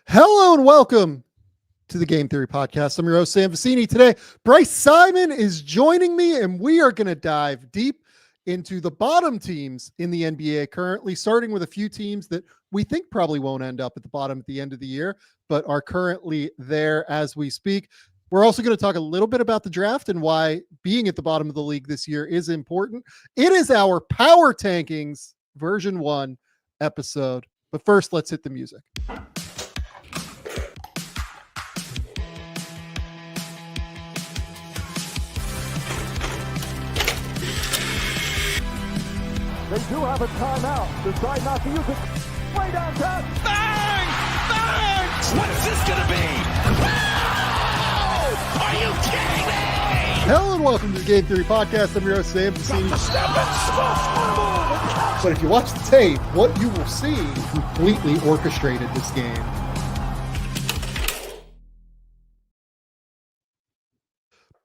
Hello and welcome to the Game Theory Podcast. I'm your host, Sam Vecenie. Today, Bryce Simon is joining me, and we are going to dive deep into the bottom teams in the NBA currently, starting with a few teams that we think probably won't end up at the bottom at the end of the year, but are currently there as we speak. We're also going to talk a little bit about the draft and why being at the bottom of the league this year is important. It is our Power Tankings version 1 episode. But first, let's hit the music. They do have a timeout. Decide not to use it. Way downtown. Bang! Bang! What is this going to be? Wow! Are you kidding me? Hello and welcome to the Game Theory Podcast. I'm your host, Sam Vecenie. But if you watch the tape, what you will see completely orchestrated this game.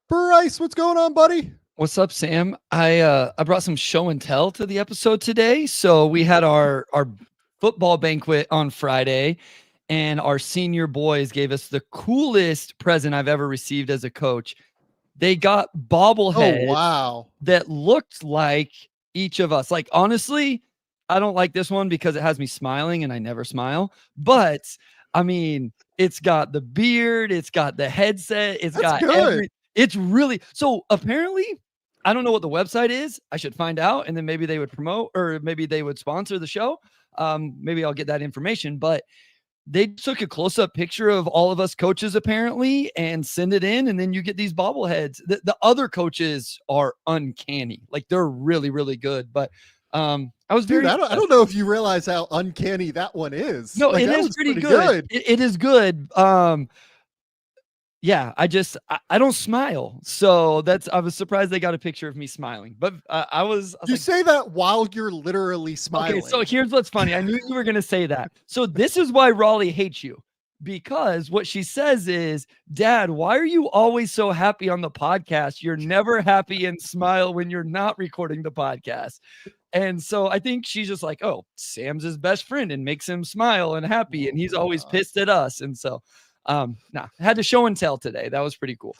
Bryce, what's going on, buddy? What's up, Sam? I brought some show and tell to the episode today. So we had our football banquet on Friday, and our senior boys gave us the coolest present I've ever received as a coach. They got bobbleheads that looked like each of us. Like, honestly, I don't like this one because it has me smiling and I never smile. But I mean, it's got the beard, it's got the headset, it's really so apparently. I don't know what the website is. I should find out, and then maybe they would promote, or maybe they would sponsor the show. Maybe I'll get that information. But they took a close-up picture of all of us coaches apparently and send it in, and then you get these bobbleheads. The other coaches are uncanny, like they're really, really good. But I was very. I don't know if you realize how uncanny that one is. No, like, it is pretty good. It is good. Yeah, I don't smile. So I was surprised they got a picture of me smiling, but I was you like, say that while you're literally smiling. Okay, so here's what's funny. I knew you were going to say that. So this is why Raleigh hates you, because what she says is, Dad, why are you always so happy on the podcast? You're never happy and smile when you're not recording the podcast. And so I think she's just like, oh, Sam's his best friend and makes him smile and happy. And he's always pissed at us. And so I had to show and tell today. That was pretty cool.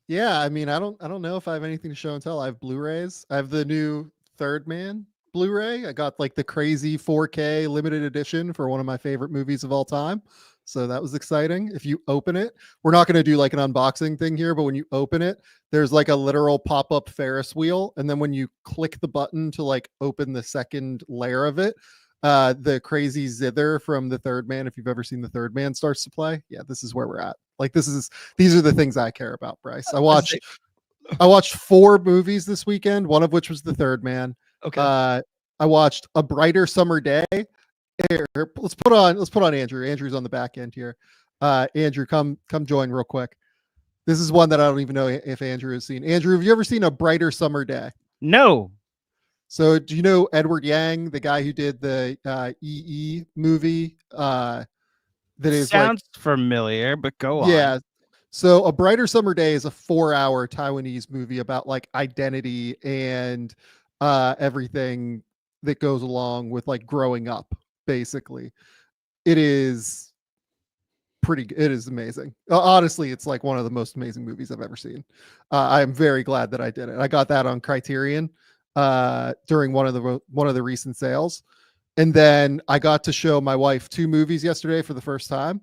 Yeah, I mean, I don't know if I have anything to show and tell. I have Blu-rays. I have the new Third Man Blu-ray. I got like the crazy 4K limited edition for one of my favorite movies of all time. So that was exciting. If you open it, we're not going to do like an unboxing thing here, but when you open it, there's like a literal pop-up Ferris wheel. And then when you click the button to like open the second layer of it, the crazy zither from the Third Man, if you've ever seen the Third Man, starts to play. Yeah, this is where we're at. Like these are the things I care about, Bryce. I watched 4 movies this weekend, one of which was the Third Man. Okay. I watched A Brighter Summer Day. Here, let's put on Andrew. Andrew's on the back end here. Andrew, come join real quick. This is one that I don't even know if Andrew has seen. Andrew, have you ever seen A Brighter Summer Day? No. So do you know Edward Yang, the guy who did the EE movie? That is sounds familiar, but go on. Yeah. So A Brighter Summer Day is a 4-hour Taiwanese movie about like identity and everything that goes along with like growing up, basically. It is amazing. Honestly, it's like one of the most amazing movies I've ever seen. I am very glad that I did it. I got that on Criterion during one of the recent sales. And then I got to show my wife 2 movies yesterday for the first time.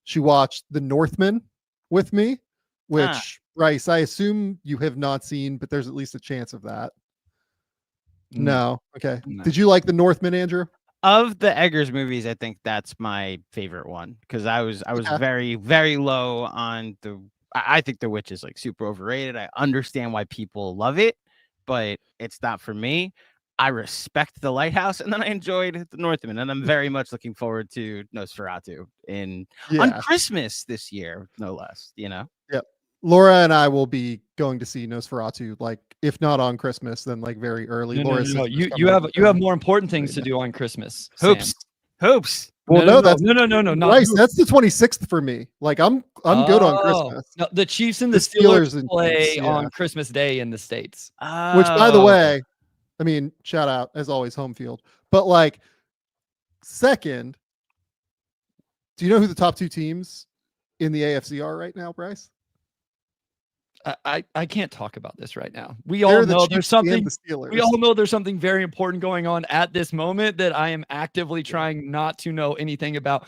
She watched The Northman with me, which Bryce, I assume you have not seen, but there's at least a chance of that. No. Okay. No. Did you like The Northman, Andrew? Of the Eggers movies, I think that's my favorite one, because I was very, very low on I think The Witch is like super overrated. I understand why people love it, but it's not for me. I respect The Lighthouse, and then I enjoyed The Northman, and I'm very much looking forward to Nosferatu on Christmas this year, no less. Yep. Laura and I will be going to see Nosferatu, like if not on Christmas, then like very early. No. You have more important things to do on Christmas. Hoops. Well, no, that's nice. That's the 26th for me. Like I'm good on Christmas. No, the Chiefs and the Steelers play on Christmas Day in the States. Which, by the way, I mean, shout out as always, home field. But like, second, Do you know who the top two teams in the AFC are right now, Bryce? I can't talk about this right now. They're All the know Chiefs there's something. and the Steelers. We all know there's something very important going on at this moment that I am actively trying not to know anything about.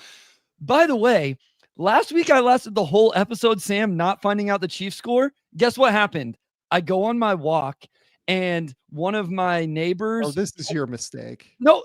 By the way, last week I lasted the whole episode, Sam, not finding out the Chiefs score. Guess what happened? I go on my walk, and one of my neighbors. Oh, this is your mistake. No,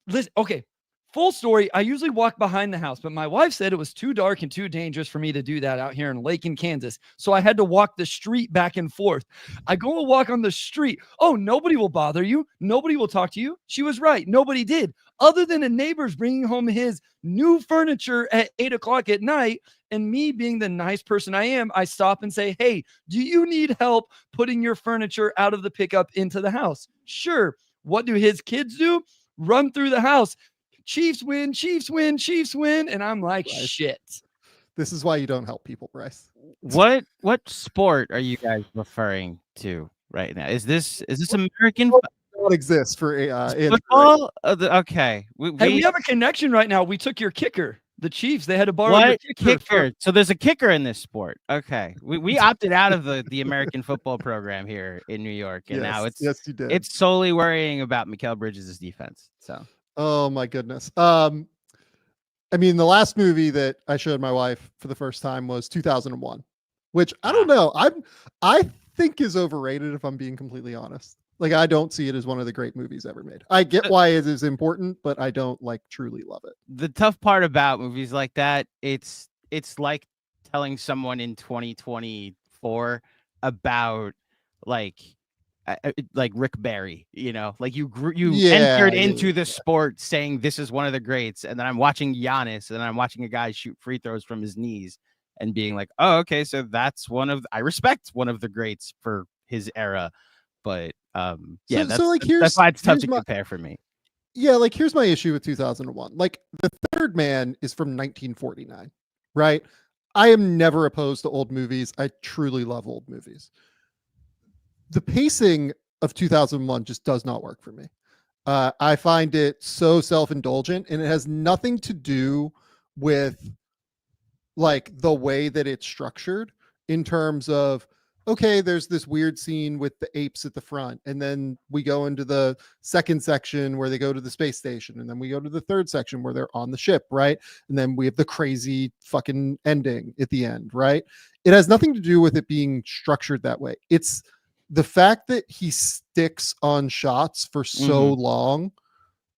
listen. Okay. Full story. I usually walk behind the house, but my wife said it was too dark and too dangerous for me to do that out here in Lake, Kansas. So I had to walk the street back and forth. I go and walk on the street. Oh, nobody will bother you. Nobody will talk to you. She was right. Nobody did, other than a neighbor's bringing home his new furniture at 8:00 at night. And me being the nice person I am, I stop and say, hey, do you need help putting your furniture out of the pickup into the house? Sure. What do his kids do? Run through the house. Chiefs win, Chiefs win, Chiefs win. And I'm like, Bryce. shit. This is why you don't help people, Bryce. What sport are you guys referring to right now? Is this American Don't exist for Andrew. football? Okay. Hey, we have a connection right now. We took your kicker. The Chiefs, they had to borrow your What kicker. kicker? So there's a kicker in this sport. Okay. We opted out of the American football program here in New York. And now yes, you did. it's solely worrying about Mikal Bridges' defense. So Oh my goodness. I mean, the last movie that I showed my wife for the first time was 2001, which I don't know. I think is overrated, if I'm being completely honest. Like, I don't see it as one of the great movies ever made. I get why it is important, but I don't like truly love it. the tough part about movies like that, it's like telling someone in 2024 about like Rick Barry, like you entered into the sport saying this is one of the greats, and then I'm watching Giannis, and I'm watching a guy shoot free throws from his knees and being like, oh, okay, so that's I respect one of the greats for his era, but that's why it's tough to compare for me. Yeah, like here's my issue with 2001. Like, The Third Man is from 1949, right? I am never opposed to old movies. I truly love old movies. The pacing of 2001 just does not work for me. I find it so self-indulgent, and it has nothing to do with like the way that it's structured in terms of, okay, there's this weird scene with the apes at the front, and then we go into the second section where they go to the space station, and then we go to the third section where they're on the ship, right? And then we have the crazy fucking ending at the end, right? It has nothing to do with it being structured that way. It's the fact that he sticks on shots for so long,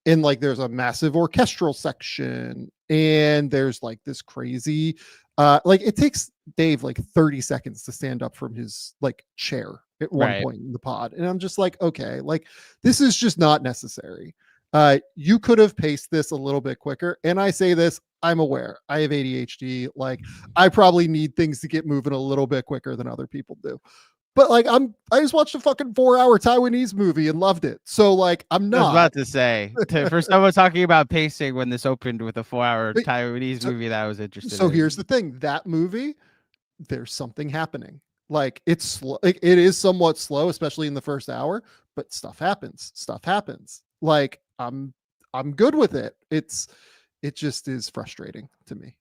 and like there's a massive orchestral section, and there's like this crazy like it takes Dave like 30 seconds to stand up from his like chair at one point in the pod, and I'm just like, okay, like this is just not necessary. You could have paced this a little bit quicker, and I say this, I'm aware I have ADHD. Like, I probably need things to get moving a little bit quicker than other people do. But like, I just watched a fucking 4-hour Taiwanese movie and loved it. So like, I'm not. I was about to say, for someone talking about pacing when this opened with a 4-hour Taiwanese movie that I was interested in. So here's the thing, that movie, there's something happening. Like, it's slow. It is somewhat slow, especially in the first hour, but stuff happens. Like, I'm good with it. It just is frustrating to me.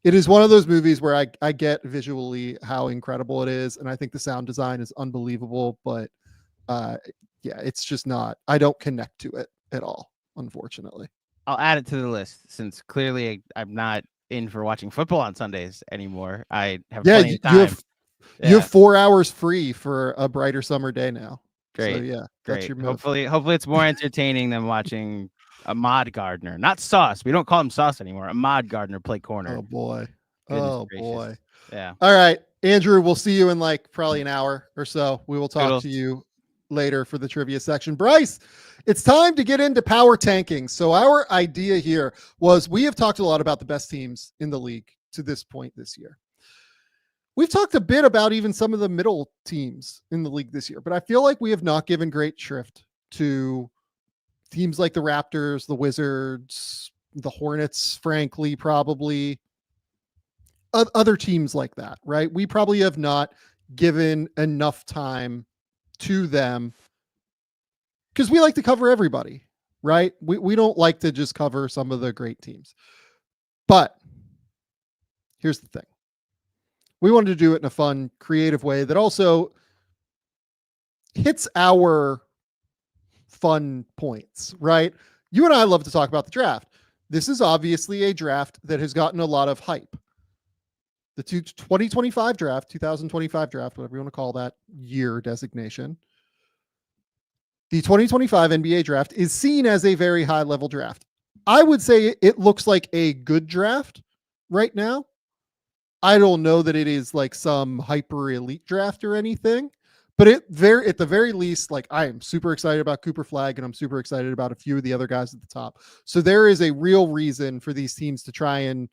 It is one of those movies where I get visually how incredible it is, and I think the sound design is unbelievable, but it's just not, I don't connect to it at all, unfortunately. I'll add it to the list, since clearly I'm not in for watching football on Sundays anymore. I have plenty of time. You have 4 hours free for a brighter summer day now. Great. So, yeah, great. That's your move. Hopefully it's more entertaining than watching Ahmad Gardner, not Sauce. We don't call him Sauce anymore. Ahmad Gardner play corner. Oh boy. Goodness gracious. Boy. Yeah. All right, Andrew, we'll see you in like probably an hour or so. We will talk to you later for the trivia section. Bryce, it's time to get into power tanking. So our idea here was, we have talked a lot about the best teams in the league to this point this year. We've talked a bit about even some of the middle teams in the league this year, but I feel like we have not given great shrift to teams like the Raptors, the Wizards, the Hornets, frankly, probably other teams like that, right? We probably have not given enough time to them because we like to cover everybody, right? We don't like to just cover some of the great teams. But here's the thing. We wanted to do it in a fun, creative way that also hits our fun points, right? You and I love to talk about the draft. This is obviously a draft that has gotten a lot of hype. The 2025 draft, 2025 draft, whatever you want to call that year designation. The 2025 NBA draft is seen as a very high level draft. I would say it looks like a good draft right now. I don't know that it is like some hyper elite draft or anything, but at the very least, like I am super excited about Cooper Flag and I'm super excited about a few of the other guys at the top. So there is a real reason for these teams to try and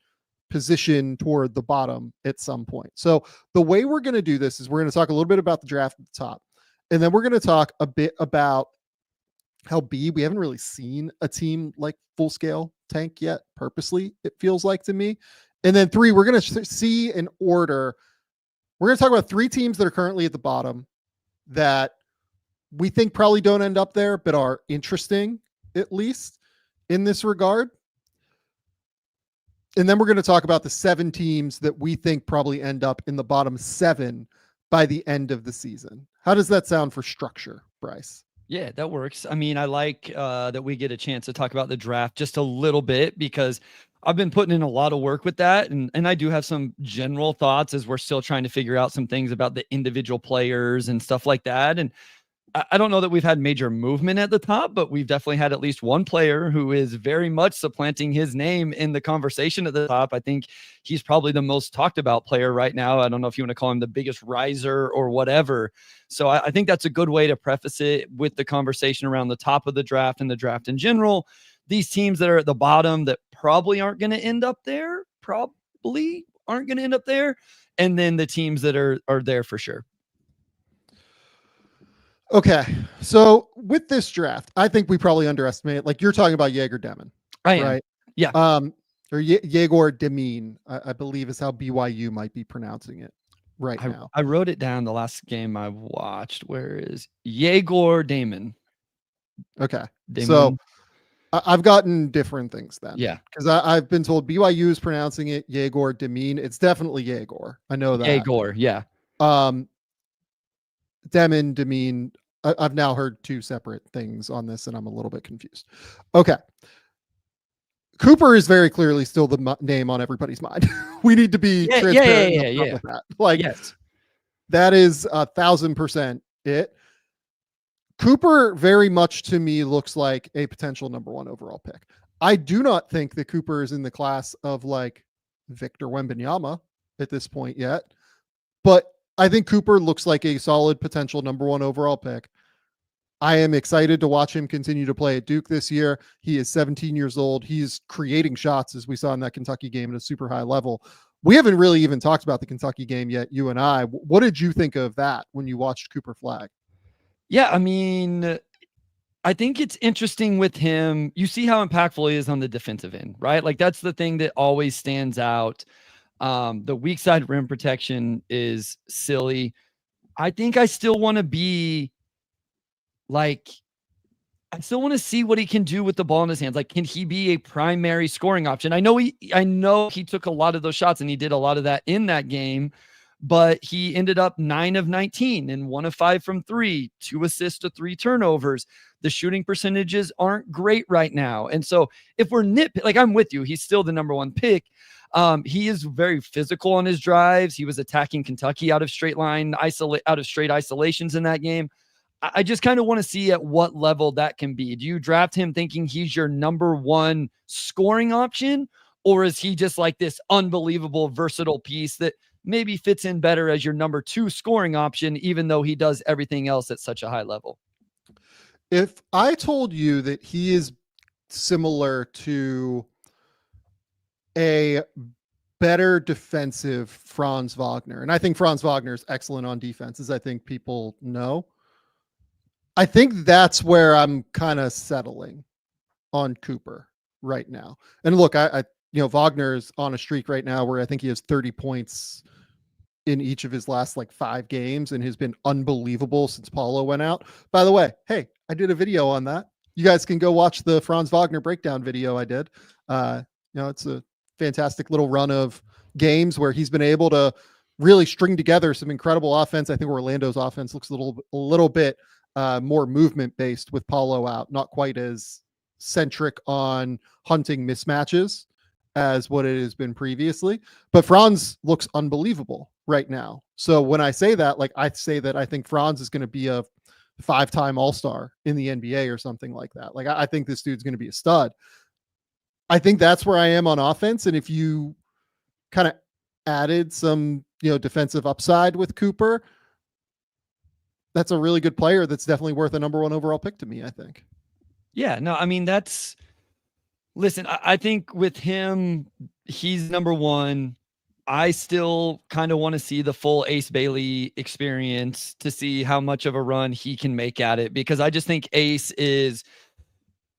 position toward the bottom at some point. So the way we're going to do this is we're going to talk a little bit about the draft at the top, and then we're going to talk a bit about how we haven't really seen a team like full scale tank yet purposely, it feels like to me. And then 3, we're going to see an order. We're going to talk about 3 teams that are currently at the bottom that we think probably don't end up there, but are interesting, at least in this regard. And then we're going to talk about the 7 teams that we think probably end up in the bottom 7 by the end of the season. How does that sound for structure, Bryce? Yeah, that works. I mean, I like that we get a chance to talk about the draft just a little bit because I've been putting in a lot of work with that. And I do have some general thoughts as we're still trying to figure out some things about the individual players and stuff like that. And I don't know that we've had major movement at the top, but we've definitely had at least one player who is very much supplanting his name in the conversation at the top. I think he's probably the most talked about player right now. I don't know if you want to call him the biggest riser or whatever. So I think that's a good way to preface it with the conversation around the top of the draft and the draft in general. These teams that are at the bottom that probably aren't going to end up there, and then the teams that are there for sure. Okay, so with this draft, I think we probably underestimate. Like you're talking about Jaeger Demon, right? Yeah. Or Jaeger Demine, I believe is how BYU might be pronouncing it right now. I wrote it down the last game I watched. Where is Jaeger Damon? Okay, Damon. So I've gotten different things then. Yeah, because I've been told BYU is pronouncing it Jaeger Demine. It's definitely Jaeger. I know that. Jaeger, yeah. Demon, Demine. I've now heard 2 separate things on this, and I'm a little bit confused. Okay. Cooper is very clearly still the name on everybody's mind. We need to be transparent with that. Like, yes, that is 1,000% it. Cooper very much to me looks like a potential number 1 overall pick. I do not think that Cooper is in the class of like Victor Wembanyama at this point yet, but I think Cooper looks like a solid potential number 1 overall pick. I am excited to watch him continue to play at Duke this year. He is 17 years old. He's creating shots, as we saw in that Kentucky game, at a super high level. We haven't really even talked about the Kentucky game yet, you and I. What did you think of that when you watched Cooper Flag? Yeah, I mean, I think it's interesting with him. You see how impactful he is on the defensive end, right? Like that's the thing that always stands out. The weak side rim protection is silly. I think I still want to be like, I still want to see what he can do with the ball in his hands. Like, can he be a primary scoring option? I know he took a lot of those shots and he did a lot of that in that game, but he ended up 9 of 19 and 1 of 5 from 3, 2 assists to 3 turnovers. The shooting percentages aren't great right now. And so if we're like, I'm with you, he's still the number 1 pick. He is very physical on his drives. He was attacking Kentucky out of straight isolations in that game. I just kind of want to see at what level that can be. Do you draft him thinking he's your number 1 scoring option, or is he just like this unbelievable versatile piece that maybe fits in better as your number 2 scoring option, even though he does everything else at such a high level? If I told you that he is similar to a better defensive Franz Wagner, and I think Franz Wagner is excellent on defense, as I think people know, I think that's where I'm kind of settling on Cooper right now. And look, I Wagner is on a streak right now where I think he has 30 points in each of his last like 5 games and has been unbelievable since Paulo went out. By the way, hey, I did a video on that. You guys can go watch the Franz Wagner breakdown video I did. It's a fantastic little run of games where he's been able to really string together some incredible offense. I think Orlando's offense looks a little bit more movement based with Paulo out, not quite as centric on hunting mismatches as what it has been previously. But Franz looks unbelievable right now. So when I say that, like I say that I think Franz is going to be a 5-time All-Star in the NBA or something like that. Like I think this dude's going to be a stud. I think that's where I am on offense. And if you kind of added some, defensive upside with Cooper, that's a really good player. That's definitely worth a number 1 overall pick to me, I think. Yeah, no, I mean, listen, I think with him, he's number 1. I still kind of want to see the full Ace Bailey experience to see how much of a run he can make at it, because I just think Ace is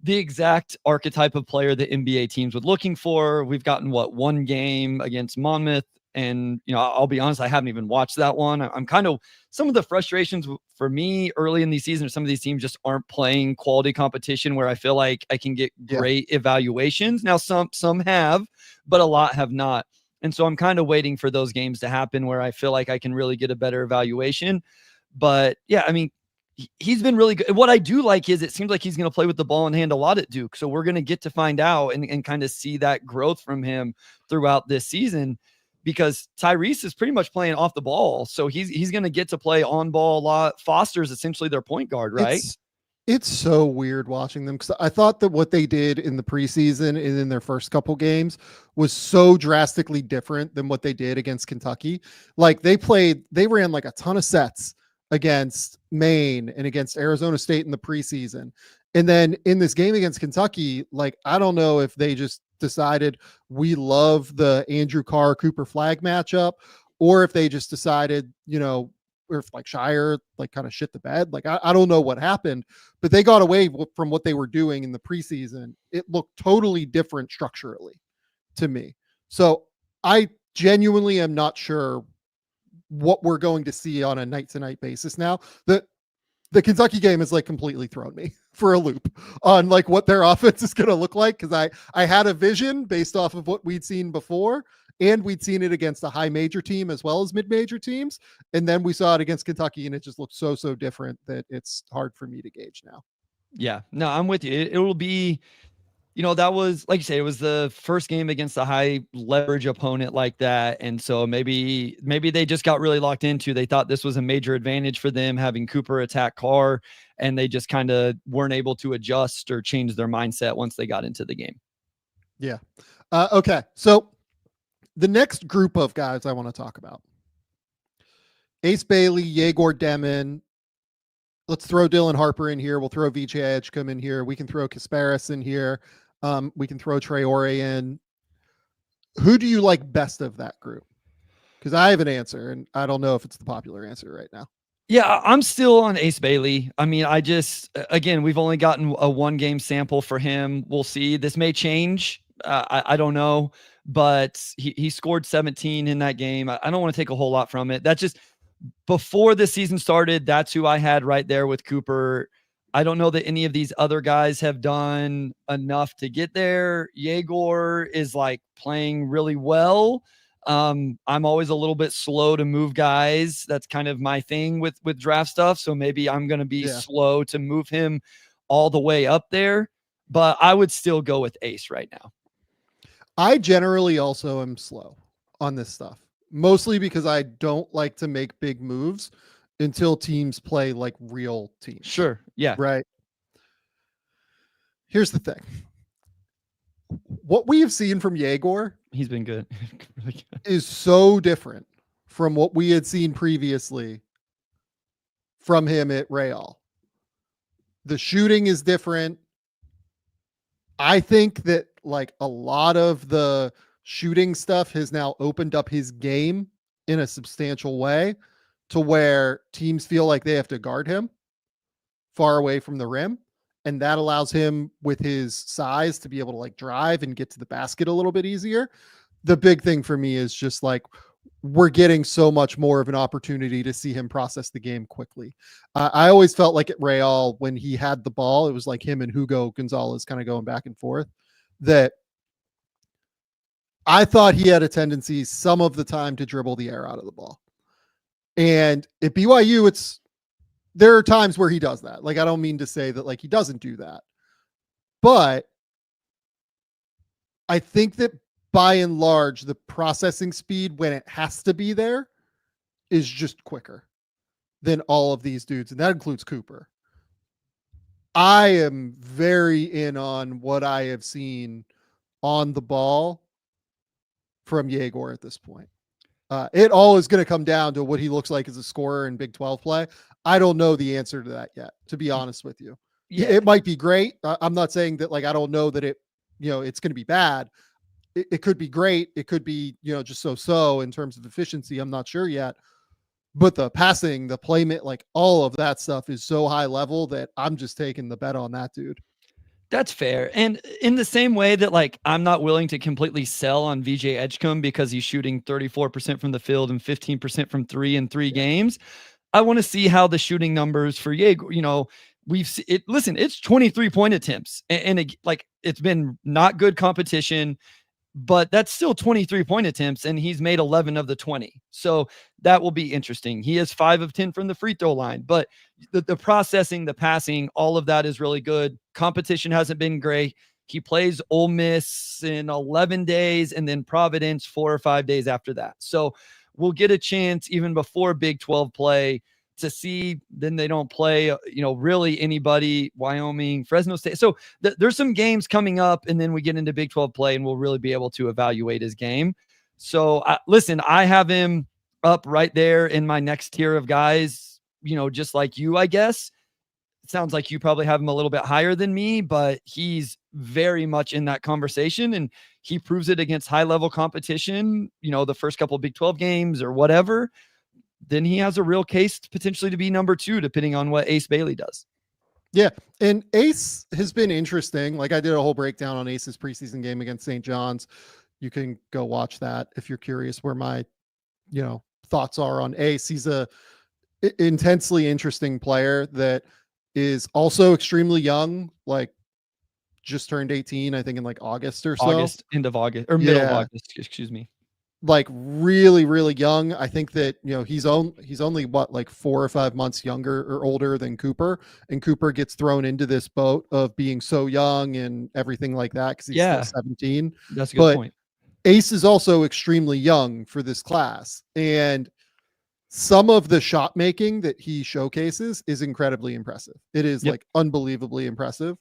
the exact archetype of player that NBA teams were looking for. We've gotten 1 game against Monmouth, and I'll be honest, I haven't even watched that one. I'm kind of, some of the frustrations for me early in the season, some of these teams just aren't playing quality competition where I feel like I can get great evaluations. Now some have, but a lot have not. And so I'm kind of waiting for those games to happen where I feel like I can really get a better evaluation. But yeah, I mean, he's been really good. What I do like is it seems like he's going to play with the ball in hand a lot at Duke. So we're going to get to find out and kind of see that growth from him throughout this season, because Tyrese is pretty much playing off the ball. So he's going to get to play on ball a lot. Foster's essentially their point guard, right? It's so weird watching them, because I thought that what they did in the preseason and in their first couple games was so drastically different than what they did against Kentucky. Like they ran like a ton of sets against Maine and against Arizona State in the preseason. And then in this game against Kentucky, like, I don't know if they just decided we love the Andrew Carr Cooper Flag matchup, or if they just decided, or if like Shire like kind of shit the bed. Like I don't know what happened, but they got away from what they were doing in the preseason. It looked totally different structurally to me. So I genuinely am not sure what we're going to see on a night-to-night basis now. The Kentucky game has like completely thrown me for a loop on like what their offense is going to look like, because I had a vision based off of what we'd seen before, and we'd seen it against a high major team as well as mid-major teams, and then we saw it against Kentucky, and it just looked so different that it's hard for me to gauge now. Yeah, no, I'm with you. It will be, that was, like you say, it was the first game against a high leverage opponent like that. And so maybe they just got really locked into, they thought this was a major advantage for them, having Cooper attack Carr, and they just kind of weren't able to adjust or change their mindset once they got into the game. Yeah. Okay. So the next group of guys I want to talk about: Ace Bailey, Yegor Demin. Let's throw Dylan Harper in here. We'll throw VJ Edgecombe in here. We can throw Kasparis in here. We can throw Traore in. Who do you like best of that group? Because I have an answer, and I don't know if it's the popular answer right now. Yeah, I'm still on Ace Bailey. I mean, again, we've only gotten a 1-game sample for him. We'll see. This may change. I don't know, but he scored 17 in that game. I don't want to take a whole lot from it. That's just, before the season started, that's who I had right there with Cooper. I don't know that any of these other guys have done enough to get there. Yegor is like playing really well. I'm always a little bit slow to move guys. That's kind of my thing with draft stuff. So maybe I'm going to be slow to move him all the way up there, but I would still go with Ace right now. I generally also am slow on this stuff, mostly because I don't like to make big moves until teams play like real teams. Sure. Yeah. Right. Here's the thing. What we have seen from Yegor, he's been good. Really good. Is so different from what we had seen previously from him at Real. The shooting is different. I think that like a lot of the shooting stuff has now opened up his game in a substantial way to where teams feel like they have to guard him far away from the rim. And that allows him, with his size, to be able to like drive and get to the basket a little bit easier. The big thing for me is just like, we're getting so much more of an opportunity to see him process the game quickly. I always felt like at Real, when he had the ball, it was like him and Hugo Gonzalez kind of going back and forth, that I thought he had a tendency some of the time to dribble the air out of the ball. And at BYU, there are times where he does that. Like, I don't mean to say that like he doesn't do that, but I think that by and large, the processing speed when it has to be there is just quicker than all of these dudes. And that includes Cooper. I am very in on what I have seen on the ball from Yegor at this point. It all is going to come down to what he looks like as a scorer in Big 12 play. I don't know the answer to that yet, to be honest with you. Yeah. It might be great. I'm not saying that like I don't know that it's going to be bad. It could be great. It could be, just so in terms of efficiency. I'm not sure yet. But the passing, the playment, like all of that stuff is so high level that I'm just taking the bet on that dude. That's fair. And in the same way that like I'm not willing to completely sell on VJ Edgecombe because he's shooting 34% from the field and 15% from three in 3 games, I want to see how the shooting numbers for Yegor, listen, it's 23-point attempts and it's been not good competition, but that's still 23-point attempts and he's made 11 of the 20. So that will be interesting. He has 5 of 10 from the free throw line, but the processing, the passing, all of that is really good. Competition hasn't been great. He plays Ole Miss in 11 days and then Providence 4 or 5 days after that. So we'll get a chance even before Big 12 play to see. Then they don't play, really anybody, Wyoming, Fresno State. So there's some games coming up and then we get into Big 12 play and we'll really be able to evaluate his game. So listen, I have him up right there in my next tier of guys, just like you, I guess. It sounds like you probably have him a little bit higher than me, but he's very much in that conversation and he proves it against high level competition, the first couple of Big 12 games or whatever. Then he has a real case potentially to be number 2, depending on what Ace Bailey does. Yeah. And Ace has been interesting. Like I did a whole breakdown on Ace's preseason game against St. John's. You can go watch that if you're curious where my, thoughts are on Ace. He's a intensely interesting player that is also extremely young, like just turned 18, I think in like August or so. End of August or middle of August, excuse me. Like really, really young. I think that, he's only what, like 4 or 5 months younger or older than Cooper, and Cooper gets thrown into this boat of being so young and everything like that because he's still 17. That's a good point. Ace is also extremely young for this class, and some of the shot making that he showcases is incredibly impressive. It is like unbelievably impressive.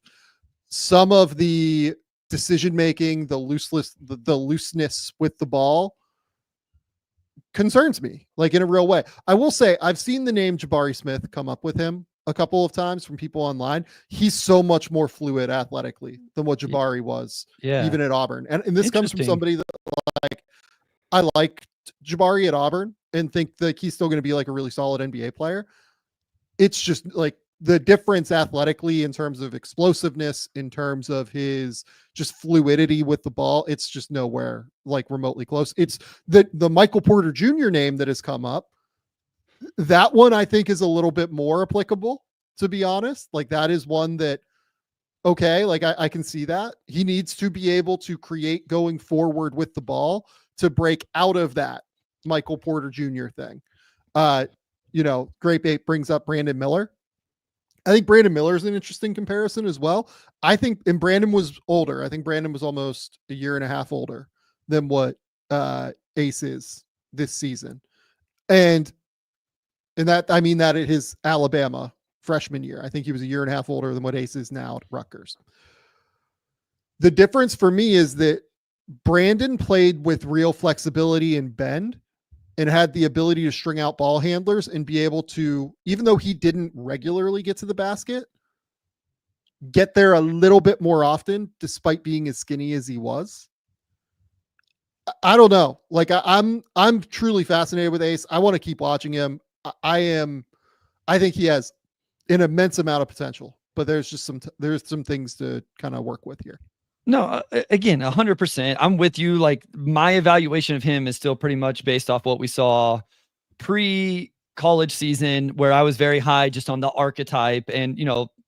Some of the decision making, the looseness with the ball concerns me, like in a real way. I will say I've seen the name Jabari Smith come up with him a couple of times from people online. He's so much more fluid athletically than what Jabari was, even at Auburn. And this comes from somebody that like I liked Jabari at Auburn and think that he's still going to be like a really solid NBA player. It's just like the difference athletically in terms of explosiveness, in terms of his just fluidity with the ball. It's just nowhere like remotely close. It's the Michael Porter Jr. name that has come up. That one I think is a little bit more applicable, to be honest. Like that is one that, okay, like I can see that. He needs to be able to create going forward with the ball to break out of that Michael Porter Jr. thing. Grape Ape brings up Brandon Miller. I think Brandon Miller is an interesting comparison as well. I think, and Brandon was older. I think Brandon was almost a year and a half older than what Ace is this season. And that, I mean that at his Alabama freshman year. I think he was a year and a half older than what Ace is now at Rutgers. The difference for me is that Brandon played with real flexibility and bend and had the ability to string out ball handlers and be able to, even though he didn't regularly get to the basket, get there a little bit more often, despite being as skinny as he was. I don't know. Like I'm truly fascinated with Ace. I want to keep watching him. I think he has an immense amount of potential, but there's just some things to kind of work with here. No, again, 100%. I'm with you. Like my evaluation of him is still pretty much based off what we saw pre-college season, where I was very high just on the archetype and,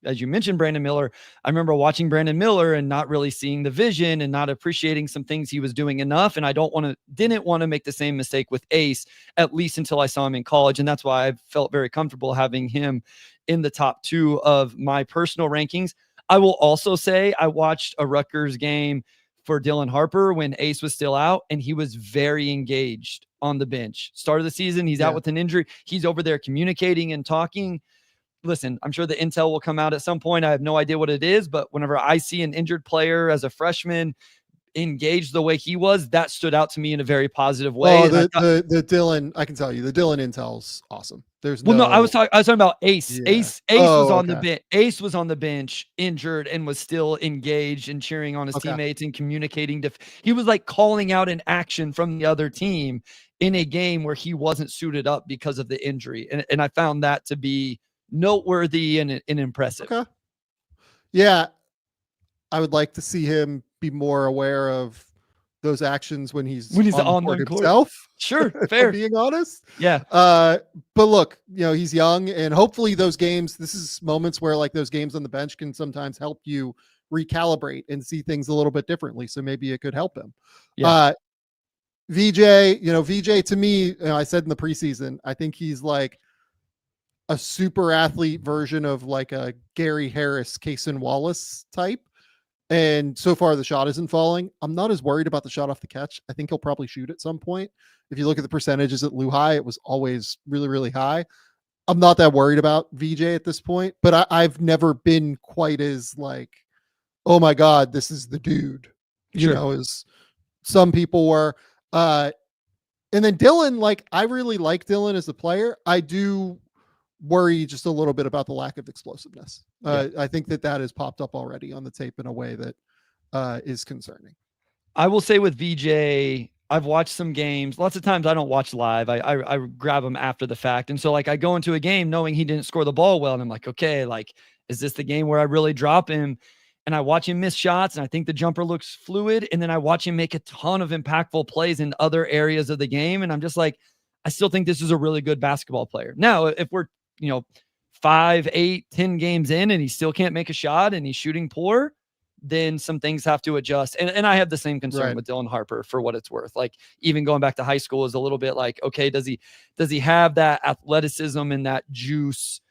as you mentioned, Brandon Miller, I remember watching Brandon Miller and not really seeing the vision and not appreciating some things he was doing enough. And I didn't want to make the same mistake with Ace, at least until I saw him in college. And that's why I felt very comfortable having him in the top 2 of my personal rankings. I will also say I watched a Rutgers game for Dylan Harper when Ace was still out, and he was very engaged on the bench. Start of the season, he's out with an injury. He's over there communicating and talking. Listen, I'm sure the intel will come out at some point. I have no idea what it is, but whenever I see an injured player as a freshman engaged the way he was, that stood out to me in a very positive way. Oh, the Dylan, I can tell you, the Dylan intel's awesome. No, I was talking about Ace. Yeah. Ace was on the bench. Ace was on the bench, injured, and was still engaged and cheering on his teammates and communicating. He was like calling out an action from the other team in a game where he wasn't suited up because of the injury, and I found that to be noteworthy and impressive. Okay. Yeah, I would like to see him be more aware of those actions when he's on the court himself. Sure, fair. Being honest. Yeah. But look, he's young, and hopefully those games, this is moments where like those games on the bench can sometimes help you recalibrate and see things a little bit differently. So maybe it could help him. Yeah. VJ to me, I said in the preseason, I think he's like a super athlete version of like a Gary Harris, Cason Wallace type. And so far the shot isn't falling. I'm not as worried about the shot off the catch. I think he'll probably shoot at some point. If you look at the percentages at Lehigh, it was always really, really high. I'm not that worried about VJ at this point, but I've never been quite as like, oh my God, this is the dude, as some people were. And then Dylan, like, I really like Dylan as a player. I do worry just a little bit about the lack of explosiveness. I think that has popped up already on the tape in a way that is concerning. I will say with VJ, I've watched some games. Lots of times I don't watch live. I grab them after the fact. And so like I go into a game knowing he didn't score the ball well. And I'm like, okay, like, is this the game where I really drop him? And I watch him miss shots and I think the jumper looks fluid. And then I watch him make a ton of impactful plays in other areas of the game. And I'm just like, I still think this is a really good basketball player. Now, if we're, 5, 8, 10 games in and he still can't make a shot and he's shooting poor, then some things have to adjust. And I have the same concern with Dylan Harper for what it's worth. Like even going back to high school is a little bit like, okay, does he have that athleticism and that juice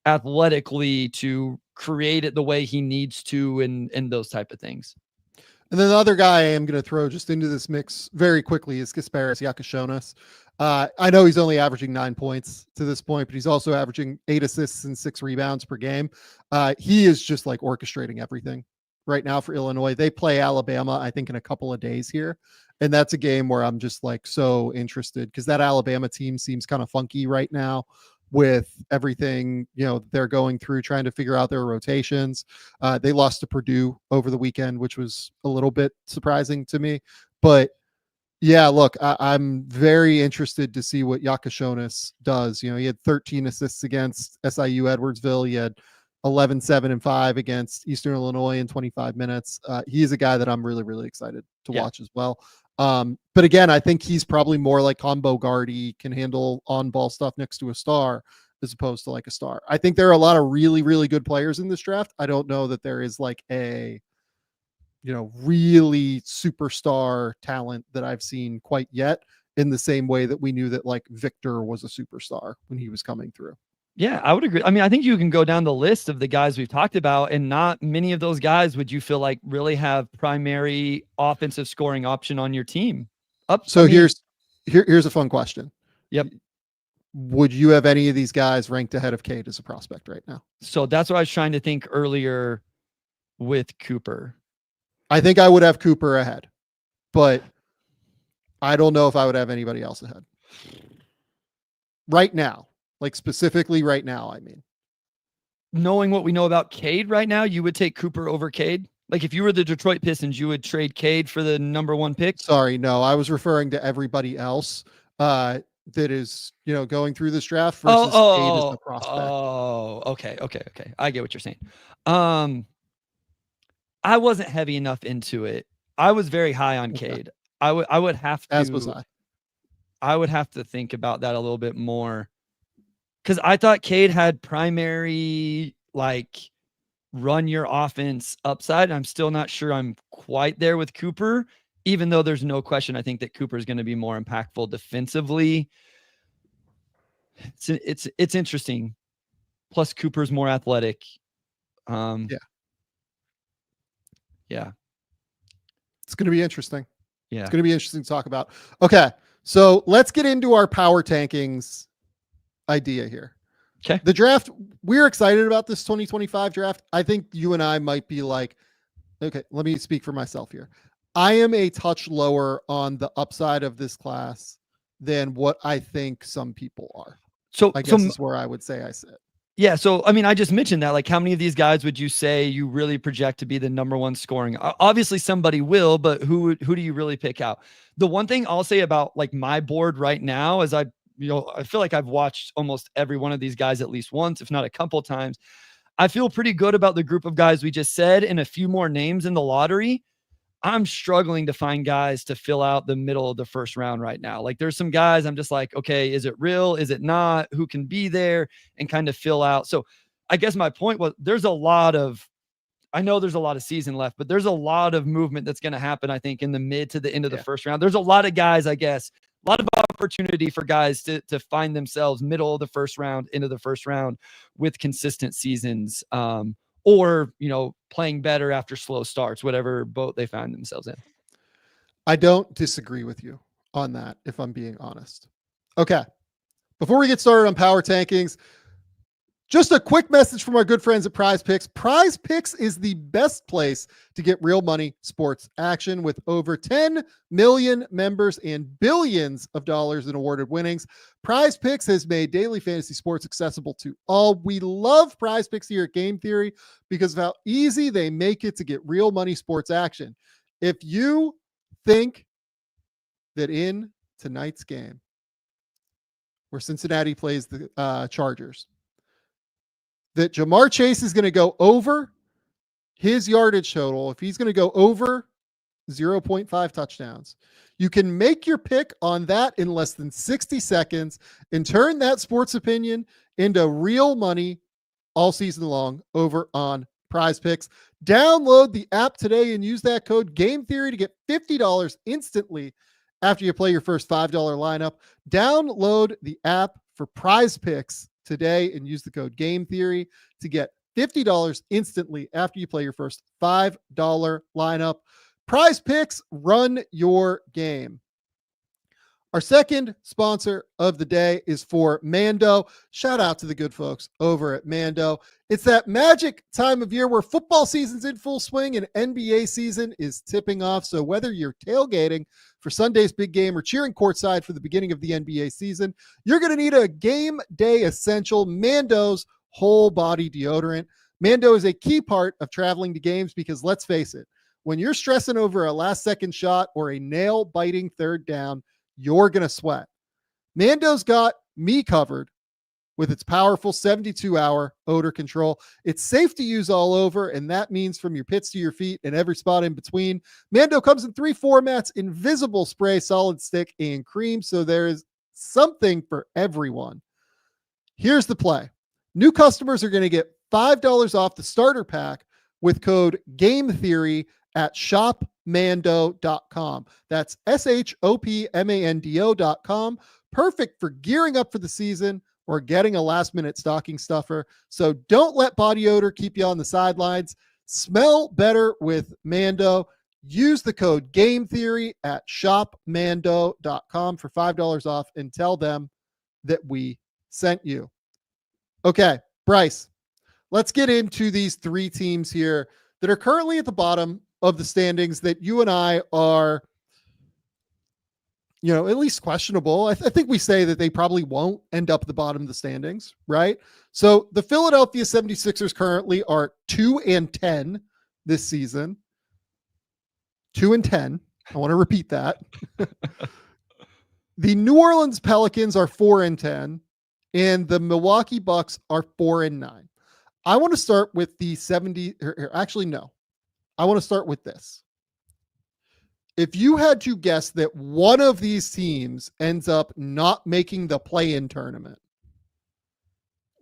athletically to create it the way he needs to and those type of things. And then the other guy I am going to throw just into this mix very quickly is Kasparas Yakashonas. I know he's only averaging 9 points to this point, but he's also averaging 8 assists and 6 rebounds per game. He is just like orchestrating everything right now for Illinois. They play Alabama, I think, in a couple of days here. And that's a game where I'm just like so interested because that Alabama team seems kind of funky right now with everything, they're going through trying to figure out their rotations. They lost to Purdue over the weekend, which was a little bit surprising to me. But yeah, look, I'm very interested to see what Yakashonas does. He had 13 assists against SIU Edwardsville. He had 11, 7, and 5 against Eastern Illinois in 25 minutes. He is a guy that I'm really, really excited to watch as well. But again, I think he's probably more like combo guard. He can handle on-ball stuff next to a star as opposed to like a star. I think there are a lot of really, really good players in this draft. I don't know that there is like a, really superstar talent that I've seen quite yet in the same way that we knew that like Victor was a superstar when he was coming through. Yeah, I would agree. I mean, I think you can go down the list of the guys we've talked about, and not many of those guys would you feel like really have primary offensive scoring option on your team. Here's a fun question. Yep. Would you have any of these guys ranked ahead of Cade as a prospect right now? So that's what I was trying to think earlier with Cooper. I think I would have Cooper ahead, but I don't know if I would have anybody else ahead. Right now. Like specifically right now, I mean. Knowing what we know about Cade right now, you would take Cooper over Cade? Like if you were the Detroit Pistons, you would trade Cade for the number 1 pick? Sorry, no. I was referring to everybody else that is, going through this draft versus Cade as the prospect. Oh, okay. I get what you're saying. I wasn't heavy enough into it. I was very high on Cade. I would have to. As was I. I would have to think about that a little bit more. Because I thought Cade had primary like run your offense upside. I'm still not sure I'm quite there with Cooper, even though there's no question. I think that Cooper is going to be more impactful defensively. It's interesting. Plus Cooper's more athletic. Yeah. It's going to be interesting. Yeah. It's going to be interesting to talk about. Okay. So let's get into our power tankings idea here. Okay. The draft, we're excited about this 2025 draft. I think you and I might be like, okay, let me speak for myself here. I am a touch lower on the upside of this class than what I think some people are. So I guess is where I would say I sit. Yeah. So, I mean, I just mentioned that, like, how many of these guys would you say you really project to be the number one scoring? Obviously somebody will, but who do you really pick out? The one thing I'll say about like my board right now is I feel like I've watched almost every one of these guys at least once, if not a couple times. I feel pretty good about the group of guys we just said and a few more names in the lottery. I'm struggling to find guys to fill out the middle of the first round right now. Like there's some guys I'm just like, okay, is it real? Is it not? Who can be there and kind of fill out? So I guess my point was I know there's a lot of season left, but there's a lot of movement that's going to happen, I think, in the mid to the end of the first round. There's a lot of guys, I guess, a lot of opportunity for guys to find themselves middle of the first round, into the first round with consistent seasons. Or, playing better after slow starts, whatever boat they find themselves in. I don't disagree with you on that, if I'm being honest. Okay. Before we get started on power tankings, just a quick message from our good friends at PrizePicks. PrizePicks is the best place to get real money sports action with over 10 million members and billions of dollars in awarded winnings. PrizePicks has made daily fantasy sports accessible to all. We love PrizePicks here at Game Theory because of how easy they make it to get real money sports action. If you think that in tonight's game, where Cincinnati plays the Chargers, that Jamar Chase is going to go over his yardage total, if he's going to go over 0.5 touchdowns, you can make your pick on that in less than 60 seconds and turn that sports opinion into real money all season long over on PrizePicks. Download the app today and use that code Game Theory to get $50 instantly after you play your first $5 lineup. Download the app for PrizePicks today and use the code Game Theory to get $50 instantly after you play your first $5 lineup. PrizePicks, run your game. Our second sponsor of the day is for Mando. Shout out to the good folks over at Mando. It's that magic time of year where football season's in full swing and NBA season is tipping off. So whether you're tailgating for Sunday's big game or cheering courtside for the beginning of the NBA season, you're going to need a game day essential, Mando's whole body deodorant. Mando is a key part of traveling to games because let's face it, when you're stressing over a last second shot or a nail biting third down, you're going to sweat. Mando's got me covered with its powerful 72-hour odor control. It's safe to use all over, and that means from your pits to your feet and every spot in between. Mando comes in 3 formats: invisible spray, solid stick, and cream, so there is something for everyone. Here's the play. New customers are going to get $5 off the starter pack with code GameTheory at shopmando.com. That's shopmando.com. Perfect for gearing up for the season or getting a last-minute stocking stuffer. So don't let body odor keep you on the sidelines. Smell better with Mando. Use the code GameTheory at shopmando.com for $5 off and tell them that we sent you. Okay, Bryce, let's get into these 3 teams here that are currently at the bottom of the standings that you and I are, at least questionable. I think we say that they probably won't end up at the bottom of the standings, right? So the Philadelphia 76ers currently are 2-10 this season. 2-10. I want to repeat that. The New Orleans Pelicans are 4-10, and the Milwaukee Bucks are 4-9. I want to start with the 70. Actually, no. I want to start with this. If you had to guess that one of these teams ends up not making the play-in tournament,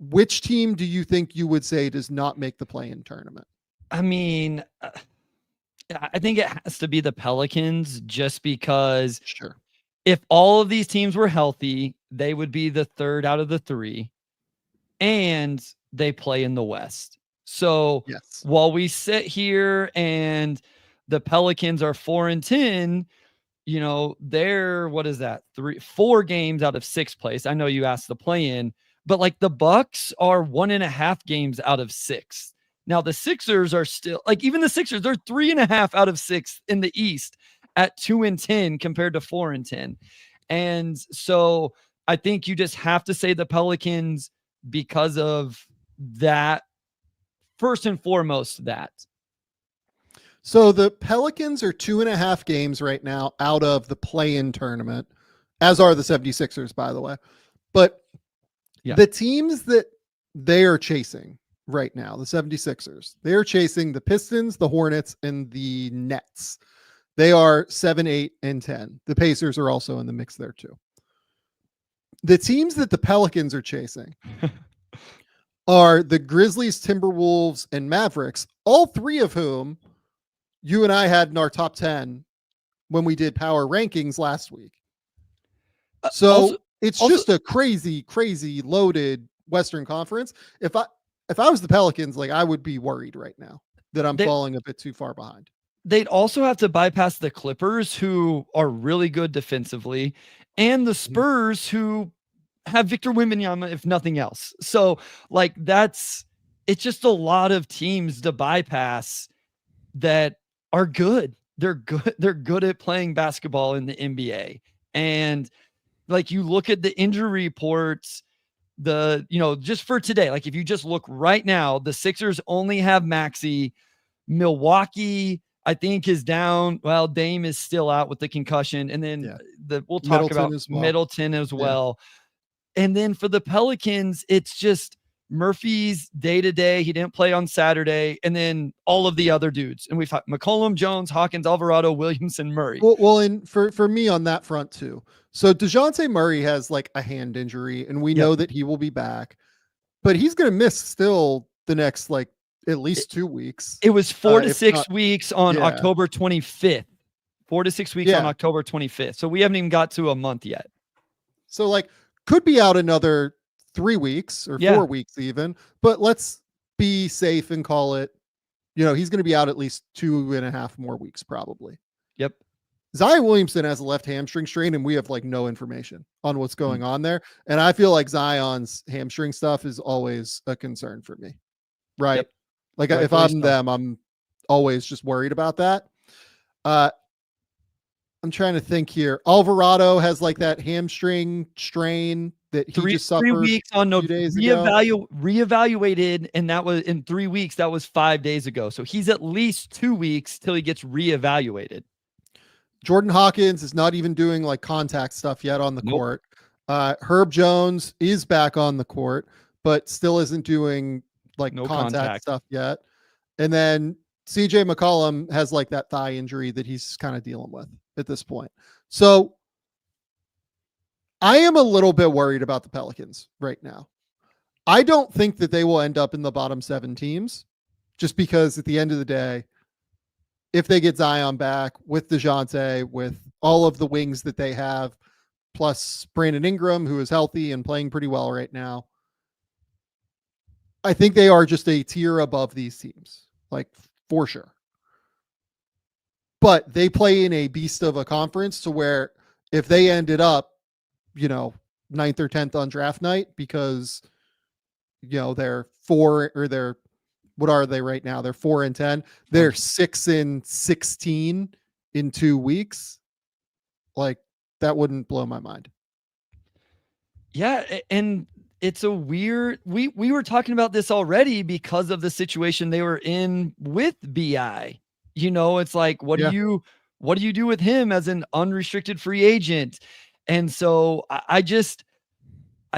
which team do you think you would say does not make the play-in tournament? I mean, I think it has to be the Pelicans, just because Sure. if all of these teams were healthy, they would be the third out of the three, and they play in the West. So Yes. while we sit here and the Pelicans are 4-10, they're, what is that? 4 games out of 6th place. I know you asked the play-in, but like the Bucks are 1.5 games out of 6. Now the Sixers are still, like, even the Sixers, they're 3.5 out of 6 in the East at 2-10 compared to 4-10. And so I think you just have to say the Pelicans because of that. First and foremost, that. So the Pelicans are 2.5 games right now out of the play-in tournament, as are the 76ers, by the way. But the teams that they are chasing right now, the 76ers, they are chasing the Pistons, the Hornets, and the Nets. They are 7, 8, and 10. The Pacers are also in the mix there too. The teams that the Pelicans are chasing are the Grizzlies, Timberwolves, and Mavericks, all 3 of whom you and I had in our top 10 when we did power rankings last week. So it's just a crazy, crazy loaded Western Conference. If I was the Pelicans, like, I would be worried right now that I'm falling a bit too far behind. They'd also have to bypass the Clippers, who are really good defensively, and the Spurs, who have Victor Wembanyama, if nothing else. So like, it's just a lot of teams to bypass that are good. They're good. They're good at playing basketball in the NBA. And like, you look at the injury reports, just for today, like if you just look right now, the Sixers only have Maxey. Milwaukee, I think, is down. Well, Dame is still out with the concussion. And then we'll talk Middleton about Middleton as well. And then for the Pelicans, it's just Murphy's day-to-day. He didn't play on Saturday. And then all of the other dudes. And we've had McCollum, Jones, Hawkins, Alvarado, Williamson, Murray. Well, and for me on that front too. So DeJounte Murray has like a hand injury, and we know that he will be back. But he's going to miss still the next, like, at least 2 weeks. It was 4 to 6 weeks on October 25th. 4 to 6 weeks on October 25th. So we haven't even got to a month yet. So like, could be out another 3 weeks or 4 weeks even, but let's be safe and call it, he's going to be out at least 2.5 more weeks probably. Yep. Zion Williamson has a left hamstring strain, and we have like no information on what's going on there. And I feel like Zion's hamstring stuff is always a concern for me. Right. Yep. Like, if I'm them, I'm always just worried about that. I'm trying to think here. Alvarado has like that hamstring strain that he just suffered 3 weeks on a few days ago. Reevaluated, and that was in 3 weeks. That was 5 days ago. So he's at least 2 weeks till he gets reevaluated. Jordan Hawkins is not even doing like contact stuff yet on the court. Herb Jones is back on the court, but still isn't doing like contact stuff yet. And then CJ McCollum has like that thigh injury that he's kind of dealing with at this point. So I am a little bit worried about the Pelicans right now. I don't think that they will end up in the bottom 7 teams, just because at the end of the day, if they get Zion back with DeJounte, with all of the wings that they have, plus Brandon Ingram, who is healthy and playing pretty well right now, I think they are just a tier above these teams, like, for sure. But they play in a beast of a conference to where if they ended up, 9th or 10th on draft night, because, they're 4 or they're, what are they right now? They're 4-10. They're 6-16 in 2 weeks. Like, that wouldn't blow my mind. Yeah. And it's a weird, we were talking about this already because of the situation they were in with BI. It's like, what do you do with him as an unrestricted free agent? And so I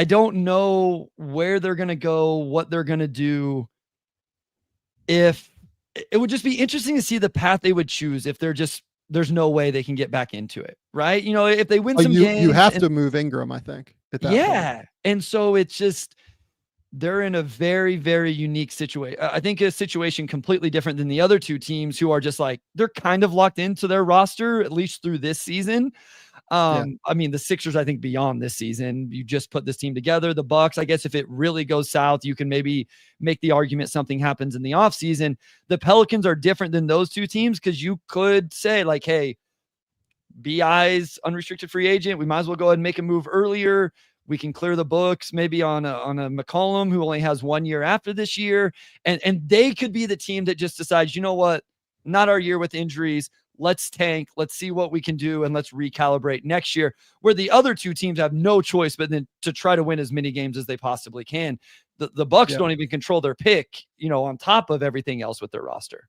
don't know where they're going to go, what they're going to do. If it would just be interesting to see the path they would choose if there's no way they can get back into it. Right. If they win some games, you have to move Ingram, I think. At that point. And so it's just, they're in a very, very unique situation. I think a situation completely different than the other two teams who are just like, they're kind of locked into their roster, at least through this season. I mean, the Sixers, I think beyond this season, you just put this team together. The Bucks, I guess if it really goes south, you can maybe make the argument something happens in the offseason. The Pelicans are different than those two teams because you could say like, hey, BI's unrestricted free agent. We might as well go ahead and make a move earlier. We can clear the books maybe on a McCollum who only has 1 year after this year. And they could be the team that just decides, you know what, not our year with injuries. Let's tank. Let's see what we can do. And let's recalibrate next year, where the other two teams have no choice but then to try to win as many games as they possibly can. The Bucks don't even control their pick, on top of everything else with their roster.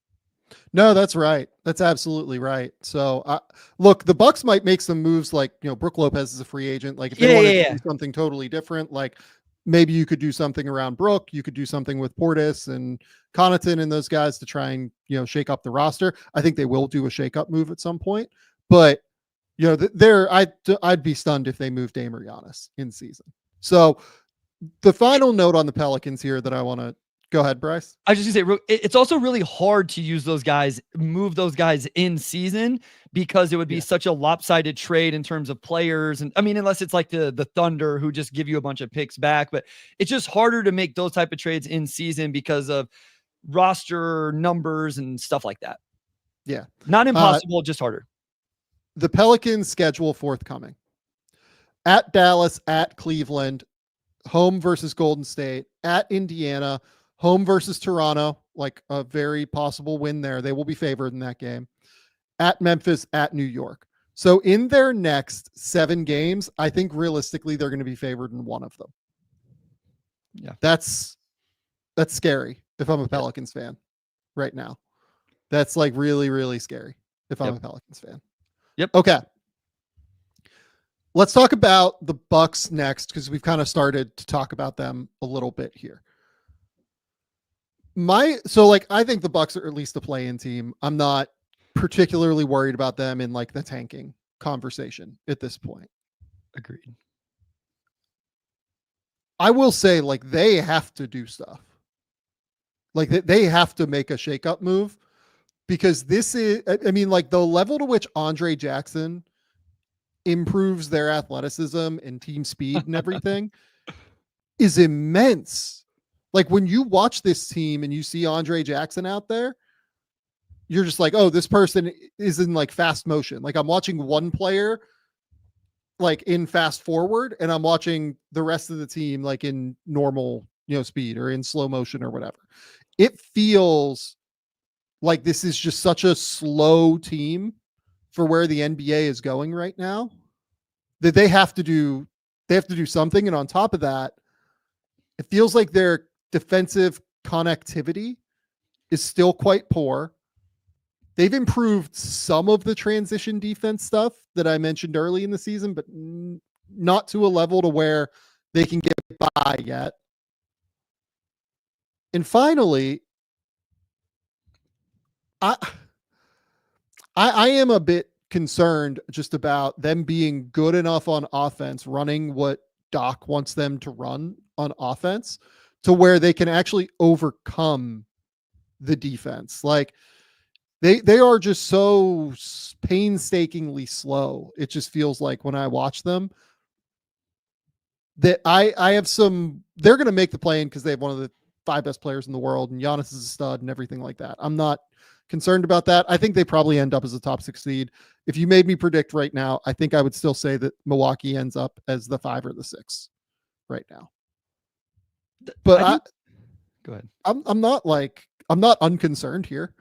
No, that's right. That's absolutely right. So, look, the Bucks might make some moves like, Brook Lopez is a free agent. Like if they wanted to do something totally different, like maybe you could do something around Brook. You could do something with Portis and Connaughton and those guys to try and, shake up the roster. I think they will do a shake up move at some point, but I'd be stunned if they moved Dame or Giannis in season. So the final note on the Pelicans here that I want to go ahead, Bryce. I was just gonna say, it's also really hard to move those guys in season because it would be such a lopsided trade in terms of players. And I mean, unless it's like the Thunder who just give you a bunch of picks back, but it's just harder to make those type of trades in season because of roster numbers and stuff like that. Yeah. Not impossible, just harder. The Pelicans schedule forthcoming: at Dallas, at Cleveland, home versus Golden State, at Indiana, home versus Toronto, like a very possible win there. They will be favored in that game. At Memphis, at New York. So in their next 7 games, I think realistically they're going to be favored in one of them. Yeah. That's scary if I'm a Pelicans fan right now. That's like really, really scary if I'm a Pelicans fan. Yep. Okay. Let's talk about the Bucks next because we've kind of started to talk about them a little bit here. I think the Bucks are at least a play-in team. I'm not particularly worried about them in like the tanking conversation at this point. Agreed. I will say like they have to do stuff. Like they have to make a shakeup move because this is, I mean, like the level to which Andre Jackson improves their athleticism and team speed and everything is immense. Like when you watch this team and you see Andre Jackson out there, you're just like, oh, this person is in like fast motion. Like I'm watching one player like in fast forward and I'm watching the rest of the team like in normal, speed or in slow motion or whatever. It feels like this is just such a slow team for where the NBA is going right now that they have to do something. And on top of that, it feels like their defensive connectivity is still quite poor. They've improved some of the transition defense stuff that I mentioned early in the season, but not to a level to where they can get by yet. And finally, I am a bit concerned just about them being good enough on offense, running what Doc wants them to run on offense, to where they can actually overcome the defense. Like they are just so painstakingly slow. It just feels like when I watch them that I have they're going to make the play-in because they have one of the 5 best players in the world and Giannis is a stud and everything like that. I'm not concerned about that. I think they probably end up as a top 6 seed. If you made me predict right now, I think I would still say that Milwaukee ends up as the 5 or the 6 right now. But go ahead. I'm not unconcerned here.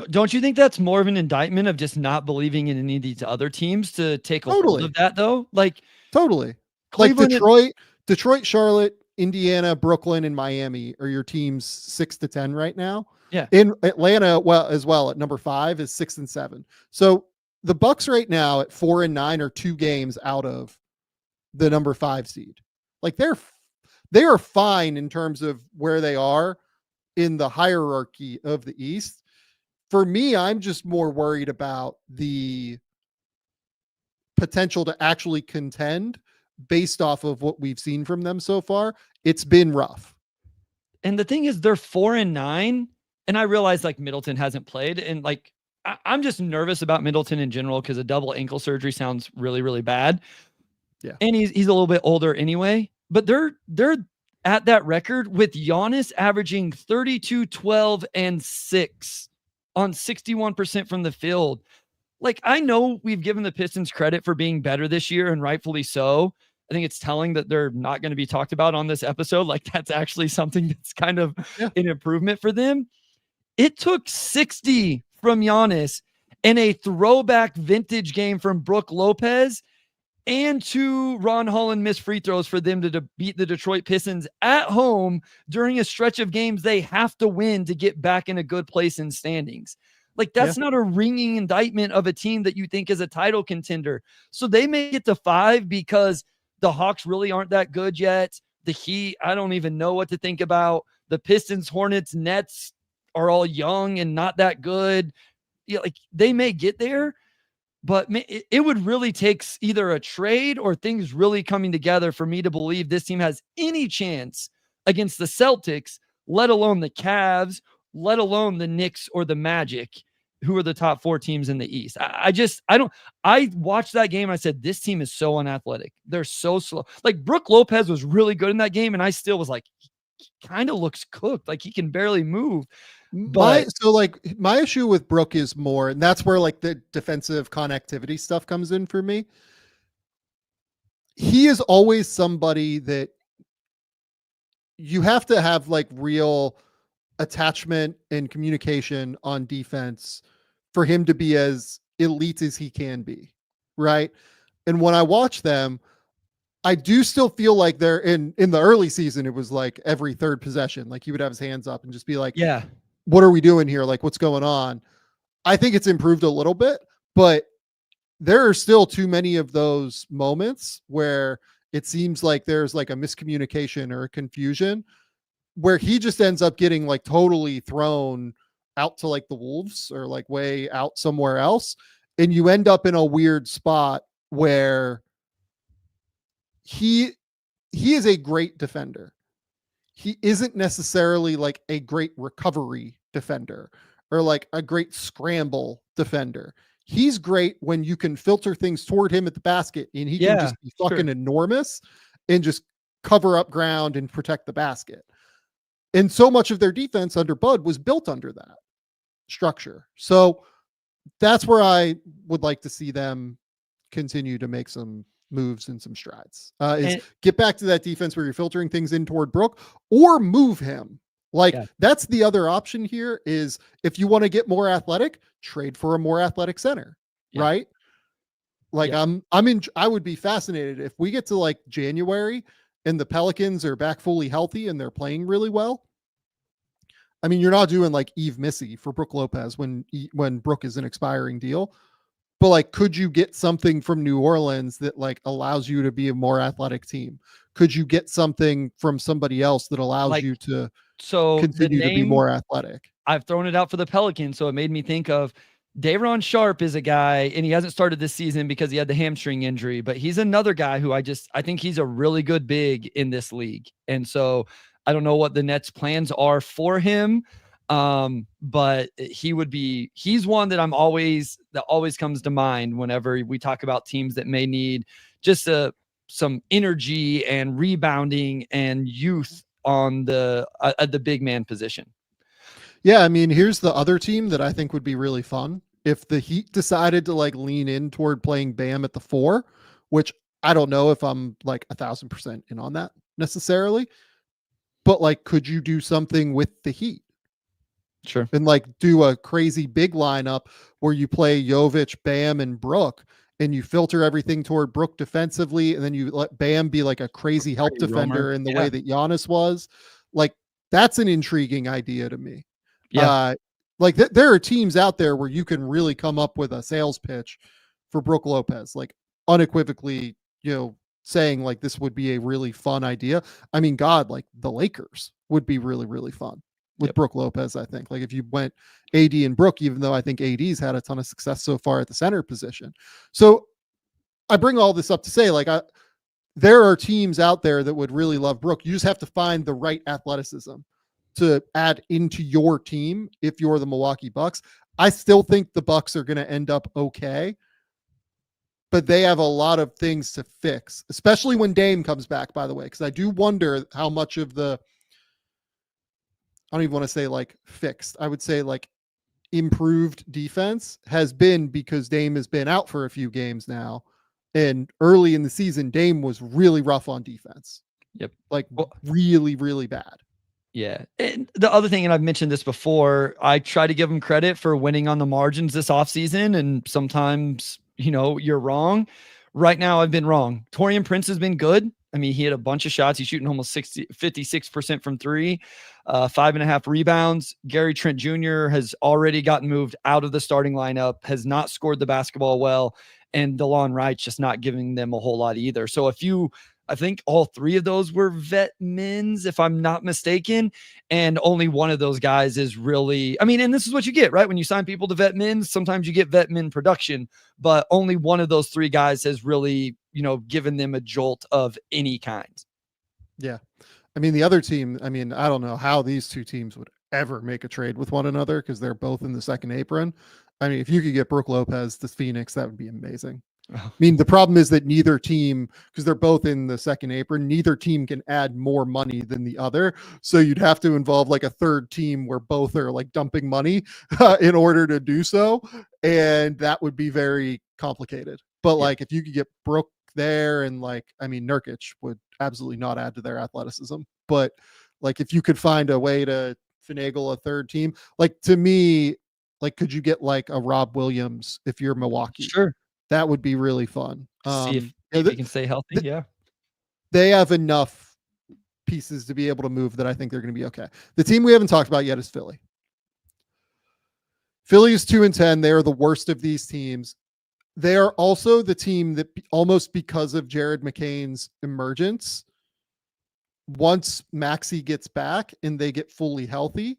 Don't you think that's more of an indictment of just not believing in any of these other teams to take a hold of that though? Like totally. Cleveland, like Detroit, Charlotte, Indiana, Brooklyn, and Miami are your teams 6 to 10 right now. Yeah. In Atlanta, as well at number 5 is 6 and 7. So the Bucks right now at 4 and 9 are 2 games out of the number 5 seed. Like they are fine in terms of where they are in the hierarchy of the East. For me, I'm just more worried about the potential to actually contend based off of what we've seen from them so far it's been rough. And the thing is, they're 4-9, and I realize like Middleton hasn't played, and like I'm just nervous about Middleton in general because a double ankle surgery sounds really, really bad. Yeah, and he's a little bit older anyway. But they're at that record with Giannis averaging 32, 12, and 6 on 61% from the field. Like, I know we've given the Pistons credit for being better this year, and rightfully so. I think it's telling that they're not going to be talked about on this episode. Like, that's actually something that's kind of an improvement for them. It took 60 from Giannis and a throwback vintage game from Brook Lopez and 2 Ron Holland missed free throws for them to beat the Detroit Pistons at home during a stretch of games they have to win to get back in a good place in standings. Like, that's not a ringing indictment of a team that you think is a title contender. So they may get to 5 because the Hawks really aren't that good yet. The Heat, I don't even know what to think about. The Pistons, Hornets, Nets are all young and not that good. Yeah, like, they may get there, but it would really take either a trade or things really coming together for me to believe this team has any chance against the Celtics, let alone the Cavs, let alone the Knicks or the Magic, who are the top 4 teams in the East. I watched that game and I said, this team is so unathletic. They're so slow. Like, Brook Lopez was really good in that game, and I still was like, he kind of looks cooked. Like, he can barely move. My issue with Brook is more, and that's where like the defensive connectivity stuff comes in for me. He is always somebody that you have to have like real attachment and communication on defense for him to be as elite as he can be. Right. And when I watch them, I do still feel like they're in the early season. It was like every third possession, like he would have his hands up and just be like, yeah, what are we doing here? Like, what's going on? I think it's improved a little bit, but there are still too many of those moments where it seems like there's like a miscommunication or a confusion where he just ends up getting like totally thrown out to like the Wolves or like way out somewhere else. And you end up in a weird spot where he is a great defender. He isn't necessarily like a great recovery defender or like a great scramble defender. He's great when you can filter things toward him at the basket and he can just be fucking enormous and just cover up ground and protect the basket. And so much of their defense under Bud was built under that structure. So that's where I would like to see them continue to make some moves and some strides. Get back to that defense where you're filtering things in toward Brook or move him. Like that's the other option here is if you want to get more athletic, trade for a more athletic center, right? Like I would be fascinated if we get to like January and the Pelicans are back fully healthy and they're playing really well. I mean, you're not doing like Eve Missy for Brook Lopez when Brook is an expiring deal. But like, could you get something from New Orleans that like allows you to be a more athletic team? Could you get something from somebody else that allows you to continue to be more athletic? I've thrown it out for the Pelicans, so it made me think of Day'Ron Sharpe is a guy, and he hasn't started this season because he had the hamstring injury, but he's another guy who I think he's a really good big in this league. And so I don't know what the Nets' plans are for him. But he's one that always comes to mind whenever we talk about teams that may need just some energy and rebounding and youth on the big man position. Yeah. I mean, here's the other team that I think would be really fun. If the Heat decided to like lean in toward playing Bam at the 4, which I don't know if I'm like 1,000% in on that necessarily, but like, could you do something with the Heat? Sure. And like do a crazy big lineup where you play Jovic, Bam, and Brook, and you filter everything toward Brook defensively, and then you let Bam be like a crazy help defender in the way that Giannis was. Like, that's an intriguing idea to me. Yeah. There are teams out there where you can really come up with a sales pitch for Brook Lopez, like unequivocally, saying like this would be a really fun idea. I mean, God, like the Lakers would be really, really fun with Brook Lopez. I think like if you went AD and Brook, even though I think AD's had a ton of success so far at the center position. So I bring all this up to say, like, there are teams out there that would really love Brook. You just have to find the right athleticism to add into your team if you're the Milwaukee Bucks. I still think the Bucks are going to end up okay, but they have a lot of things to fix, especially when Dame comes back, by the way, because I do wonder how much of the, I don't even want to say like fixed, I would say like improved defense has been because Dame has been out for a few games now. And early in the season, Dame was really rough on defense. Yep. Like really, really bad. Yeah. And the other thing, and I've mentioned this before, I try to give him credit for winning on the margins this offseason. And sometimes, you're wrong. Right now, I've been wrong. Taurean Prince has been good. I mean, he had a bunch of shots. He's shooting almost 56% from three, 5.5 rebounds. Gary Trent Jr. has already gotten moved out of the starting lineup, has not scored the basketball well, and DeLon Wright's just not giving them a whole lot either. So I think all three of those were vet mins, if I'm not mistaken. And only one of those guys is really, and this is what you get, right? When you sign people to vet mins, sometimes you get vet min production, but only one of those three guys has really, given them a jolt of any kind. Yeah. The other team, I don't know how these two teams would ever make a trade with one another because they're both in the second apron. If you could get Brook Lopez to Phoenix, that would be amazing. The problem is that neither team, because they're both in the second apron, neither team can add more money than the other. So you'd have to involve like a third team where both are like dumping money in order to do so. And that would be very complicated. But like if you could get Brook there and Nurkic would absolutely not add to their athleticism. But like if you could find a way to finagle a third team, like to me, like could you get like a Rob Williams if you're Milwaukee? Sure. That would be really fun. See if he can stay healthy. Yeah. They have enough pieces to be able to move that I think they're going to be okay. The team we haven't talked about yet is Philly. Philly is 2-10. They are the worst of these teams. They are also the team that almost because of Jared McCain's emergence, once Maxey gets back and they get fully healthy,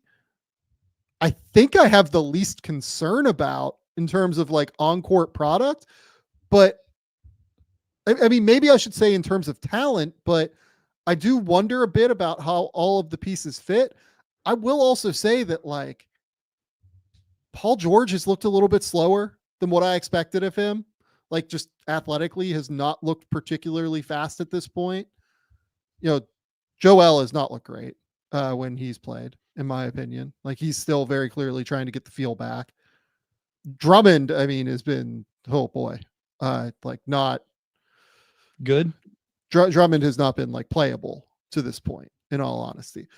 I think I have the least concern about in terms of like on-court product, but maybe I should say in terms of talent, but I do wonder a bit about how all of the pieces fit. I will also say that like Paul George has looked a little bit slower than what I expected of him. Like just athletically has not looked particularly fast at this point. Joel has not looked great when he's played, in my opinion. Like he's still very clearly trying to get the feel back. Drummond, has been, oh boy, like not good. Drummond has not been like playable to this point, in all honesty.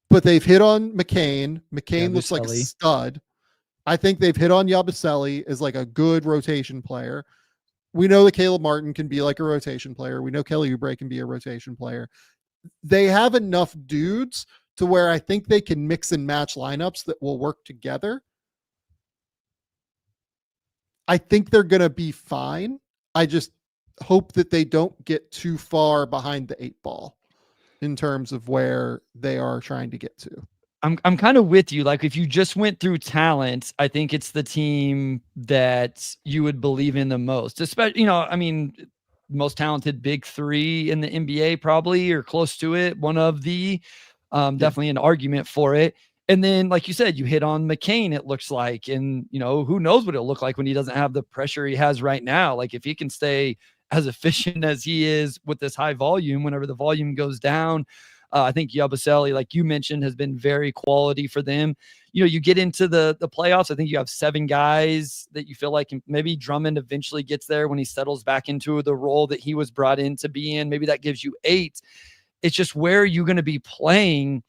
But they've hit on McCain. McCain looks like a stud. I think they've hit on Yabusele as like a good rotation player. We know that Caleb Martin can be like a rotation player. We know Kelly Oubre can be a rotation player. They have enough dudes to where I think they can mix and match lineups that will work together. I think they're going to be fine. I just hope that they don't get too far behind the 8 ball in terms of where they are trying to get to. I'm kind of with you. Like if you just went through talent, I think it's the team that you would believe in the most, especially, most talented big three in the NBA probably, or close to it. One of the, definitely an argument for it. And then, like you said, you hit on McCain, it looks like, and who knows what it'll look like when he doesn't have the pressure he has right now. Like if he can stay as efficient as he is with this high volume, whenever the volume goes down, I think Yabusele, like you mentioned, has been very quality for them. You get into the playoffs. I think you have 7 guys that you feel like maybe Drummond eventually gets there when he settles back into the role that he was brought in to be in. Maybe that gives you 8. It's just where are you going to be playing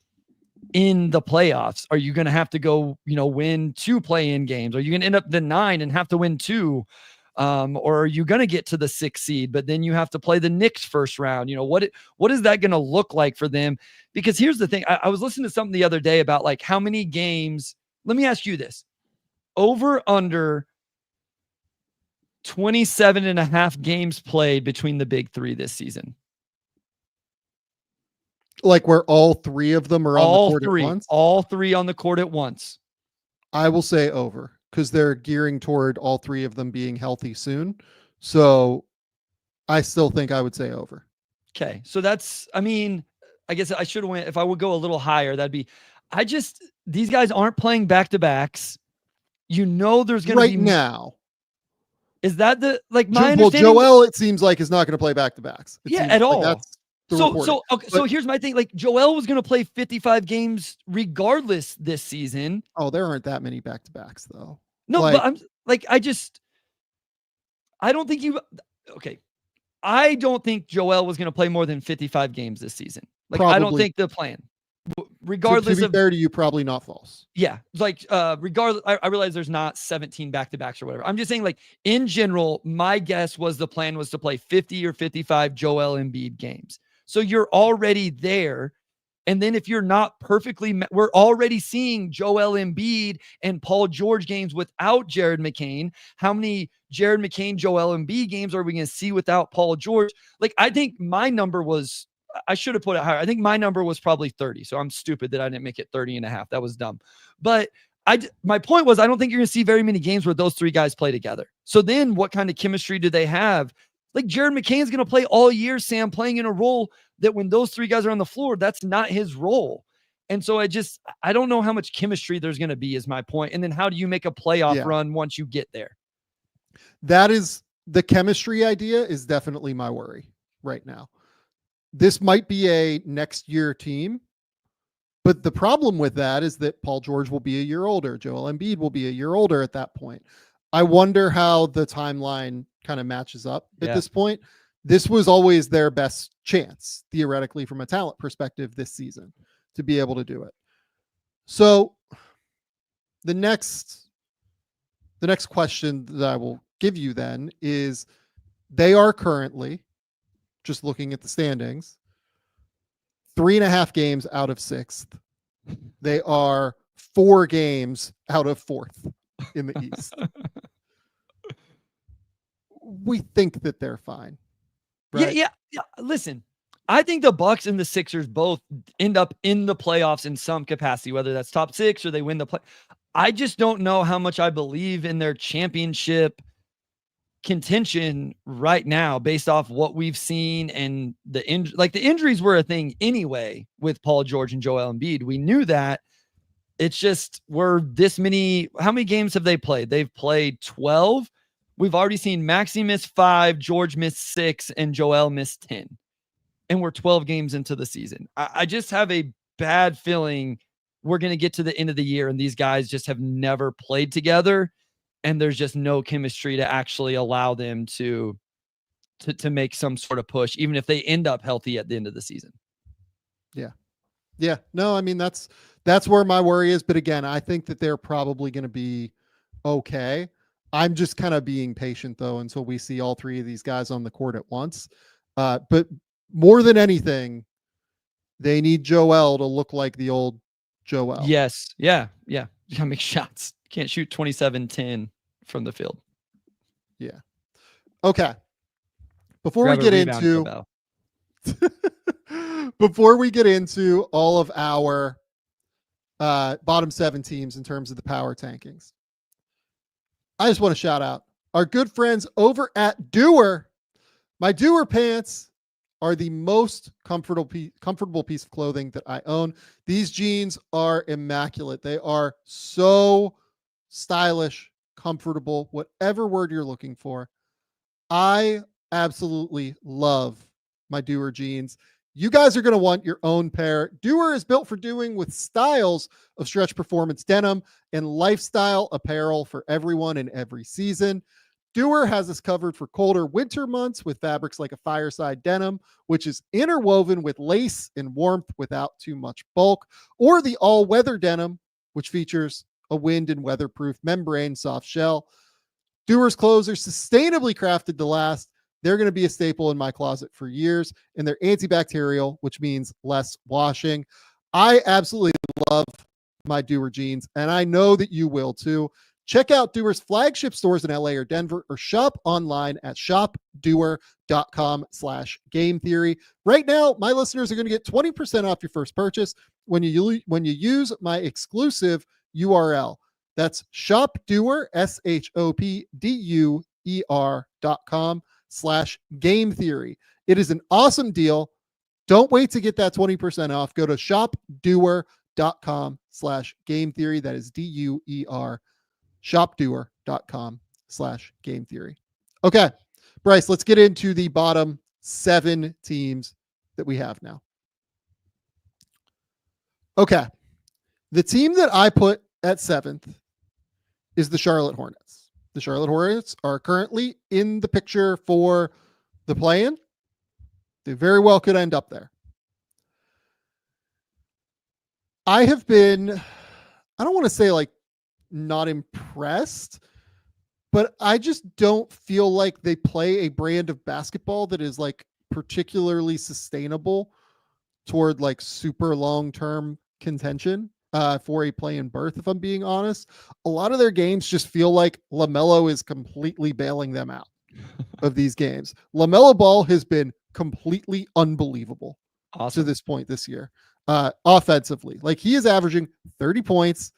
in the playoffs? Are you going to have to go, win 2 play-in games? Are you going to end up the 9 and have to win 2? Or are you going to get to the 6th seed, but then you have to play the Knicks first round? What is that going to look like for them? Because here's the thing. I was listening to something the other day about like how many games. Let me ask you this: over under 27.5 games played between the big 3 this season. Like where all 3 of them are on the court at once? All 3 on the court at once. I will say over, because they're gearing toward all 3 of them being healthy soon. So I still think I would say over. Okay. So that's, I mean, I guess I should have went, if I would go a little higher, these guys aren't playing back-to-backs. There's going to Right be now. Is that my understanding? Joel, it seems like, is not going to play back-to-backs. At all. That's the reporting. So here's my thing. Like, Joel was going to play 55 games regardless this season. Oh, there aren't that many back-to-backs though. No, but I'm like, I don't think I don't think Joel was going to play more than 55 games this season. Like, probably. I don't think the plan, regardless to be fair to you, probably not false. Yeah. Like, regardless, I realize there's not 17 back-to-backs or whatever. I'm just saying, like, in general, my guess was the plan was to play 50 or 55 Joel Embiid games. So you're already there. And then if you're not perfectly, we're already seeing Joel Embiid and Paul George games without Jared McCain. How many Jared McCain, Joel Embiid games are we going to see without Paul George? Like, I think my number was, I should have put it higher. I think my number was probably 30. So I'm stupid that I didn't make it 30.5. That was dumb. But my point was, I don't think you're going to see very many games where those three guys play together. So then what kind of chemistry do they have? Like, Jared McCain's going to play all year, Sam, playing in a role that when those three guys are on the floor, that's not his role. And so I don't know how much chemistry there's going to be is my point. And then how do you make a playoff run once you get there? That is, the chemistry idea is definitely my worry right now. This might be a next year team, but the problem with that is that Paul George will be a year older. Joel Embiid will be a year older at that point. I wonder how the timeline kind of matches up at this point. This was always their best chance, theoretically, from a talent perspective this season, to be able to do it. So the next question that I will give you then is, they are currently, just looking at the standings, 3.5 games out of 6th. They are 4 games out of 4th in the East. We think that they're fine. Right? Yeah. Listen, I think the Bucks and the Sixers both end up in the playoffs in some capacity, whether that's top 6 or they win the play. I just don't know how much I believe in their championship contention right now, based off what we've seen and the injuries were a thing anyway with Paul George and Joel Embiid. We knew that. It's just, we're this many. How many games have they played? They've played 12. We've already seen Maxey miss 5, George miss 6, and Joel miss 10. And we're 12 games into the season. I just have a bad feeling we're going to get to the end of the year and these guys just have never played together. And there's just no chemistry to actually allow them to make some sort of push, even if they end up healthy at the end of the season. Yeah. Yeah. No, I mean, that's where my worry is. But again, I think that they're probably going to be okay. I'm just kind of being patient though, until we see all 3 of these guys on the court at once. But more than anything, they need Joel to look like the old Joel. Yes. Yeah. Yeah. You gotta make shots. Can't shoot 27-10 from the field. Yeah. Okay. Before we get into all of our bottom 7 teams in terms of the power tankings, I just want to shout out our good friends over at Duer. My Duer pants are the most comfortable piece of clothing that I own. These jeans are immaculate. They are so stylish, comfortable, whatever word you're looking for. I absolutely love my Duer jeans. You guys are going to want your own pair. Duer is built for doing with styles of stretch performance denim and lifestyle apparel for everyone in every season. Duer has us covered for colder winter months with fabrics like a fireside denim, which is interwoven with lace and warmth without too much bulk, or the all-weather denim, which features a wind and weatherproof membrane soft shell. Duer's clothes are sustainably crafted to last. They're going to be a staple in my closet for years, and they're antibacterial, which means less washing. I absolutely love my Duer jeans, and I know that you will too. Check out Duer's flagship stores in LA or Denver, or shop online at shopduer.com/gametheory. Right now, my listeners are going to get 20% off your first purchase when you use my exclusive URL. That's shopduer, shopduer.com/gametheory. It is an awesome deal. Don't wait to get that 20% off. Go to shopduer.com/game theory. That is DUER. Shopduer.com/game theory. Okay, Bryce, let's get into the bottom 7 teams that we have now. Okay. The team that I put at 7th is the Charlotte Hornets. The Charlotte Hornets are currently in the picture for the play-in. They very well could end up there. I have been, I don't want to say like not impressed, but I just don't feel like they play a brand of basketball that is like particularly sustainable toward like super long-term contention for a play-in berth, if I'm being honest. A lot of their games just feel like LaMelo is completely bailing them out of these games. LaMelo Ball has been completely unbelievable to this point this year, offensively. Like, he is averaging 30 points,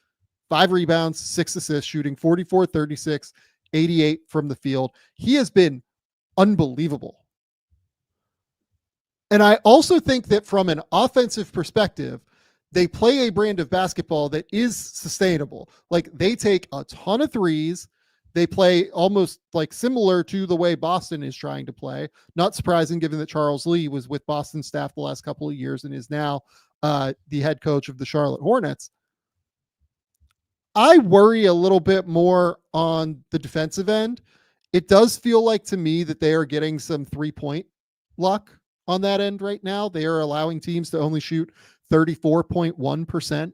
5 rebounds, 6 assists, shooting 44, 36, 88 from the field. He has been unbelievable. And I also think that from an offensive perspective, they play a brand of basketball that is sustainable. Like, they take a ton of threes. They play almost like similar to the way Boston is trying to play. Not surprising, given that Charles Lee was with Boston staff the last couple of years and is now the head coach of the Charlotte Hornets. I worry a little bit more on the defensive end. It does feel like to me that they are getting some 3-point luck on that end right now. They are allowing teams to only shoot 34.1%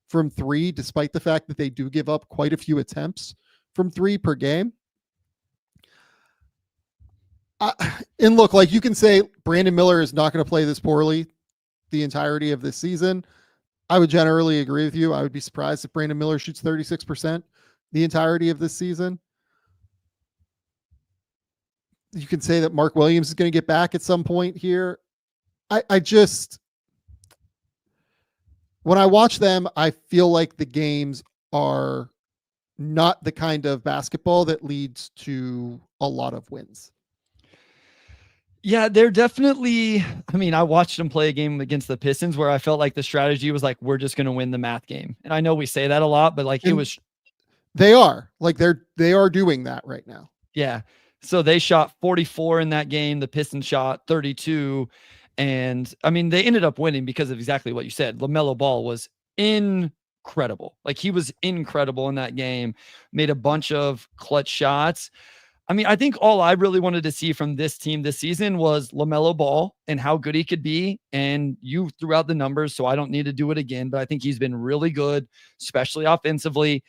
from 3, despite the fact that they do give up quite a few attempts from 3 per game. And look, like, you can say Brandon Miller is not going to play this poorly the entirety of this season. I would generally agree with you. I would be surprised if Brandon Miller shoots 36% the entirety of this season. You can say that Mark Williams is going to get back at some point here. I just, when I watch them, I feel like the games are not the kind of basketball that leads to a lot of wins. Yeah, they're definitely, I mean, I watched them play a game against the Pistons where I felt like the strategy was like, we're just going to win the math game. And I know we say that a lot, but like, they are doing that right now. Yeah. So they shot 44 in that game. The Pistons shot 32. And I mean, they ended up winning because of exactly what you said. LaMelo Ball was incredible. Like, he was incredible in that game, made a bunch of clutch shots. I mean, I think all I really wanted to see from this team this season was LaMelo Ball and how good he could be. And you threw out the numbers, so I don't need to do it again, but I think he's been really good, especially offensively.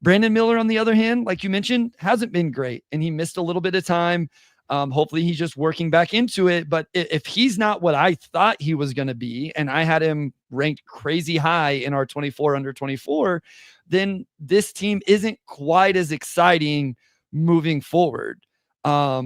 Brandon Miller, on the other hand, like you mentioned, hasn't been great, and he missed a little bit of time. Hopefully he's just working back into it. But if he's not what I thought he was going to be, and I had him ranked crazy high in our 24 under 24, then this team isn't quite as exciting moving forward. I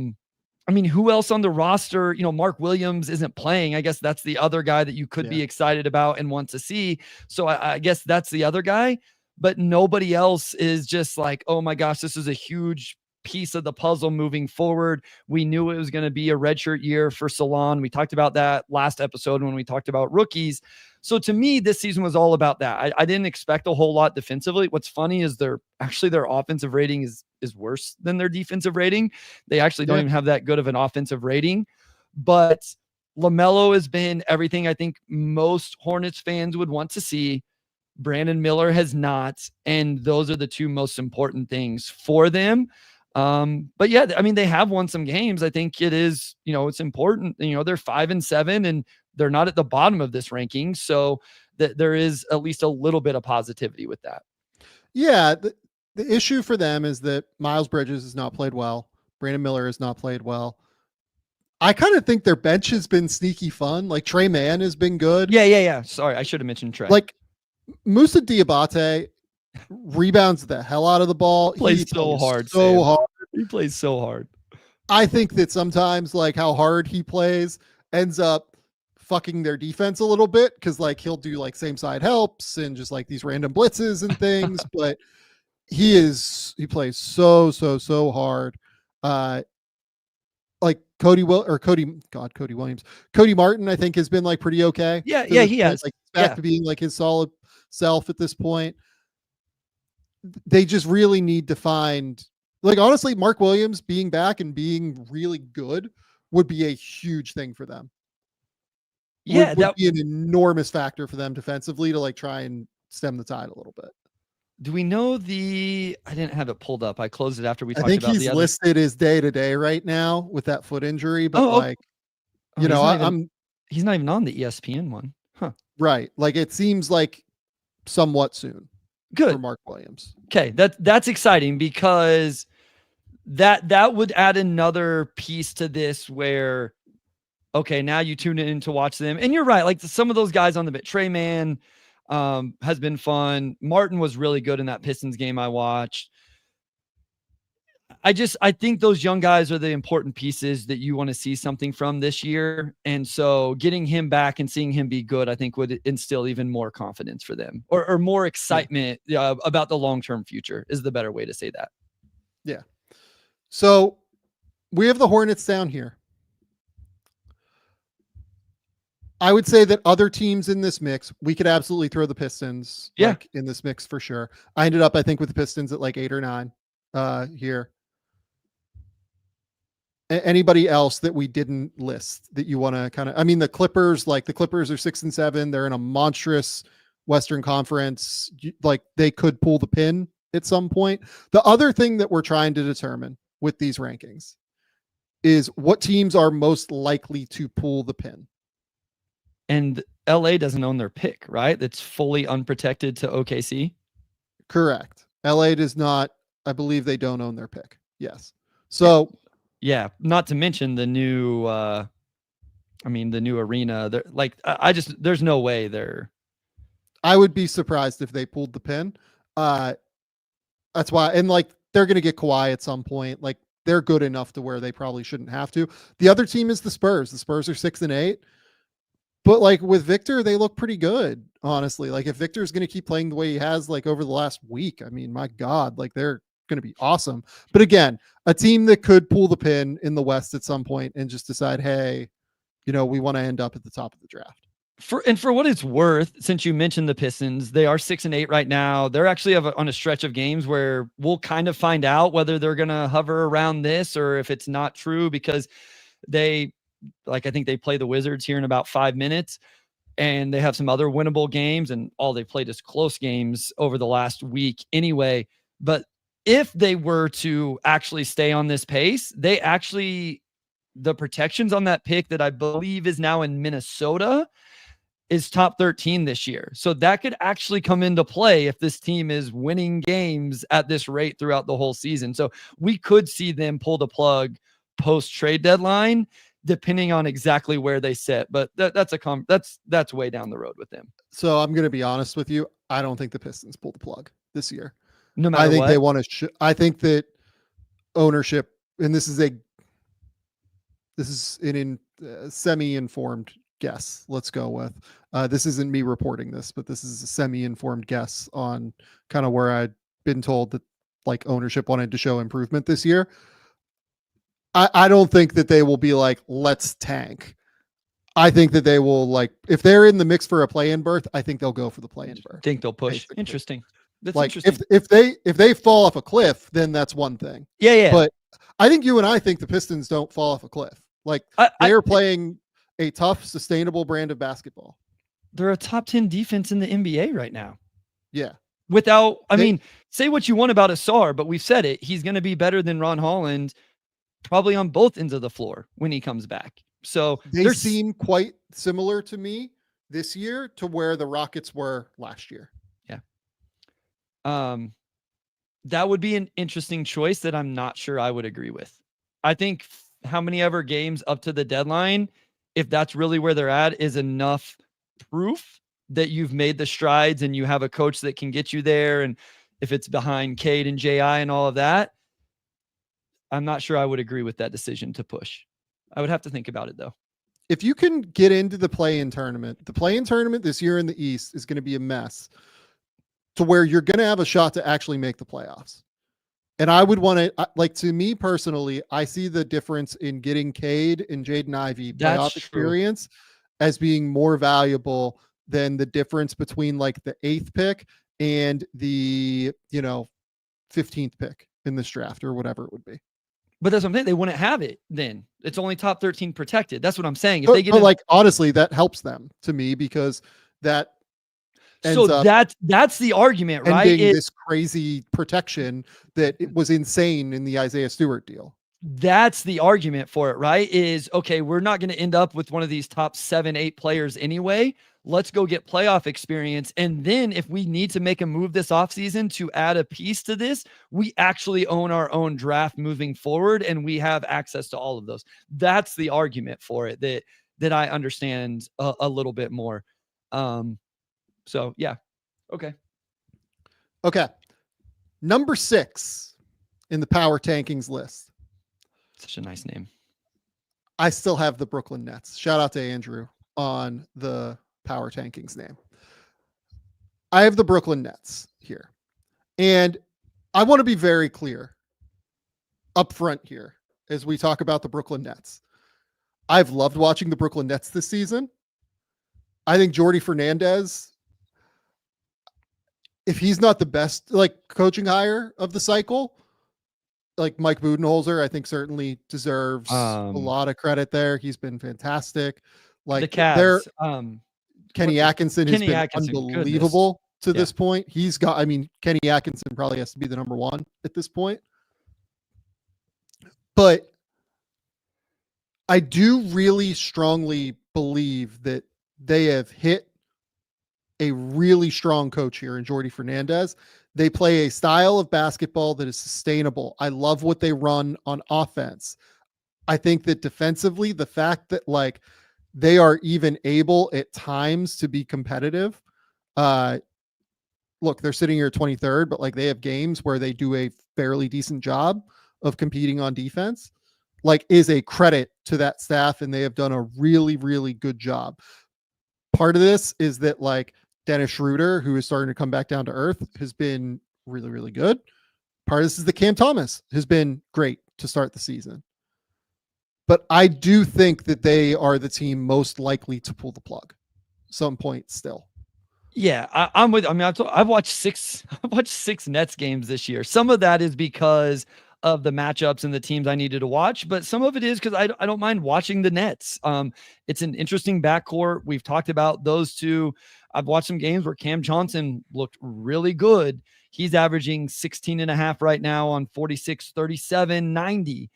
mean, who else on the roster? You know, Mark Williams isn't playing. I guess that's the other guy that you could be excited about and want to see. So I guess that's the other guy, but nobody else is just like, oh my gosh, this is a huge piece of the puzzle moving forward. We knew it was going to be a redshirt year for Salon. We talked about that last episode when we talked about rookies. So to me, this season was all about that. I didn't expect a whole lot defensively. What's funny is their offensive rating is worse than their defensive rating. They actually don't even have that good of an offensive rating. But LaMelo has been everything I think most Hornets fans would want to see. Brandon Miller has not. And those are the two most important things for them. But yeah, I mean, they have won some games. I think it is, you know, it's important, you know, they're 5-7 and they're not at the bottom of this ranking. So that there is at least a little bit of positivity with that. Yeah. The issue for them is that Miles Bridges has not played well. Brandon Miller has not played well. I kind of think their bench has been sneaky fun. Like, Trey Mann has been good. Yeah. Sorry, I should have mentioned Trey. Like, Moussa Diabate rebounds the hell out of the ball. He plays so hard. He plays so hard. I think that sometimes, like, how hard he plays ends up fucking their defense a little bit, because like he'll do like same side helps and just like these random blitzes and things. But he plays so hard. like Cody Williams. Cody Martin, I think, has been like pretty okay. Yeah, to yeah, this he point. has. Like back to being like his solid self at this point. They just really need to find, like, honestly, Mark Williams being back and being really good would be a huge thing for them. Yeah, would be an enormous factor for them defensively to like try and stem the tide a little bit. Do we know I didn't have it pulled up. I closed it after we talked I think about he's listed as day to day right now with that foot injury, but he's not even on the ESPN one. Huh. Right. Like it seems like somewhat soon. Good. For Mark Williams. Okay, that's exciting because that would add another piece to this where, okay, now you tune in to watch them. And you're right, like some of those guys on the bit, Trey Mann has been fun. Martin was really good in that Pistons game I watched. I think those young guys are the important pieces that you want to see something from this year. And so getting him back and seeing him be good, I think would instill even more confidence for them or more excitement about the long-term future is the better way to say that. Yeah. So we have the Hornets down here. I would say that other teams in this mix, we could absolutely throw the Pistons in this mix for sure. I ended up, I think, with the Pistons at like 8 or 9 here. Anybody else that we didn't list that you want to kind of, I mean, the Clippers are 6 and 7. They're in a monstrous Western Conference. Like they could pull the pin at some point. The other thing that we're trying to determine with these rankings is what teams are most likely to pull the pin. And LA doesn't own their pick, right? That's fully unprotected to OKC. Correct. LA does not, I believe they don't own their pick. Yes. So yeah, not to mention the new the new arena. They're like, there's no way they're. I would be surprised if they pulled the pin. That's why, and like they're gonna get Kawhi at some point. Like they're good enough to where they probably shouldn't have to. The other team is the Spurs. The Spurs are 6 and 8. But like with Victor, they look pretty good, honestly. Like if Victor's going to keep playing the way he has like over the last week, I mean, my God, like they're going to be awesome. But again, a team that could pull the pin in the West at some point and just decide, hey, we want to end up at the top of the draft. For what it's worth, since you mentioned the Pistons, they are 6 and 8 right now. They're actually on a stretch of games where we'll kind of find out whether they're going to hover around this or if it's not true because I think they play the Wizards here in about 5 minutes and they have some other winnable games and all they played is close games over the last week anyway. But if they were to actually stay on this pace, the protections on that pick that I believe is now in Minnesota is top 13 this year. So that could actually come into play if this team is winning games at this rate throughout the whole season. So we could see them pull the plug post trade deadline, depending on exactly where they sit. But that's way down the road with them. So I'm going to be honest with you. I don't think the Pistons pull the plug this year. No matter I think what. they want to, I think that ownership, and this is an semi-informed guess. Let's go with, this isn't me reporting this, but this is a semi-informed guess on kind of where I'd been told that like ownership wanted to show improvement this year. I don't think that they will be like, let's tank. I think that they will like, if they're in the mix for a play-in berth, I think they'll go for the play-in berth. Think they'll push. Basically. Interesting. That's like interesting. if they fall off a cliff, then that's one thing. Yeah. But I think you and I think the Pistons don't fall off a cliff. Like they are playing a tough, sustainable brand of basketball. They're a top 10 defense in the NBA right now. Yeah. Say what you want about Asar, but we've said it. He's going to be better than Ron Holland probably on both ends of the floor when he comes back. So they seem quite similar to me this year to where the Rockets were last year. Yeah. That would be an interesting choice that I'm not sure I would agree with. I think how many ever games up to the deadline, if that's really where they're at, is enough proof that you've made the strides and you have a coach that can get you there. And if it's behind Cade and J.I. and all of that, I'm not sure I would agree with that decision to push. I would have to think about it though. If you can get into the play-in tournament, the play-in tournament this year in the East is going to be a mess to where you're going to have a shot to actually make the playoffs. And I would want to, like, to me personally, I see the difference in getting Cade and Jaden Ivey That's playoff true. experience as being more valuable than the difference between like the 8th pick and the, 15th pick in this draft or whatever it would be. But that's what I'm saying. They wouldn't have it then. It's only top 13 protected. That's what I'm saying. If But, they get like, honestly, that helps them to me because that so ends up that's the argument, right? ending this crazy protection that it was insane in the Isaiah Stewart deal. That's the argument for it, right? Is okay, we're not going to end up with one of these top 7, 8 players anyway. Let's go get playoff experience. And then if we need to make a move this offseason to add a piece to this, we actually own our own draft moving forward and we have access to all of those. That's the argument for it that I understand a little bit more. So yeah. Okay. Number 6 in the power tankings list. Such a nice name. I still have the Brooklyn Nets. Shout out to Andrew on the power tankings name. I have the Brooklyn Nets here. And I want to be very clear up front here as we talk about the Brooklyn Nets. I've loved watching the Brooklyn Nets this season. I think Jordi Fernandez, if he's not the best like coaching hire of the cycle, like Mike Budenholzer, I think certainly deserves a lot of credit there. He's been fantastic. Like the Cavs, Kenny Atkinson has been unbelievable to this point. He's got, Kenny Atkinson probably has to be the number 1 at this point. But I do really strongly believe that they have hit a really strong coach here in Jordi Fernandez. They play a style of basketball that is sustainable. I love what they run on offense. I think that defensively, the fact that like they are even able at times to be competitive. Look, they're sitting here 23rd, but like they have games where they do a fairly decent job of competing on defense, like is a credit to that staff. And they have done a really, really good job. Part of this is that like Dennis Schroeder, who is starting to come back down to earth, has been really, really good. Part of this is that Cam Thomas has been great to start the season. But I do think that they are the team most likely to pull the plug some point still. Yeah, I'm with. I've watched six Nets games this year. Some of that is because of the matchups and the teams I needed to watch, but some of it is because I don't mind watching the Nets. It's an interesting backcourt. We've talked about those two. I've watched some games where Cam Johnson looked really good. He's averaging 16.5 right now on 46, 37, 90.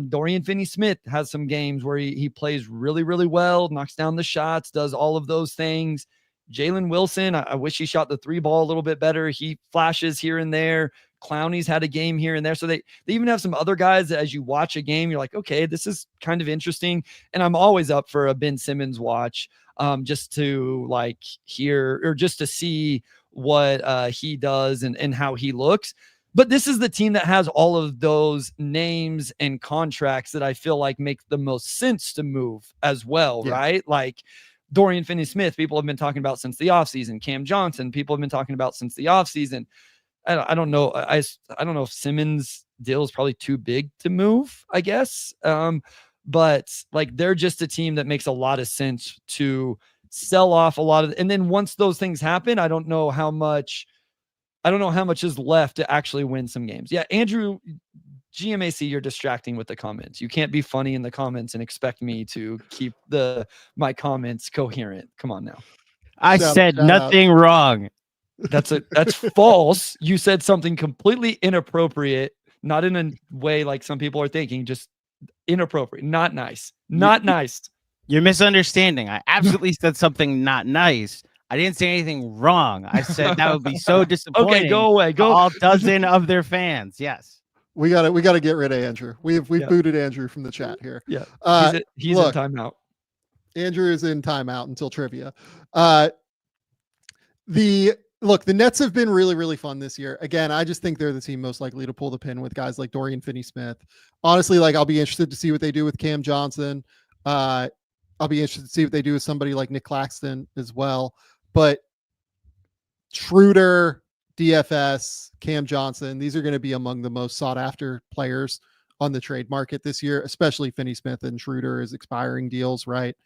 Dorian Finney-Smith has some games where he plays really, really well, knocks down the shots, does all of those things. Jalen Wilson, I wish he shot the 3 ball a little bit better. He flashes here and there. Clowney's had a game here and there. So they even have some other guys that as you watch a game, you're like, okay, this is kind of interesting. And I'm always up for a Ben Simmons watch, just to like hear or just to see what he does and how he looks. But this is the team that has all of those names and contracts that I feel like make the most sense to move as well, right? Like Dorian Finney-Smith, people have been talking about since the offseason. Cam Johnson, people have been talking about since the offseason. I don't know. I don't know if Simmons' deal is probably too big to move, I guess. But like they're just a team that makes a lot of sense to sell off a lot of. And then once those things happen, I don't know how much is left to actually win some games. Yeah, Andrew, GMAC, you're distracting with the comments. You can't be funny in the comments and expect me to keep my comments coherent. Come on now. I said nothing wrong. That's false. You said something completely inappropriate, not in a way like some people are thinking, just inappropriate, not nice, nice. You're misunderstanding. I absolutely said something not nice. I didn't say anything wrong. I said that would be so disappointing. Okay, go away. Go. All dozen of their fans. Yes. We got to get rid of Andrew. We've booted Andrew from the chat here. Yeah. He's look, in timeout. Andrew is in timeout until trivia. The Nets have been really, really fun this year. Again, I just think they're the team most likely to pull the pin with guys like Dorian Finney-Smith. Honestly, like I'll be interested to see what they do with Cam Johnson. I'll be interested to see what they do with somebody like Nick Claxton as well. But Schroeder, DFS, Cam Johnson, these are going to be among the most sought after players on the trade market this year, especially Finney Smith and Schroeder is expiring deals, right?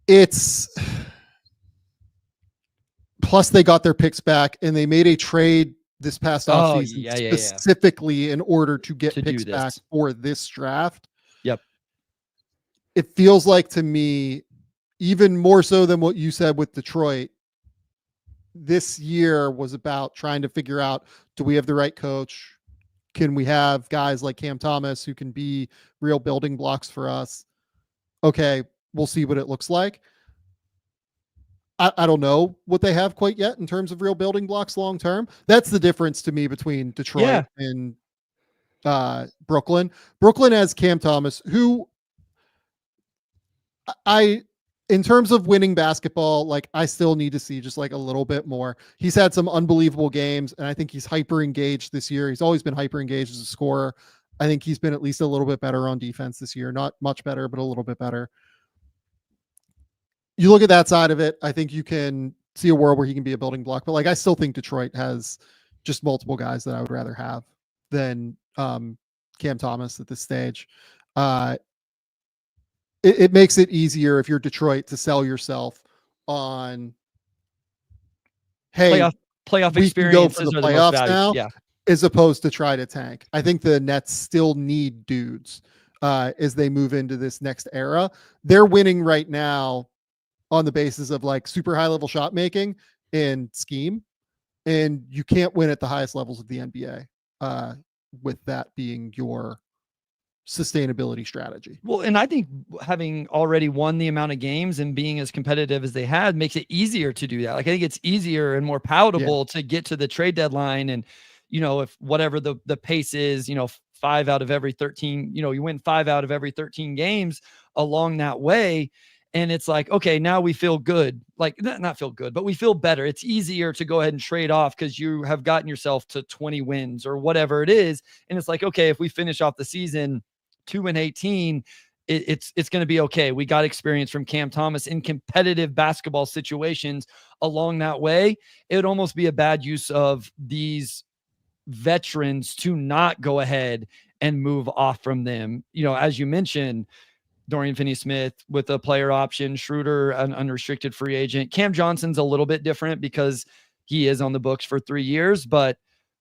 It's plus they got their picks back and they made a trade this past offseason specifically in order to get picks back for this draft. Yep. It feels like to me, even more so than what you said with Detroit, this year was about trying to figure out, do we have the right coach? Can we have guys like Cam Thomas who can be real building blocks for us? Okay, we'll see what it looks like. I don't know what they have quite yet in terms of real building blocks long term. That's the difference to me between Detroit and Brooklyn. Brooklyn has Cam Thomas, who in terms of winning basketball, like I still need to see just like a little bit more. He's had some unbelievable games, and I think he's hyper engaged this year. He's always been hyper engaged as a scorer. I think he's been at least a little bit better on defense this year. Not much better, but a little bit better. You look at that side of it, I think you can see a world where he can be a building block. But like, I still think Detroit has just multiple guys that I would rather have than Cam Thomas at this stage. It makes it easier if you're Detroit to sell yourself on, hey, playoff we can go experiences for the are the playoffs most now, yeah. as opposed to try to tank. I think the Nets still need dudes as they move into this next era. They're winning right now on the basis of like super high level shot making and scheme. And you can't win at the highest levels of the NBA with that being your sustainability strategy. Well, and I think having already won the amount of games and being as competitive as they had makes it easier to do that. Like I think it's easier and more palatable to get to the trade deadline. And, you know, if whatever the pace is, you know, 5 out of every 13, you know, you win 5 out of every 13 games along that way. And it's like, okay, now we feel good, like not feel good, but we feel better. It's easier to go ahead and trade off because you have gotten yourself to 20 wins or whatever it is. And it's like, okay, if we finish off the season 2-18, it's going to be okay. We got experience from Cam Thomas in competitive basketball situations along that way. It would almost be a bad use of these veterans to not go ahead and move off from them. You know, as you mentioned, Dorian Finney-Smith with a player option, Schroeder, an unrestricted free agent. Cam Johnson's a little bit different because he is on the books for 3 years, but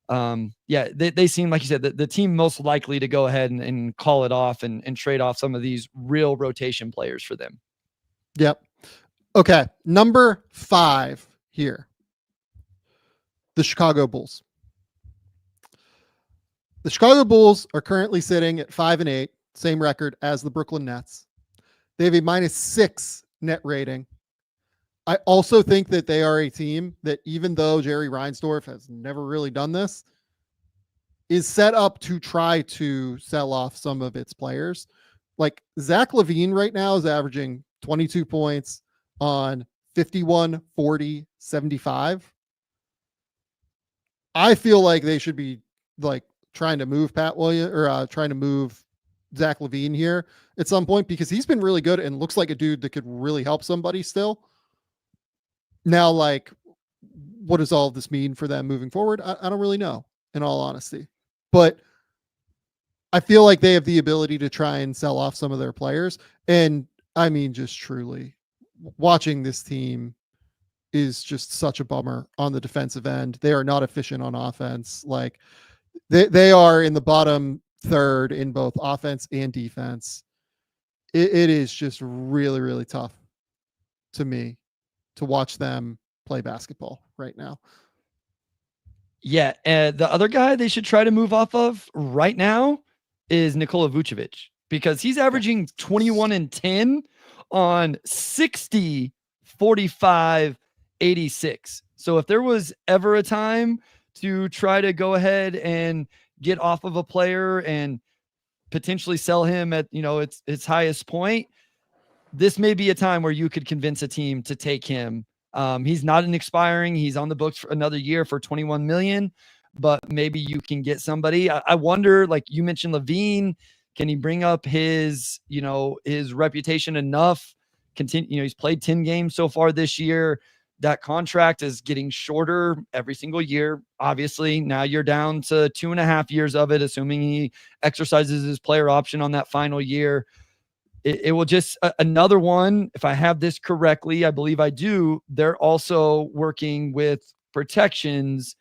they seem, like you said, the team most likely to go ahead and call it off and trade off some of these real rotation players for them. Yep. Okay. Number 5 here. The Chicago Bulls. The Chicago Bulls are currently sitting at 5-8, same record as the Brooklyn Nets. They have a -6 net rating. I also think that they are a team that, even though Jerry Reinsdorf has never really done this, is set up to try to sell off some of its players. Like Zach LaVine right now is averaging 22 points on 51, 40, 75. I feel like they should be like trying to move Pat Williams or trying to move Zach LaVine here at some point, because he's been really good and looks like a dude that could really help somebody still. Now, like, what does all of this mean for them moving forward? I don't really know, in all honesty. But I feel like they have the ability to try and sell off some of their players. And I mean, just truly, watching this team is just such a bummer on the defensive end. They are not efficient on offense. Like, they are in the bottom third in both offense and defense. It is just really, really tough to me to watch them play basketball right now. Yeah. The other guy they should try to move off of right now is Nikola Vucevic, because he's averaging 21 and 10 on 60, 45, 86. So if there was ever a time to try to go ahead and get off of a player and potentially sell him at, you know, its highest point, this may be a time where you could convince a team to take him. He's not an expiring. He's on the books for another year for 21 million, but maybe you can get somebody. I wonder, like you mentioned, LaVine, can he bring up his, his reputation enough? Continue, he's played 10 games so far this year. that contract is getting shorter every single year. Obviously, now you're down to 2.5 years of it, assuming he exercises his player option on that final year. It will just another one. If I have this correctly, I believe I do. They're also working with protections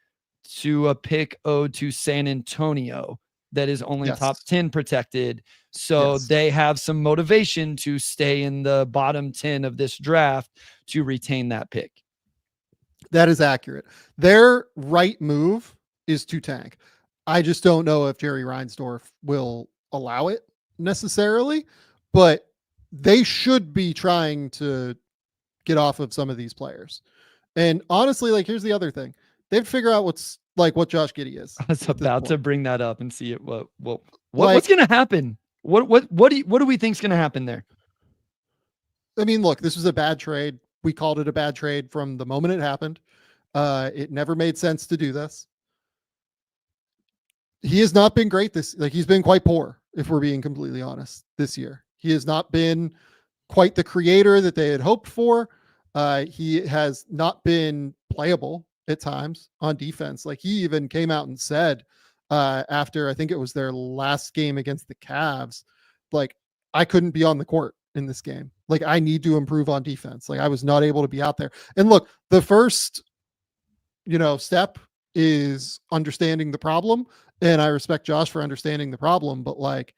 to a pick owed to San Antonio that is only top 10 protected. So they have some motivation to stay in the bottom 10 of this draft to retain that pick. That is accurate. Their right move is to tank. I just don't know if Jerry Reinsdorf will allow it necessarily, but they should be trying to get off of some of these players. And honestly, like, here's the other thing. They have to figure out what Josh Giddey is. I was about to bring that up and see what's going to happen. What do we think is going to happen there? I mean, look, this was a bad trade. We called it a bad trade from the moment it happened. It never made sense to do this. He has not been great he's been quite poor, if we're being completely honest, this year. He has not been quite the creator that they had hoped for. He has not been playable at times on defense. Like, he even came out and said after, I think it was their last game against the Cavs, like, I couldn't be on the court in this game. Like, I need to improve on defense. Like, I was not able to be out there. And look, the first, step is understanding the problem. And I respect Josh for understanding the problem, but like,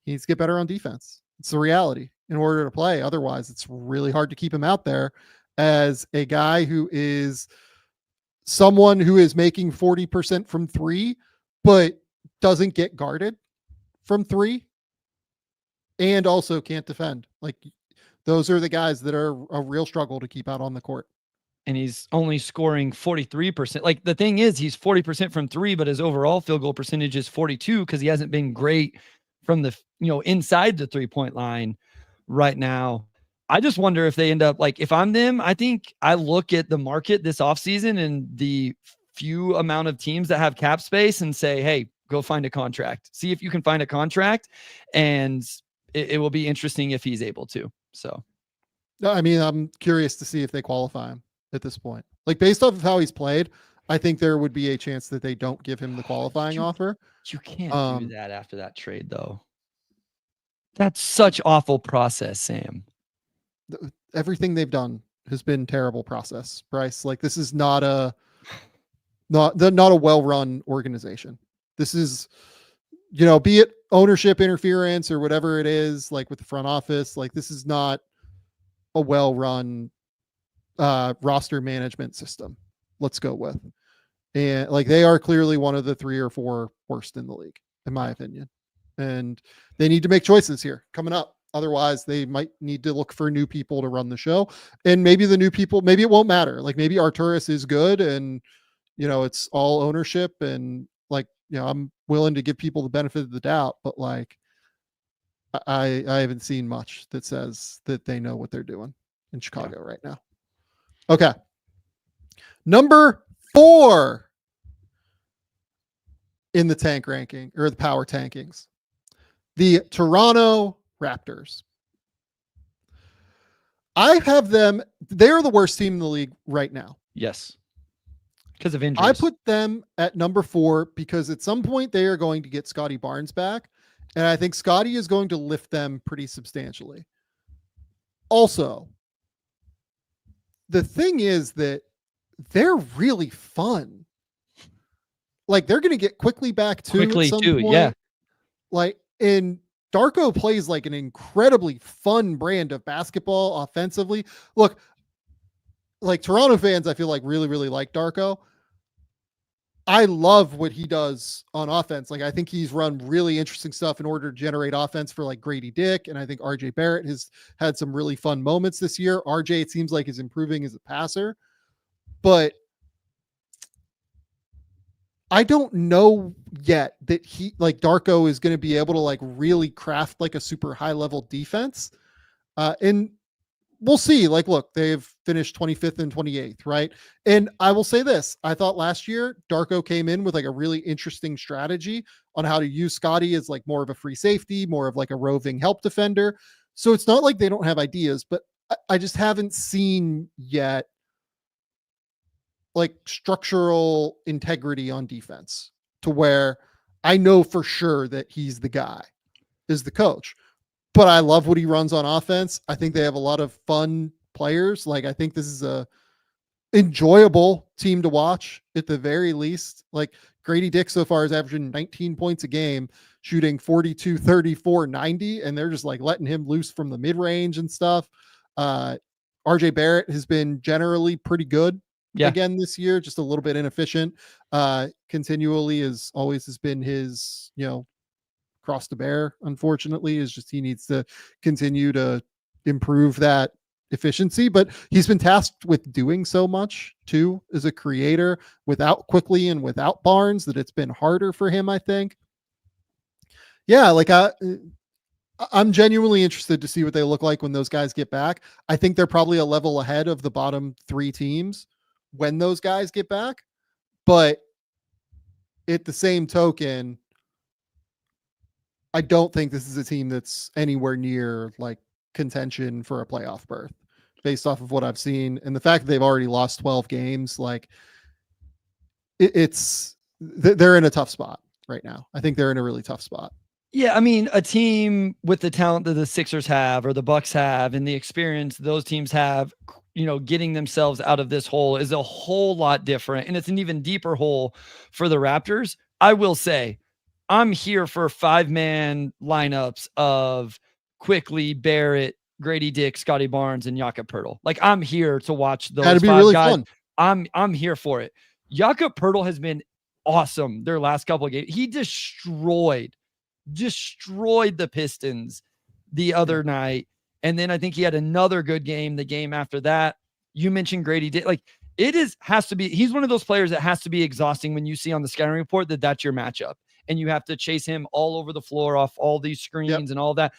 he needs to get better on defense. It's the reality in order to play. Otherwise, it's really hard to keep him out there as a guy who is someone who is making 40% from three, but doesn't get guarded from three and also can't defend. Like, those are the guys that are a real struggle to keep out on the court. And he's only scoring 43%. Like, the thing is, he's 40% from three, but his overall field goal percentage is 42 because he hasn't been great from the, inside the 3-point line right now. I just wonder if they end up, like, if I'm them, I think I look at the market this offseason and the few amount of teams that have cap space and say, hey, go find a contract. See if you can find a contract, and it will be interesting if he's able to. So, I mean, I'm curious to see if they qualify him at this point. Like, based off of how he's played, I think there would be a chance that they don't give him the qualifying offer. You can't do that after that trade, though. That's such awful process, Sam. Everything they've done has been terrible process, Bryce. Like, this is not a well-run organization. This is, be it ownership interference or whatever it is, like with the front office, like, this is not a well-run roster management system. Let's go with. And like, they are clearly one of the 3 or 4 worst in the league, in my opinion. And they need to make choices here coming up. Otherwise, they might need to look for new people to run the show. And maybe the new people, maybe it won't matter. Like, maybe Arturas is good and, it's all ownership. And like, I'm willing to give people the benefit of the doubt, but like, I haven't seen much that says that they know what they're doing in Chicago right now. Okay. Number 4 in the tank ranking, or the power tankings, the Toronto Raptors. I have them. They're the worst team in the league right now. Yes. Because of injuries. I put them at number 4 because at some point they are going to get Scotty Barnes back. And I think Scotty is going to lift them pretty substantially. Also, the thing is that they're really fun. Like, they're going to get quickly back to quickly too. point. Yeah. Like, and Darko plays like an incredibly fun brand of basketball offensively. Look, like, Toronto fans, I feel like really, really like Darko. I love what he does on offense. Like, I think he's run really interesting stuff in order to generate offense for like Grady Dick. And I think RJ Barrett has had some really fun moments this year. RJ, it seems like, is improving as a passer, but I don't know yet that Darko is going to be able to like really craft like a super high level defense. And we'll see. Like, look, they've finished 25th and 28th, right? And I will say this. I thought last year Darko came in with like a really interesting strategy on how to use Scotty as like more of a free safety, more of like a roving help defender. So it's not like they don't have ideas, but I just haven't seen yet like structural integrity on defense to where I know for sure that he's the guy, is the coach. But I love what he runs on offense. I think they have a lot of fun players. Like, I think this is a enjoyable team to watch at the very least. Like, Grady Dick so far is averaging 19 points a game, shooting 42, 34, 90, and they're just like letting him loose from the mid range and stuff. RJ Barrett has been generally pretty good again this year, just a little bit inefficient. Continually as always has been his, cross to bear, unfortunately, is just he needs to continue to improve that efficiency, but he's been tasked with doing so much too as a creator without Quickly and without Barnes that it's been harder for him, I think. Yeah, like I'm genuinely interested to see what they look like when those guys get back. I think they're probably a level ahead of the bottom 3 teams when those guys get back, but at the same token, I don't think this is a team that's anywhere near like contention for a playoff berth based off of what I've seen. And the fact that they've already lost 12 games, like they're in a tough spot right now. I think they're in a really tough spot. Yeah. I mean, a team with the talent that the Sixers have, or the Bucks have, and the experience those teams have, getting themselves out of this hole is a whole lot different. And it's an even deeper hole for the Raptors. I will say, I'm here for 5-man lineups of Quickly, Barrett, Grady Dick, Scotty Barnes, and Jakob Poeltl. Like, I'm here to watch those 5 really guys. Fun. I'm here for it. Jakob Poeltl has been awesome their last couple of games. He destroyed the Pistons the other night. And then I think he had another good game the game after that. You mentioned Grady Dick. Like, he's one of those players that has to be exhausting when you see on the scouting report that that's your matchup. And you have to chase him all over the floor off all these screens and all that.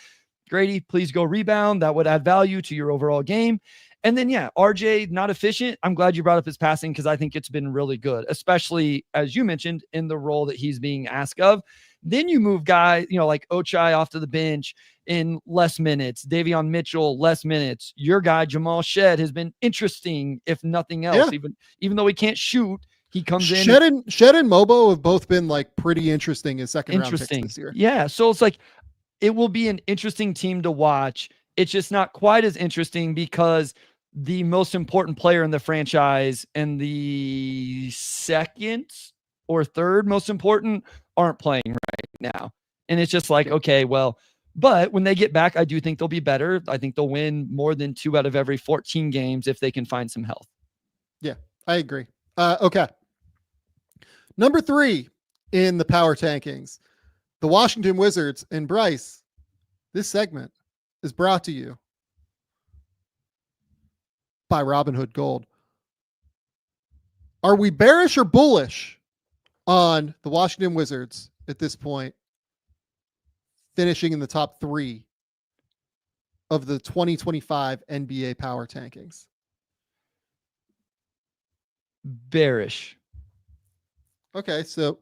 Grady, please go rebound. That would add value to your overall game. And then, RJ, not efficient. I'm glad you brought up his passing because I think it's been really good, especially, as you mentioned, in the role that he's being asked of. Then you move guys, like Ochai off to the bench in less minutes. Davion Mitchell, less minutes. Your guy, Jamal Shed, has been interesting, if nothing else. Even though he can't shoot, he comes in. Shed and Mobo have both been like pretty interesting as second round picks this year. Yeah. So it's like, it will be an interesting team to watch. It's just not quite as interesting because the most important player in the franchise and the second or third most important aren't playing right now. And it's just like, okay, well, but when they get back, I do think they'll be better. I think they'll win more than 2 out of every 14 games if they can find some health. Yeah, I agree. Okay. Number 3 in the power tankings, the Washington Wizards. And Bryce, this segment is brought to you by Robinhood Gold. Are we bearish or bullish on the Washington Wizards at this point, finishing in the top 3 of the 2025 NBA power tankings? Bearish. Okay, so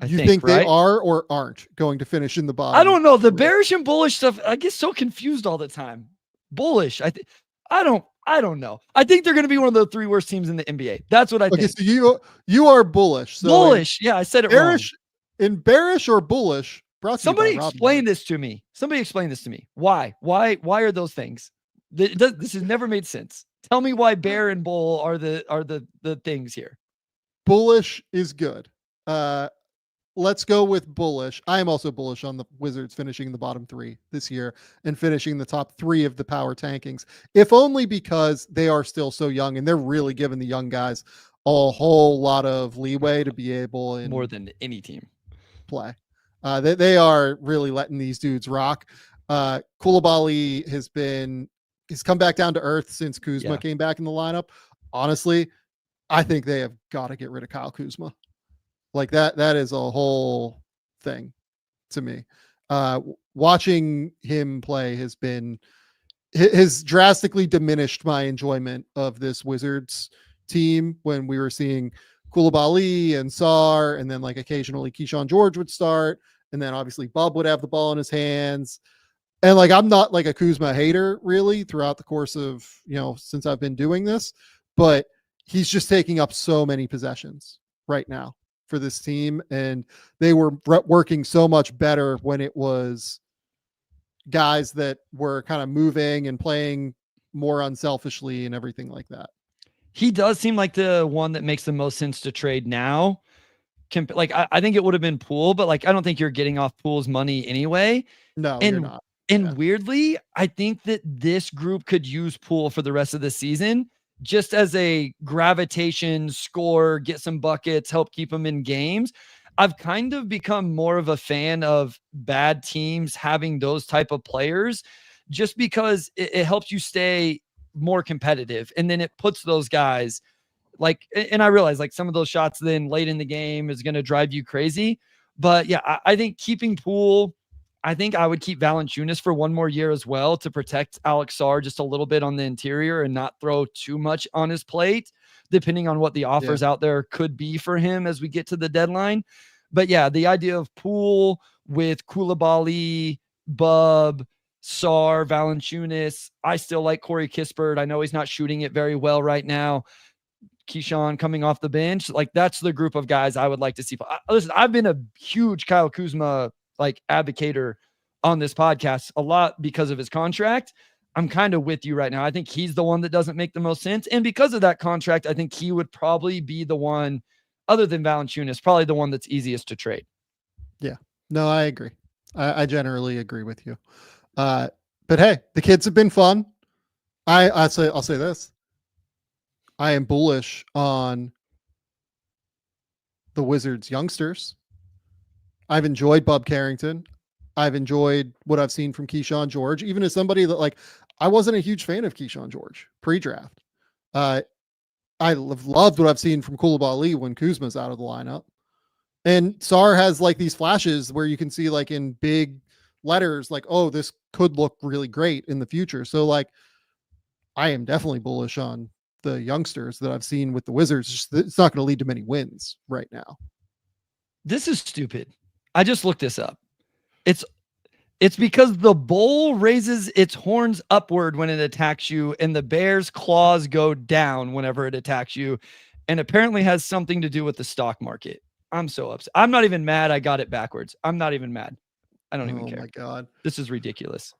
I you think they are or aren't going to finish in the bottom? I don't know. The bearish and bullish stuff, I get so confused all the time. Bullish. I don't know. I think they're going to be one of the 3 worst teams in the NBA. That's what I think. Okay, so you are bullish. So bullish. Yeah, I said it bearish, wrong. In bearish or bullish, somebody explain this to me. Somebody explain this to me. Why are those things? This has never made sense. Tell me why bear and bull are the things here. Bullish is good. Let's go with bullish. I am also bullish on the Wizards finishing the bottom 3 this year and finishing the top 3 of the power tankings, if only because they are still so young and they're really giving the young guys a whole lot of leeway to be able in more than any team play. They are really letting these dudes rock. Koulibaly he's come back down to earth since Kuzma came back in the lineup. Honestly, I think they have got to get rid of Kyle Kuzma. Like that is a whole thing to me. Watching him play has drastically diminished my enjoyment of this Wizards team when we were seeing Koulibaly and Sarr, and then like occasionally Keyshawn George would start, and then obviously Bub would have the ball in his hands. And like, I'm not like a Kuzma hater really throughout the course of, since I've been doing this, but he's just taking up so many possessions right now for this team. And they were working so much better when it was guys that were kind of moving and playing more unselfishly and everything like that. He does seem like the one that makes the most sense to trade now. Like I think it would have been Poole, but like I don't think you're getting off Poole's money anyway. No, and you're not. And weirdly, I think that this group could use Poole for the rest of the season, just as a gravitation score, get some buckets, help keep them in games. I've kind of become more of a fan of bad teams having those type of players, just because it helps you stay more competitive. And then it puts those guys like, and I realize like some of those shots then late in the game is going to drive you crazy. But yeah, I think keeping Poole, I think I would keep Valanciunas for one more year as well to protect Alex Sarr just a little bit on the interior and not throw too much on his plate, depending on what the offers out there could be for him as we get to the deadline. But yeah, the idea of Poole with Coulibaly, Bub, Sarr, Valanciunas. I still like Corey Kispert. I know he's not shooting it very well right now. Keyshawn coming off the bench. Like that's the group of guys I would like to see. Listen, I've been a huge Kyle Kuzma like advocator on this podcast a lot because of his contract. I'm kind of with you right now. I think he's the one that doesn't make the most sense. And because of that contract, I think he would probably be the one, other than Valanciunas, probably the one that's easiest to trade. Yeah, no, I agree. I generally agree with you. But hey, the kids have been fun. I'll say this. I am bullish on the Wizards youngsters. I've enjoyed Bub Carrington. I've enjoyed what I've seen from Keyshawn George, even as somebody that like, I wasn't a huge fan of Keyshawn George pre-draft. I loved what I've seen from Coulibaly when Kuzma's out of the lineup. And Sarr has like these flashes where you can see like in big letters, like, oh, this could look really great in the future. So like, I am definitely bullish on the youngsters that I've seen with the Wizards. It's not going to lead to many wins right now. This is stupid. I just looked this up. It's because the bull raises its horns upward when it attacks you, and the bear's claws go down whenever it attacks you, and apparently has something to do with the stock market. I'm so upset. I'm not even mad I got it backwards. I'm not even mad. I don't even care. Oh my God. This is ridiculous.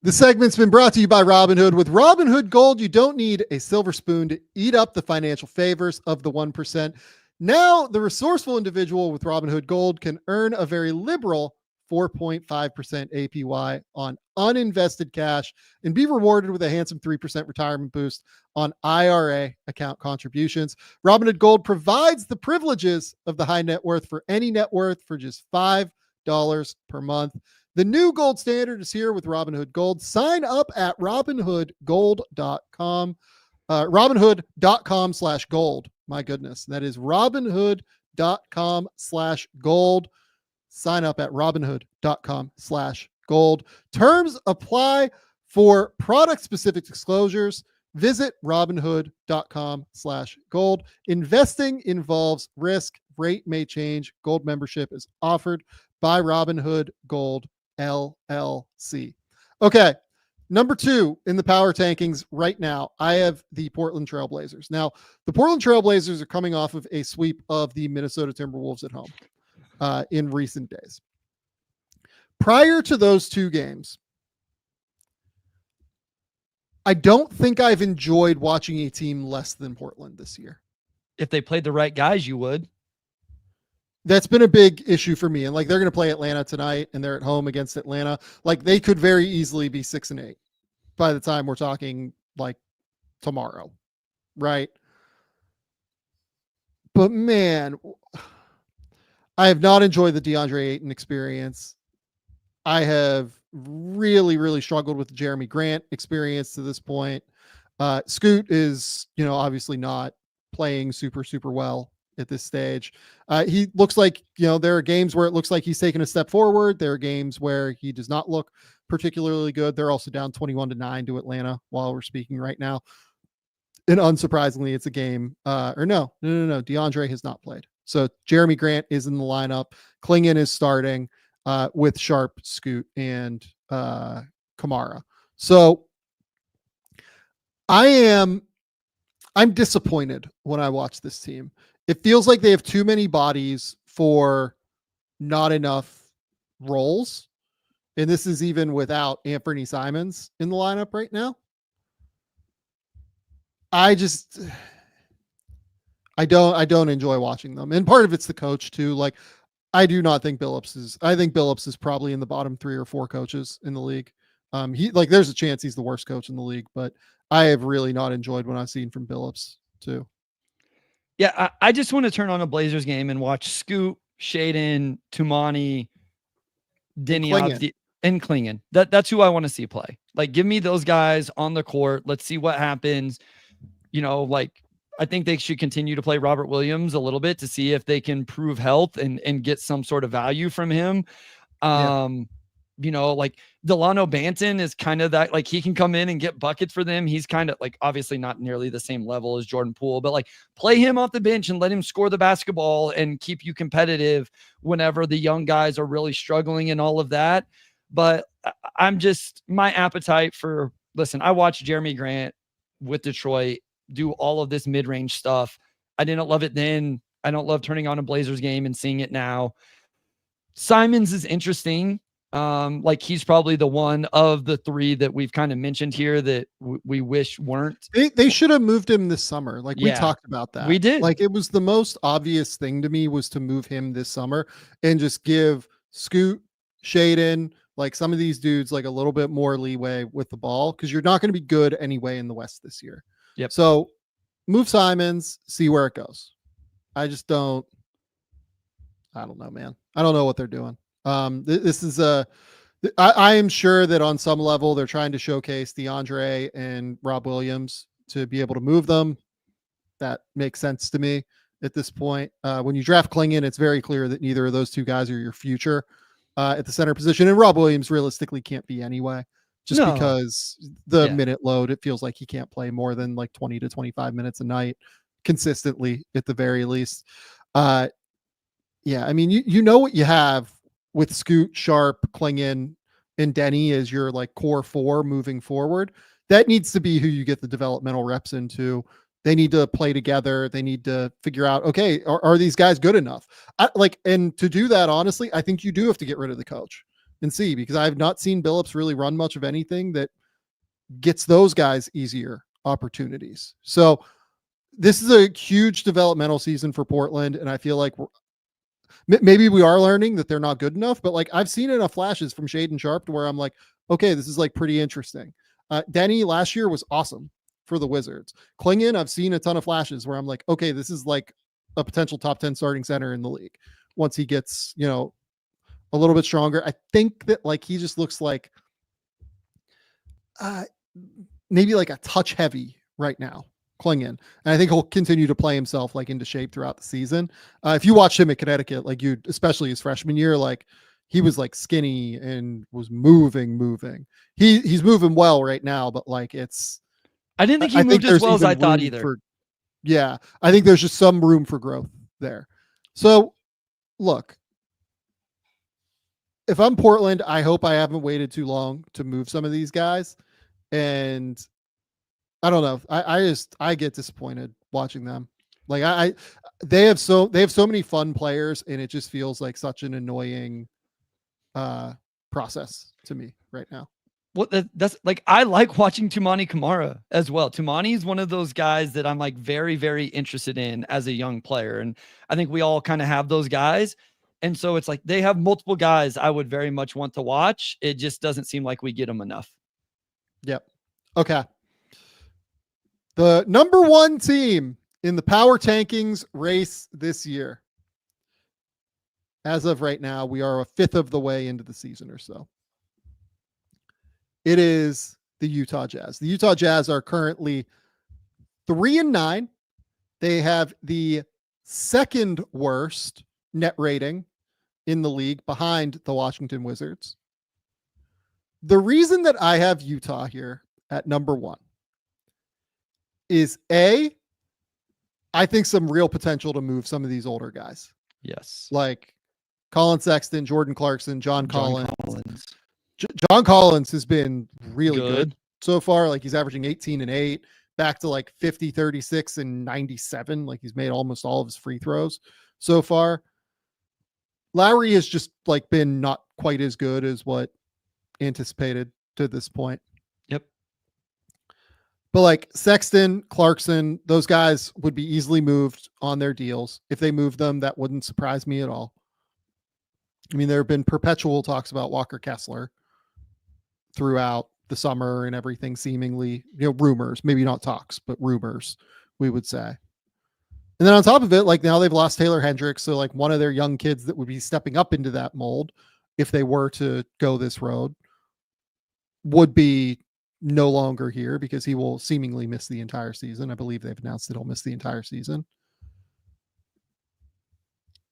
The segment's been brought to you by Robinhood. With Robinhood Gold, you don't need a silver spoon to eat up the financial favors of the 1%. Now, the resourceful individual with Robinhood Gold can earn a very liberal 4.5% APY on uninvested cash and be rewarded with a handsome 3% retirement boost on IRA account contributions. Robinhood Gold provides the privileges of the high net worth for any net worth for just $5 per month. The new gold standard is here with Robinhood Gold. Sign up at robinhoodgold.com. Robinhood.com/gold. My goodness. That is robinhood.com/gold. Sign up at robinhood.com/gold. Terms apply for product-specific disclosures. Visit robinhood.com/gold. Investing involves risk. Rate may change. Gold membership is offered by Robinhood Gold LLC. Okay. Number 2 in the power tankings right now, I have the Portland Trailblazers. Now, the Portland Trailblazers are coming off of a sweep of the Minnesota Timberwolves at home in recent days. Prior to those 2 games, I don't think I've enjoyed watching a team less than Portland this year. If they played the right guys, you would. That's been a big issue for me. And like, they're going to play Atlanta tonight and they're at home against Atlanta. Like, they could very easily be 6-8 by the time we're talking like tomorrow. Right. But man, I have not enjoyed the DeAndre Ayton experience. I have really, really struggled with the Jeremy Grant experience to this point. Scoot is, obviously not playing super, super well at this stage. He looks like, there are games where it looks like he's taken a step forward. There are games where he does not look particularly good. They're also down 21-9 to Atlanta while we're speaking right now. And unsurprisingly, it's a game, no. DeAndre has not played. So Jeremy Grant is in the lineup. Klingon is starting with Sharp, Scoot, and Kamara. So I am I'm disappointed when I watch this team. It feels like they have too many bodies for not enough roles. And this is even without Anthony Simons in the lineup right now. I don't enjoy watching them. And part of it's the coach too. Like, I do not think I think Billups is probably in the bottom 3 or 4 coaches in the league. There's a chance he's the worst coach in the league, but I have really not enjoyed what I've seen from Billups too. Yeah, I just want to turn on a Blazers game and watch Scoot, Shaden, Tumani, Denny and Klingon. That's who I want to see play. Like, give me those guys on the court. Let's see what happens. I think they should continue to play Robert Williams a little bit to see if they can prove health and get some sort of value from him. Delano Banton is kind of that, like, he can come in and get buckets for them. He's kind of like, obviously not nearly the same level as Jordan Poole, but like, play him off the bench and let him score the basketball and keep you competitive whenever the young guys are really struggling and all of that. But my appetite I watched Jeremy Grant with Detroit do all of this mid-range stuff. I didn't love it then. I don't love turning on a Blazers game and seeing it now. Simons is interesting. He's probably the one of the 3 that we've kind of mentioned here that we wish weren't. They should have moved him this summer. We talked about that. We did. It was the most obvious thing to me was to move him this summer and just give Scoot, Shaden, some of these dudes, a little bit more leeway with the ball, because you're not going to be good anyway in the West this year. Yep. So move Simons, see where it goes. I don't know, man. I don't know what they're doing. This is I am sure that on some level they're trying to showcase DeAndre and Rob Williams to be able to move them. That makes sense to me at this point. When you draft Klingon, it's very clear that neither of those 2 guys are your future at the center position, and Rob Williams realistically can't be anyway, because the minute load, it feels like he can't play more than 20 to 25 minutes a night consistently at the very least. I mean, you know what you have with Scoot, Sharp, Klingon, and Denny as your core 4 moving forward. That needs to be who you get the developmental reps into. They need to play together. They need to figure out, okay, are these guys good enough? And to do that, honestly, I think you do have to get rid of the coach and see, because I've not seen Billups really run much of anything that gets those guys easier opportunities. So this is a huge developmental season for Portland, and I feel like maybe we are learning that they're not good enough, but I've seen enough flashes from Shaden Sharp to where I'm like, okay, this is pretty interesting. Denny last year was awesome for the Wizards. Klingon, I've seen a ton of flashes where I'm like, okay, this is a potential top 10 starting center in the league once he gets, a little bit stronger. I think that he just looks maybe a touch heavy right now, Klingon. And I think he'll continue to play himself into shape throughout the season. If you watched him at Connecticut, especially his freshman year, he was skinny and was moving. He's moving well right now, but I didn't think he moved as well as I thought either. I think there's just some room for growth there. So look, if I'm Portland, I hope I haven't waited too long to move some of these guys. And I don't know. I get disappointed watching them. They have so many fun players, and it just feels like such an annoying process to me right now. Well, that's I like watching Tumani Kamara as well. Tumani is one of those guys that I'm very, very interested in as a young player. And I think we all kind of have those guys. And so it's they have multiple guys I would very much want to watch. It just doesn't seem like we get them enough. Yep. Okay. The number 1 team in the power tankings race this year. As of right now, we are a 5th of the way into the season or so. It is the Utah Jazz. The Utah Jazz are currently 3-9. They have the 2nd worst net rating in the league behind the Washington Wizards. The reason that I have Utah here at number 1 is I think some real potential to move some of these older guys. Yes. Colin Sexton, Jordan Clarkson, John Collins. John Collins has been really good so far. He's averaging 18 and 8, back to like 50, 36, and 97. Like he's made almost all of his free throws so far. Lowry has just like been not quite as good as what anticipated to this point. Yep. But like Sexton, Clarkson, those guys would be easily moved on their deals. If they move them, that wouldn't surprise me at all. I mean, there have been perpetual talks about Walker Kessler throughout the summer and everything, seemingly, rumors, maybe not talks, but rumors, we would say. And then on top of it, like now they've lost Taylor Hendricks. So like one of their young kids that would be stepping up into that mold, if they were to go this road, would be no longer here because he will seemingly miss the entire season. I believe they've announced that he'll miss the entire season.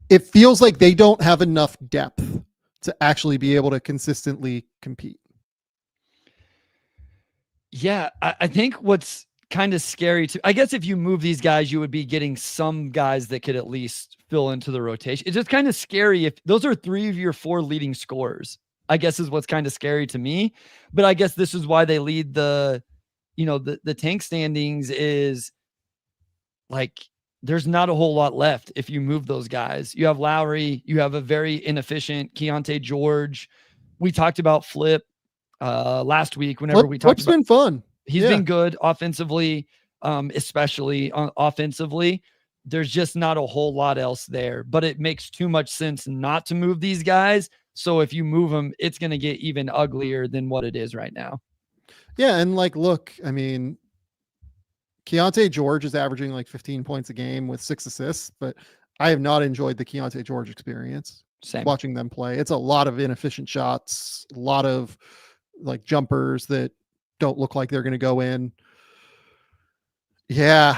It feels like they don't have enough depth to actually be able to consistently compete. Yeah, I think what's kind of scary too, I guess if you move these guys, you would be getting some guys that could at least fill into the rotation. It's just kind of scary if those are 3 of your 4 leading scorers, I guess is what's kind of scary to me. But I guess this is why they lead the tank standings, is like there's not a whole lot left if you move those guys. You have Lowry, you have a very inefficient Keontae George. We talked about Flip last week whenever we talked Flip's about. Been fun. He's been good offensively, especially offensively. There's just not a whole lot else there, but it makes too much sense not to move these guys. So if you move them, it's going to get even uglier than what it is right now. Yeah. And like, look, I mean, Keontae George is averaging like 15 points a game with 6 assists, but I have not enjoyed the Keontae George experience. Same. Watching them play. It's a lot of inefficient shots, a lot of like jumpers that don't look like they're going to go in. Yeah.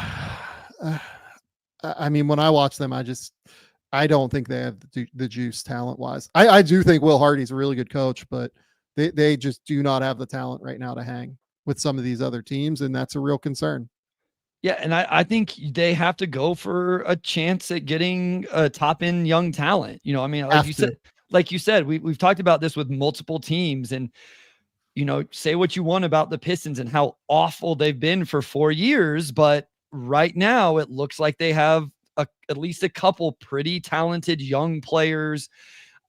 I mean, when I watch them, I don't think they have the juice talent wise. I do think Will Hardy's a really good coach, but they just do not have the talent right now to hang with some of these other teams. And that's a real concern. Yeah. And I think they have to go for a chance at getting a top end young talent. I mean, like you said, we've talked about this with multiple teams, and say what you want about the Pistons and how awful they've been for 4 years, but right now it looks like they have at least a couple pretty talented young players.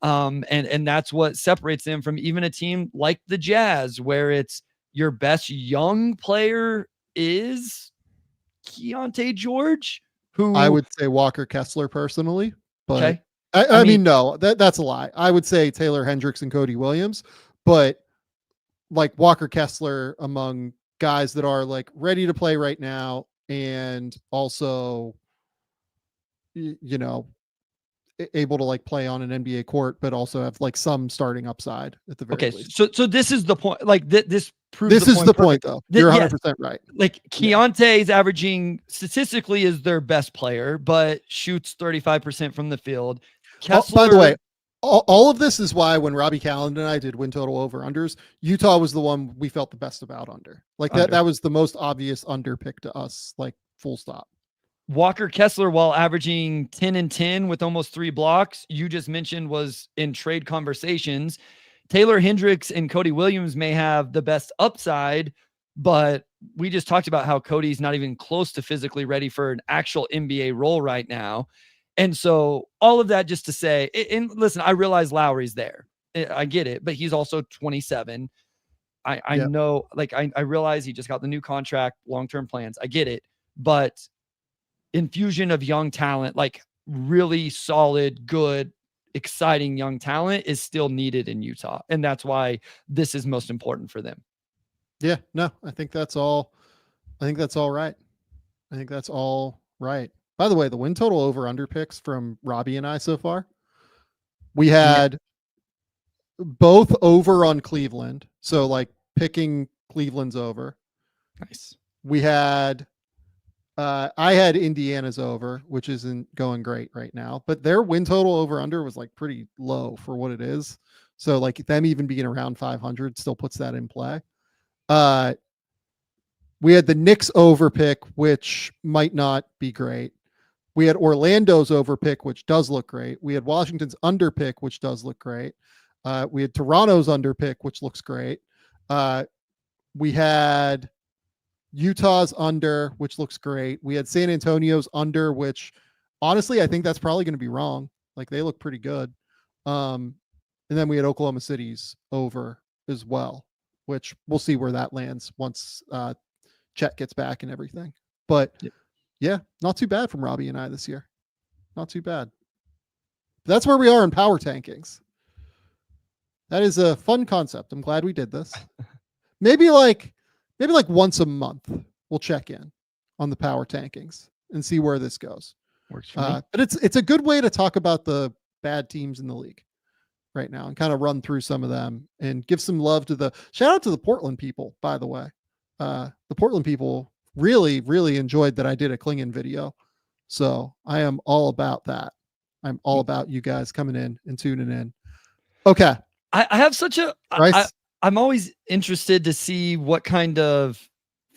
And that's what separates them from even a team like the Jazz, where it's your best young player is Keontae George, who I would say Walker Kessler personally, but okay. I mean, no, that's a lie. I would say Taylor Hendricks and Cody Williams, but like Walker Kessler among guys that are like ready to play right now and also, able to like play on an NBA court, but also have like some starting upside at the very least. So this is the point. Like this proves this is the point though. You're 100% right. Like Keontae is averaging statistically is their best player, but shoots 35% from the field. Kessler, by the way, all of this is why when Robbie Callan and I did win total over unders, Utah was the one we felt the best about under. Like that was the most obvious under pick to us, like full stop. Walker Kessler, while averaging 10 and 10 with almost 3 blocks, you just mentioned was in trade conversations. Taylor Hendricks and Cody Williams may have the best upside, but we just talked about how Cody's not even close to physically ready for an actual NBA role right now. And so all of that just to say, and listen, I realize Lowry's there. I get it, but he's also 27. I know, like, I realize he just got the new contract, long-term plans. I get it, but infusion of young talent, like really solid, good, exciting young talent is still needed in Utah. And that's why this is most important for them. Yeah, no, I think that's all right. I think that's all right. By the way, the win total over under picks from Robbie and I so far, we had both over on Cleveland. So like picking Cleveland's over. Nice. We had, I had Indiana's over, which isn't going great right now, but their win total over under was like pretty low for what it is. So like them even being around 500 still puts that in play. We had the Knicks over pick, which might not be great. We had Orlando's over pick, which does look great. We had Washington's under pick, which does look great. We had Toronto's under pick, which looks great. We had Utah's under, which looks great. We had San Antonio's under, which honestly, I think that's probably going to be wrong. Like they look pretty good. And then we had Oklahoma City's over as well, which we'll see where that lands once Chet gets back and everything. But yeah, not too bad from Robbie and I this year. Not too bad. That's where we are in power tankings. That is a fun concept. I'm glad we did this. Maybe like once a month we'll check in on the power tankings and see where this goes. Works for me. But it's a good way to talk about the bad teams in the league right now and kind of run through some of them and give some love to shout out to the Portland people, by the way. The Portland people really, really enjoyed that I did a Klingon video. So I am all about that. I'm all about you guys coming in and tuning in. Okay. I have such a, Bryce? I'm always interested to see what kind of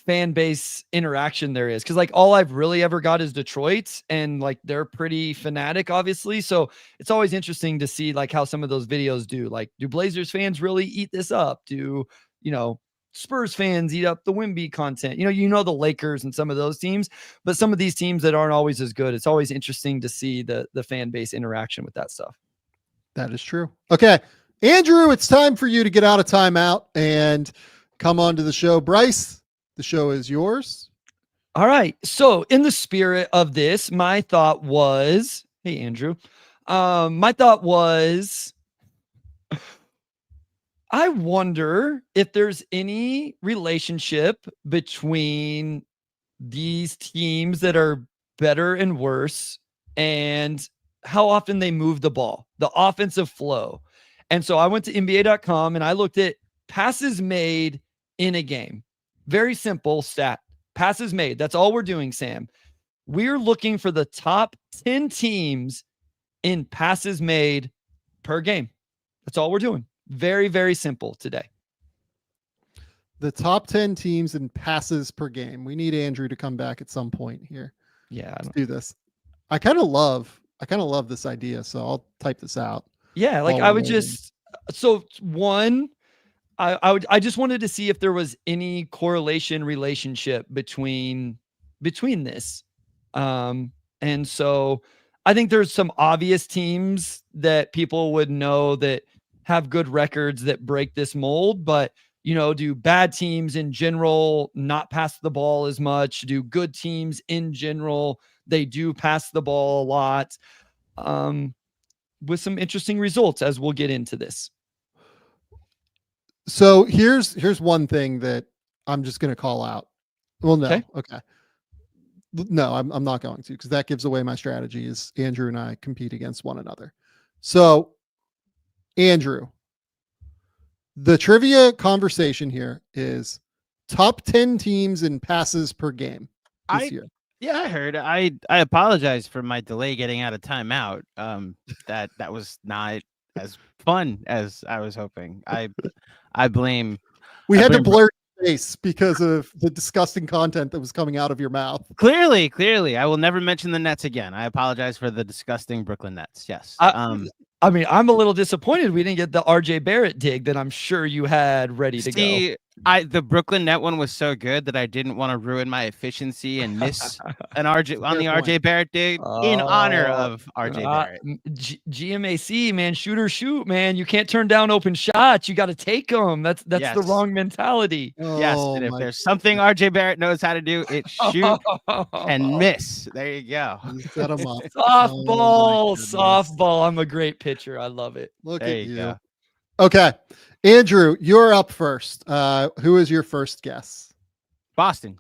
fan base interaction there is. Cause like all I've really ever got is Detroit, and like they're pretty fanatic, obviously. So it's always interesting to see like how some of those videos do. Like, do Blazers fans really eat this up? Do, Spurs fans eat up the Wemby content? You know the Lakers and some of those teams, but some of these teams that aren't always as good. It's always interesting to see the fan base interaction with that stuff. That is true. Okay. Andrew, it's time for you to get out of timeout and come on to the show. Bryce, the show is yours. All right. So in the spirit of this, my thought was, hey, Andrew, my thought was, I wonder if there's any relationship between these teams that are better and worse and how often they move the ball, the offensive flow. And so I went to NBA.com and I looked at passes made in a game. Very simple stat. Passes made. That's all we're doing, Sam. We're looking for the top 10 teams in passes made per game. That's all we're doing. Very, very simple today. The top 10 teams in passes per game. We need Andrew to come back at some point here. Yeah. Let's do this. I kind of love this idea. So I'll type this out. Yeah. Like I would just, so one, I just wanted to see if there was any correlation relationship between this. And so I think there's some obvious teams that people would know that have good records that break this mold, but do bad teams in general not pass the ball as much? Do good teams in general, they do pass the ball a lot, with some interesting results as we'll get into this. So here's one thing that I'm just going to call out. Well, no. Okay. No, I'm not going to, because that gives away my strategy is Andrew and I compete against one another. So Andrew, the trivia conversation here is top 10 teams in passes per game this year. Yeah, I heard. I apologize for my delay getting out of timeout. That was not as fun as I was hoping. I blame. We had to blur your face because of the disgusting content that was coming out of your mouth. Clearly, I will never mention the Nets again. I apologize for the disgusting Brooklyn Nets. Yes. I mean, I'm a little disappointed we didn't get the RJ Barrett dig that I'm sure you had ready to go. The Brooklyn Net one was so good that I didn't want to ruin my efficiency and miss an RJ Barrett dig in honor of RJ Barrett. GMAC, man, shoot, man. You can't turn down open shots. You got to take them. That's the wrong mentality. Yes, and if there's something RJ Barrett knows how to do, it's shoot and miss. There you go. You set him up. Softball. I'm a great pitcher. I love it. Look at you. Okay. Andrew, you're up first. Who is your first guess? Boston.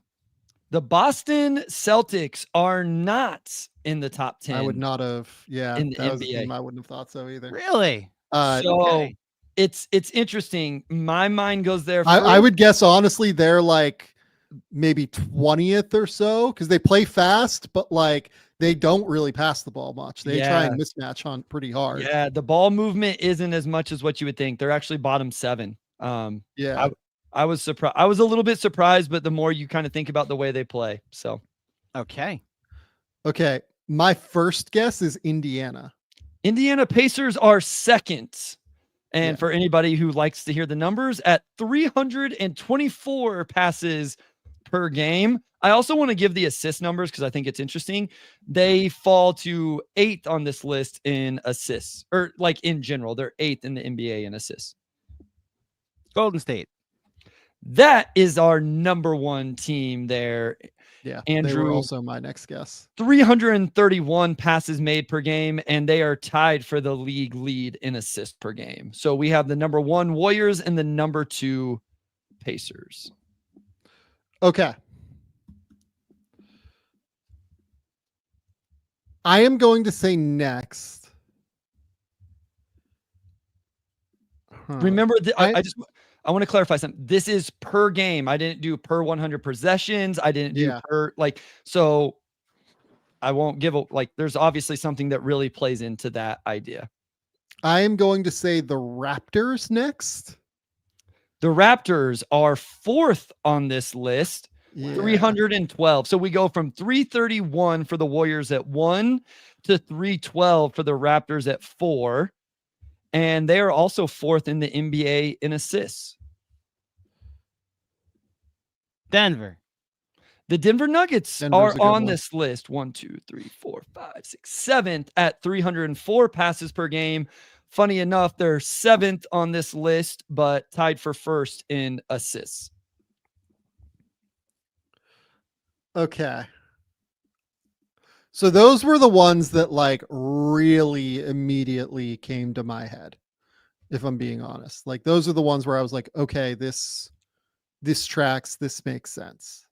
The Boston Celtics are not in the top 10. I would not have. Yeah, in the that was a NBA. team I wouldn't have thought so either. Really? It's interesting. My mind goes there. I would guess honestly they're like maybe 20th or so because they play fast, but like they don't really pass the ball much. They try and mismatch hunt pretty hard. Yeah, the ball movement isn't as much as what you would think. They're actually bottom 7. I was surprised. I was a little bit surprised, but the more you kind of think about the way they play. So okay. My first guess is Indiana. Indiana Pacers are second. And for anybody who likes to hear the numbers, at 324 passes per game. I also want to give the assist numbers because I think it's interesting. They fall to 8th on this list in assists, or like in general, they're 8th in the NBA in assists. Golden State. That is our number one team there. Yeah, Andrew, they were also my next guess. 331 passes made per game, and they are tied for the league lead in assists per game. So we have the number 1 Warriors and the number 2 Pacers. Okay. I am going to say next. Remember, I want to clarify something. This is per game. I didn't do per 100 possessions. I didn't do per so I won't give there's obviously something that really plays into that idea. I am going to say the Raptors next. The Raptors are 4th on this list, 312. So we go from 331 for the Warriors at 1 to 312 for the Raptors at 4. And they are also 4th in the NBA in assists. Denver. The Denver Nuggets Denver's are on this list. 1, 2, 3, 4, 5, 6, 7th at 304 passes per game. Funny enough, they're 7th on this list, but tied for 1st in assists. Okay. So those were the ones that like really immediately came to my head, if I'm being honest. Like those are the ones where I was like, okay, this tracks, this makes sense.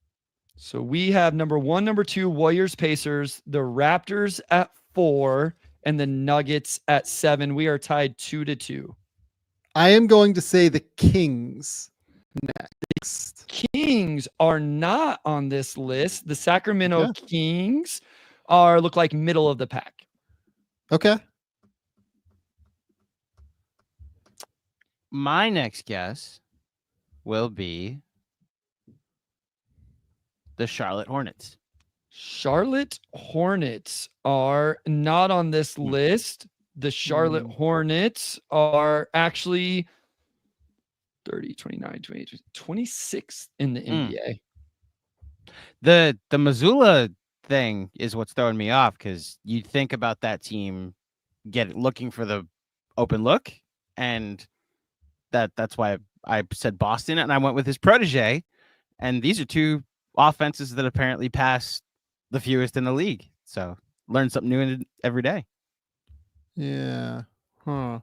So we have number 1, number 2, Warriors, Pacers, the Raptors at 4, and the Nuggets at 7. We are tied 2-2. I am going to say the Kings next. Kings are not on this list. The Sacramento Kings look like middle of the pack. Okay. My next guess will be the Charlotte Hornets. Charlotte Hornets are not on this list. The Charlotte Hornets are actually 30, 29, 28, 26 in the NBA. The Missoula thing is what's throwing me off because you think about that team looking for the open look, and that's why I said Boston, and I went with his protege. And these are 2 offenses that apparently pass the fewest in the league. So learn something new every day. Yeah. Huh.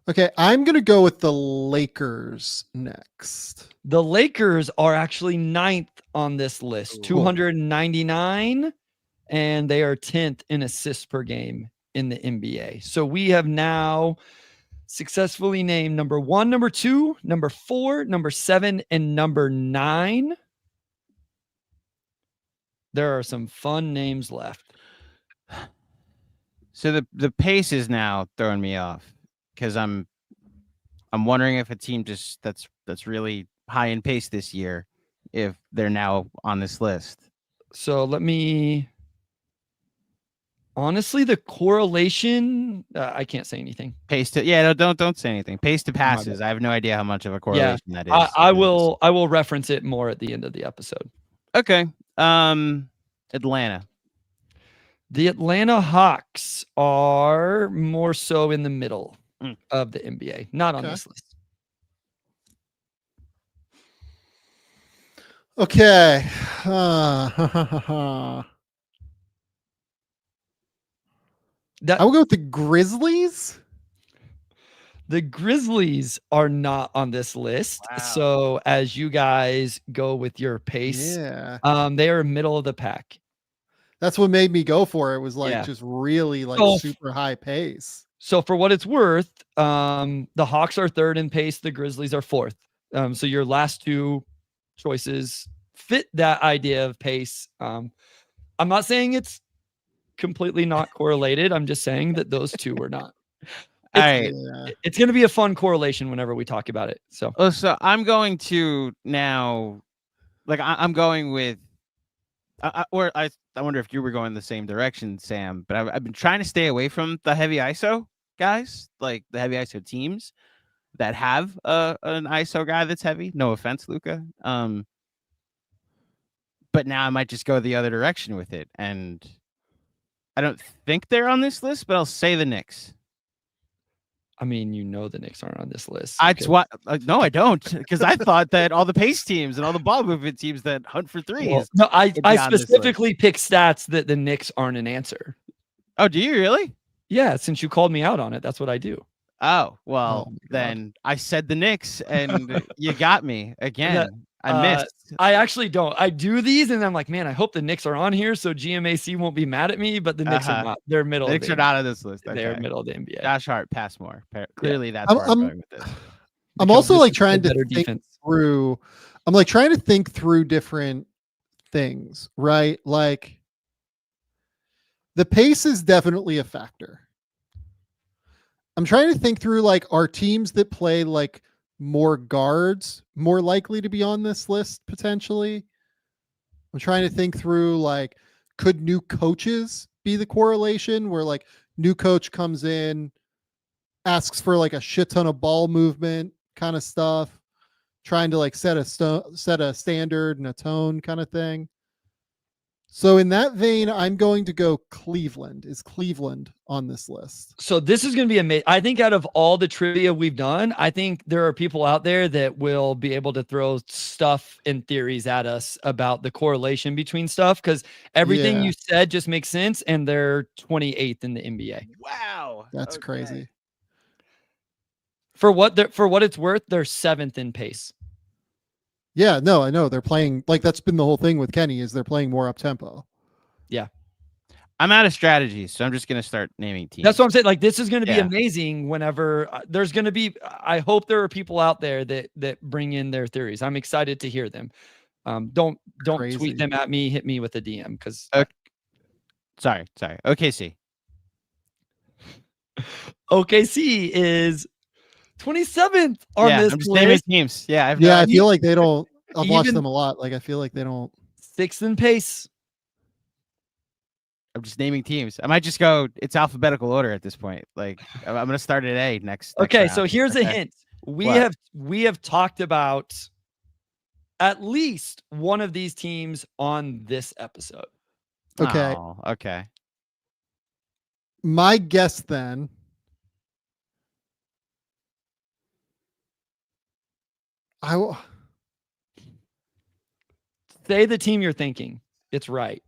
Okay, I'm going to go with the Lakers next. The Lakers are actually 9th on this list, 299, and they are 10th in assists per game in the NBA. So we have now successfully named number 1, number 2, number 4, number 7, and number 9. There are some fun names left. So the pace is now throwing me off because I'm wondering if a team that's really high in pace this year, if they're now on this list. So let me. Honestly, the correlation, I can't say anything. Pace to don't say anything. Pace to passes. I have no idea how much of a correlation that is. I will reference it more at the end of the episode. Okay. Atlanta. The Atlanta Hawks are more so in the middle of the NBA, not on this list. Okay. I will go with the Grizzlies. The Grizzlies are not on this list. Wow. So as you guys go with your pace, they are middle of the pack. That's what made me go for it. Was like just really like super high pace. So for what it's worth, the Hawks are 3rd in pace. The Grizzlies are 4th. So your last 2 choices fit that idea of pace. I'm not saying it's completely not correlated. I'm just saying that those 2 were not. It's going to be a fun correlation whenever we talk about it. So I'm going to now, I'm going with, I wonder if you were going the same direction, Sam, but I've been trying to stay away from the heavy ISO guys, like the heavy ISO teams that have an ISO guy that's heavy. No offense, Luca. but now I might just go the other direction with it. And I don't think they're on this list, but I'll say the Knicks. I mean, the Knicks aren't on this list. That's what. No, I don't, because I thought that all the pace teams and all the ball movement teams that hunt for threes. Well, no, I specifically picked stats that the Knicks aren't an answer. Oh, do you really? Yeah, since you called me out on it, that's what I do. Oh, well, then I said the Knicks, and you got me again. I missed. I actually don't. I do these, and I'm like, man, I hope the Knicks are on here so GMAC won't be mad at me. But the Knicks are not. They're middle. The Knicks are not on this list. Okay. They're middle of the NBA. Josh Hart, pass more. Clearly, that's where I'm going with this. I'm also like trying to think through. I'm like trying to think through different things, right? Like the pace is definitely a factor. I'm trying to think through like, are teams that play like more guards more likely to be on this list potentially? I'm trying to think through like, could new coaches be the correlation where like new coach comes in, asks for like a shit ton of ball movement kind of stuff, trying to like set a standard and a tone kind of thing. So in that vein, I'm going to go Cleveland. Is Cleveland on this list? So this is going to be amazing. I think out of all the trivia we've done, I think there are people out there that will be able to throw stuff and theories at us about the correlation between stuff, because everything you said just makes sense, and they're 28th in the NBA. Wow. That's crazy. For what it's worth, they're 7th in pace. Yeah, no, I know they're playing like that's been the whole thing with Kenny is they're playing more up tempo. Yeah. I'm out of strategies, so I'm just going to start naming teams. That's what I'm saying. Like, this is going to be amazing whenever there's going to be, I hope there are people out there that bring in their theories. I'm excited to hear them. Don't tweet them at me, hit me with a DM because. Sorry. OKC. OKC is 27th on this I'm just list. naming teams. Yeah, I feel like they don't. I've watched them a lot. Like I feel like they don't. 6th in pace. I'm just naming teams. I might just go. It's alphabetical order at this point. Like I'm going to start at A next. Okay, round. so here's a hint. We have talked about at least one of these teams on this episode. Okay. Oh, okay. My guess then. I will say the team you're thinking. It's right.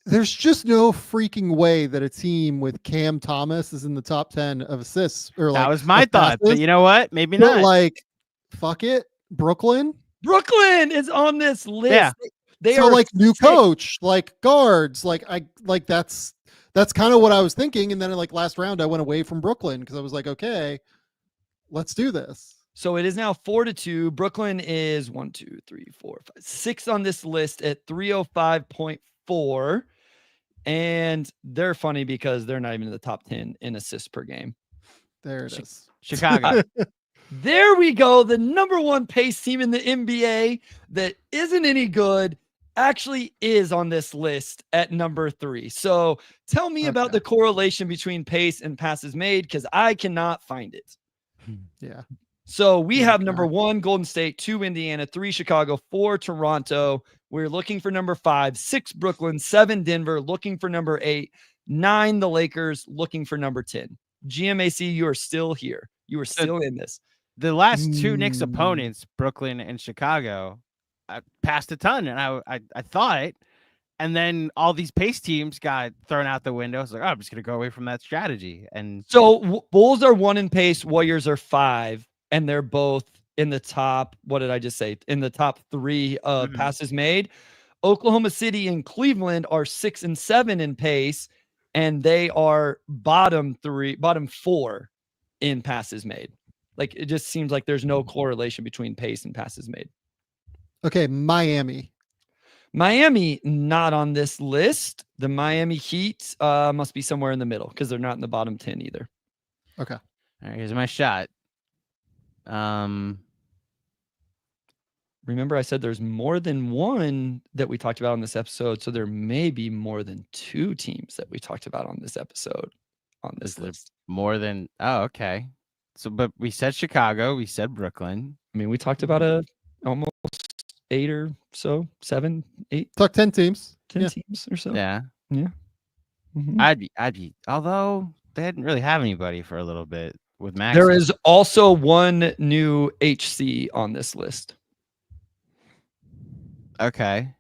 There's just no freaking way that a team with Cam Thomas is in the top 10 of assists. Or like that was my thought, but you know what? Maybe not. Like, fuck it, Brooklyn. Brooklyn is on this list. Yeah. They so are like new coach, like guards, like that's kind of what I was thinking. And then like last round, I went away from Brooklyn because I was like, okay, let's do this. So it is now 4-2. Brooklyn is 1, 2, 3, 4, 5, 6 on this list at 305.4. And they're funny because they're not even in the top 10 in assists per game. There it is. Chicago. There we go. The number 1 pace team in the NBA that isn't any good actually is on this list at number 3. So tell me about the correlation between pace and passes made, because I cannot find it. Yeah. So we have number 1, Golden State, 2, Indiana, 3, Chicago, 4, Toronto. We're looking for number 5, 6, Brooklyn, 7, Denver, looking for number 8, 9, the Lakers, looking for number 10. GMAC, you are still here. You are still in this. The last 2 Knicks opponents, Brooklyn and Chicago, I passed a ton, and I thought, and then all these pace teams got thrown out the window. I was like, I'm just going to go away from that strategy. And so Bulls are 1 in pace, Warriors are 5. And they're both in the top, what did I just say? In the top 3 passes made. Oklahoma City and Cleveland are 6 and 7 in pace, and they are bottom 4 in passes made. Like, it just seems like there's no correlation between pace and passes made. Okay, Miami. Miami, not on this list. The Miami Heat must be somewhere in the middle because they're not in the bottom 10 either. Okay. All right, here's my shot. Remember I said there's more than 1 that we talked about on this episode, so there may be more than 2 teams that we talked about on this episode on this list. More than okay. So, but we said Chicago, we said Brooklyn. I mean, we talked about almost 8 or so, 7, 8, Talk 10 teams. 10 teams or so. Yeah. Mhm. I'd be. Although they didn't really have anybody for a little bit with Max. There is also one new HC on this list. Okay.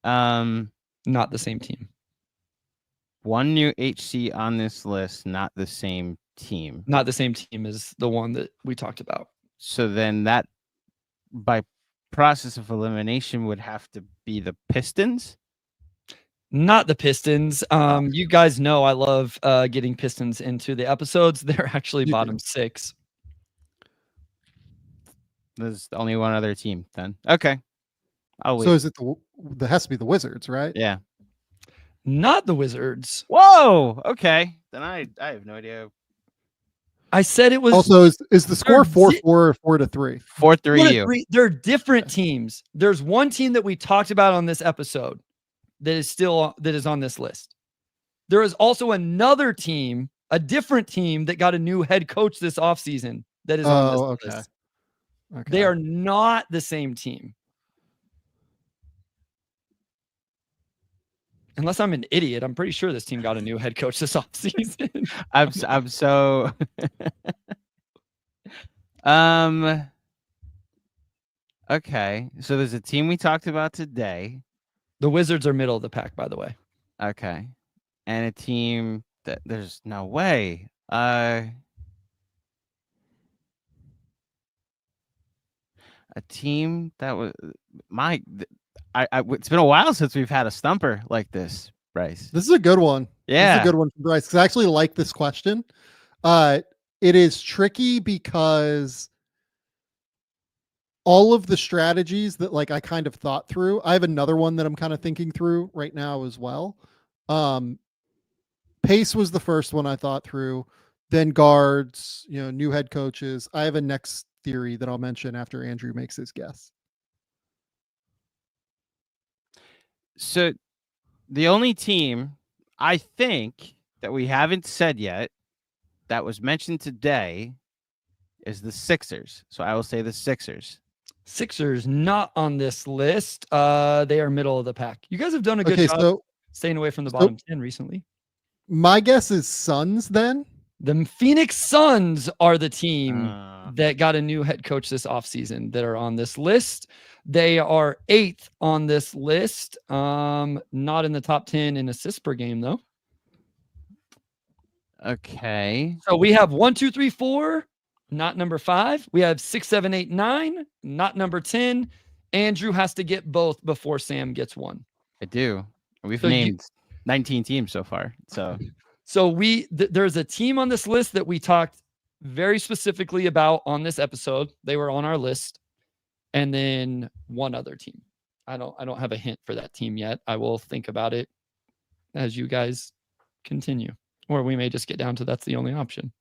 Not the same team. One new HC on this list, not the same team. Not the same team as the one that we talked about. So then that, by process of elimination, would have to be the Pistons. Not the Pistons. You guys know I love getting Pistons into the episodes. They're actually bottom 6. There's only one other team then. Okay. So is it there has to be the Wizards, right? Yeah. Not the Wizards. Whoa. Okay. Then I have no idea. I said it was. Also, is the score 4-4 or 4-3? 4-3 you. They're different teams. There's one team that we talked about on this episode that is on this list. There is also another team, a different team that got a new head coach this offseason that is on this list. Okay. They are not the same team. Unless I'm an idiot, I'm pretty sure this team got a new head coach this offseason. I'm so okay. So there's a team we talked about today. The Wizards are middle of the pack, by the way. Okay. And a team that there's no way. A team that was it's been a while since we've had a stumper like this, Bryce. This is a good one. Yeah. This is a good one from Bryce, because I actually like this question. It is tricky because all of the strategies that like I kind of thought through. I have another one that I'm kind of thinking through right now as well. Pace was the first one I thought through, then guards, new head coaches. I have a next theory that I'll mention after Andrew makes his guess. So the only team I think that we haven't said yet that was mentioned today is the Sixers. So I will say the Sixers. Sixers not on this list. They are middle of the pack. You guys have done a good job staying away from the bottom 10 recently. My guess is Suns then. The Phoenix Suns are the team that got a new head coach this offseason that are on this list. They are 8th on this list. Not in the top 10 in assists per game, though. Okay. So we have 1, 2, 3, 4, not number 5. We have 6, 7, 8, 9, not number 10. Andrew has to get both before Sam gets one. I do. We've named 19 teams so far. So there's a team on this list that we talked very specifically about on this episode. They were on our list. And then one other team. I don't have a hint for that team yet. I will think about it as you guys continue. Or we may just get down to that's the only option.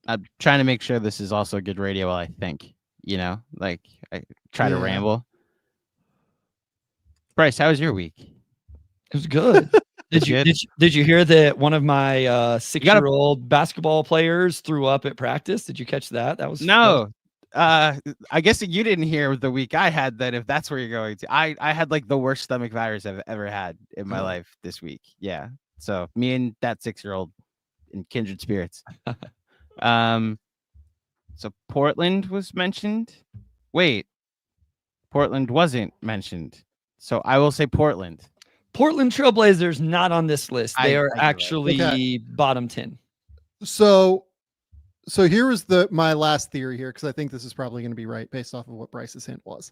I'm trying to make sure this is also good radio while I think, like I try to ramble. Bryce, how was your week? It was good. Did you hear that one of my 6-year-old basketball players threw up at practice? Did you catch that? That was no. I guess you didn't hear the week I had then, if that's where you're going to. I had like the worst stomach virus I've ever had in my life this week. Yeah. So me and that 6-year-old in kindred spirits. So Portland was mentioned. Wait, Portland wasn't mentioned. So I will say Portland. Portland Trailblazers not on this list. They are actually bottom 10. So here was my last theory here, because I think this is probably going to be right based off of what Bryce's hint was.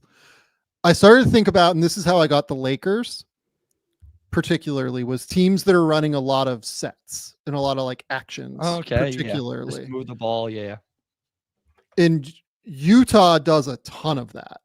I started to think about, and this is how I got the Lakers particularly, was teams that are running a lot of sets and a lot of like actions. Okay. Particularly. Just move the ball. Yeah. And Utah does a ton of that.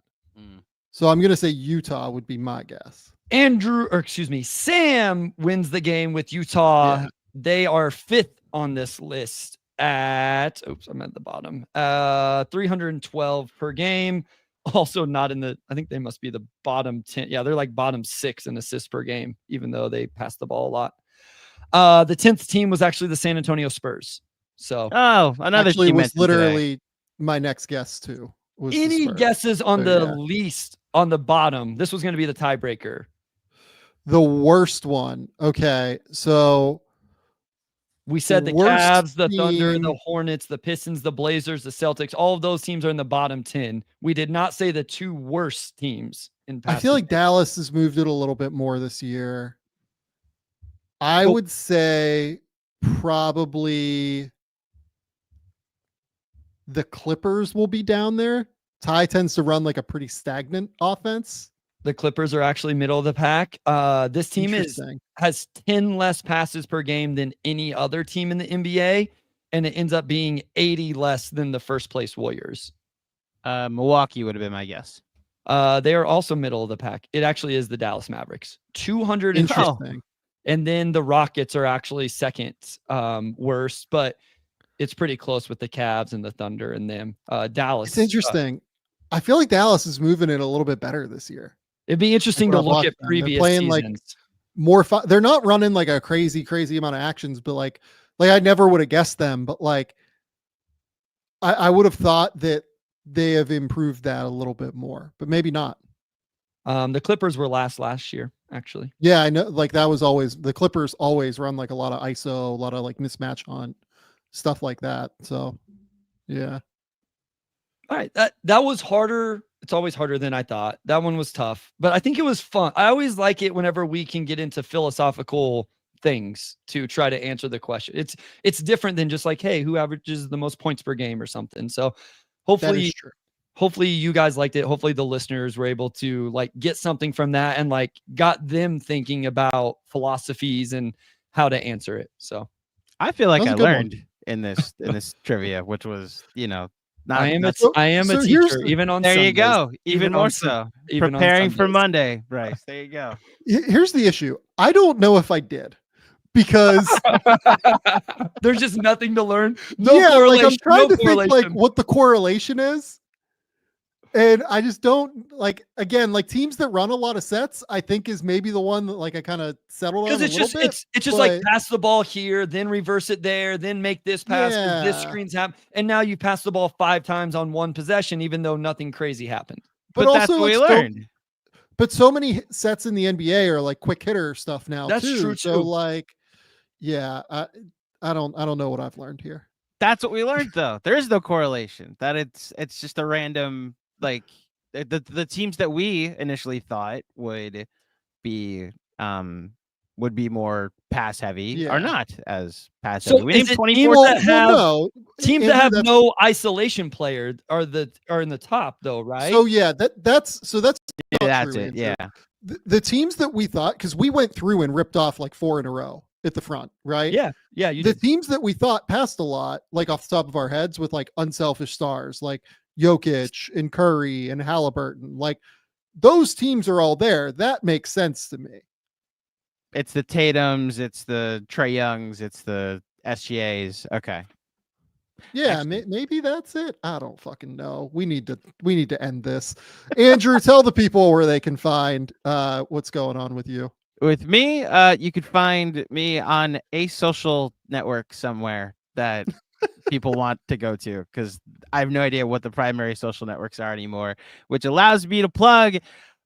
So I'm going to say Utah would be my guess. Sam wins the game with Utah. Yeah. They are 5th on this list at, I'm at the bottom, 312 per game. Also not in I think they must be the bottom 10. Yeah, they're like bottom 6 in assists per game, even though they pass the ball a lot. The 10th team was actually the San Antonio Spurs. So another team was literally my next guess too. was the Any Spurs. guesses on So, the yeah. least on the bottom? This was going to be the tiebreaker. The worst one. Okay, so We said the worst Cavs, the Thunder, the team- Hornets, the Pistons, the Blazers, the Celtics. All of those teams are in the bottom 10. We did not say the two worst teams in I past. feel like Dallas has moved it a little bit more this year. I Oh. would say probably the Clippers will be down there. Ty tends to run like a pretty stagnant offense. The Clippers are actually middle of the pack. This team has 10 less passes per game than any other team in the NBA, and it ends up being 80 less than the first place Warriors. Milwaukee would have been my guess. They are also middle of the pack. It actually is the Dallas Mavericks. 200. Interesting. And then the Rockets are actually second worst, but it's pretty close with the Cavs and the Thunder and them. Dallas. It's interesting. I feel like Dallas is moving it a little bit better this year. It'd be interesting to look at previous playing seasons. Like more fun. They're not running like a crazy amount of actions, but like I never would have guessed them. But like I would have thought that they have improved that a little bit more, but maybe not. The Clippers were last year, actually. Yeah, I know. Like that was always the Clippers always run like a lot of ISO, a lot of like mismatch hunt, stuff like that. So yeah. All right. That was harder. It's always harder than I thought. That one was tough, but I think it was fun. I always like it whenever we can get into philosophical things to try to answer the question. It's different than just like, hey, who averages the most points per game or something. So hopefully you guys liked it. Hopefully the listeners were able to like get something from that and like got them thinking about philosophies and how to answer it. So I feel like I learned in this trivia, which was, I am a teacher, even on there Sundays. You go, even more so. Even preparing for Monday, Bryce. There you go. Here's the issue. I don't know if I did because there's just nothing to learn. Like I'm trying to think like what the correlation is. And I just don't like, again, like teams that run a lot of sets, I think is maybe the one that like I kind of settled on. Because it's just like pass the ball here, then reverse it there, then make this pass, this screen's happen. And now you pass the ball 5 times on one possession, even though nothing crazy happened. But that's what we learned. But so many sets in the NBA are like quick hitter stuff now. That's true. So like, yeah, I don't know what I've learned here. That's what we learned though. There is no correlation. That it's just a random. Like the teams that we initially thought would be more pass heavy are not as pass heavy. So We is named it 24 teams that have no isolation player are in the top though, right? So yeah, that's it. Yeah. The teams that we thought, because we went through and ripped off like 4 in a row at the front, right? Yeah. The teams that we thought passed a lot, like off the top of our heads, with like unselfish stars, like Jokic and Curry and Halliburton, like those teams are all there. That makes sense to me. It's the Tatums, it's the Trae Youngs, it's the SGAs. Okay. Yeah, maybe that's it. I don't fucking know. We need to end this. Andrew, tell the people where they can find what's going on with you. With me, you could find me on a social network somewhere that people want to go to, because I have no idea what the primary social networks are anymore, which allows me to plug.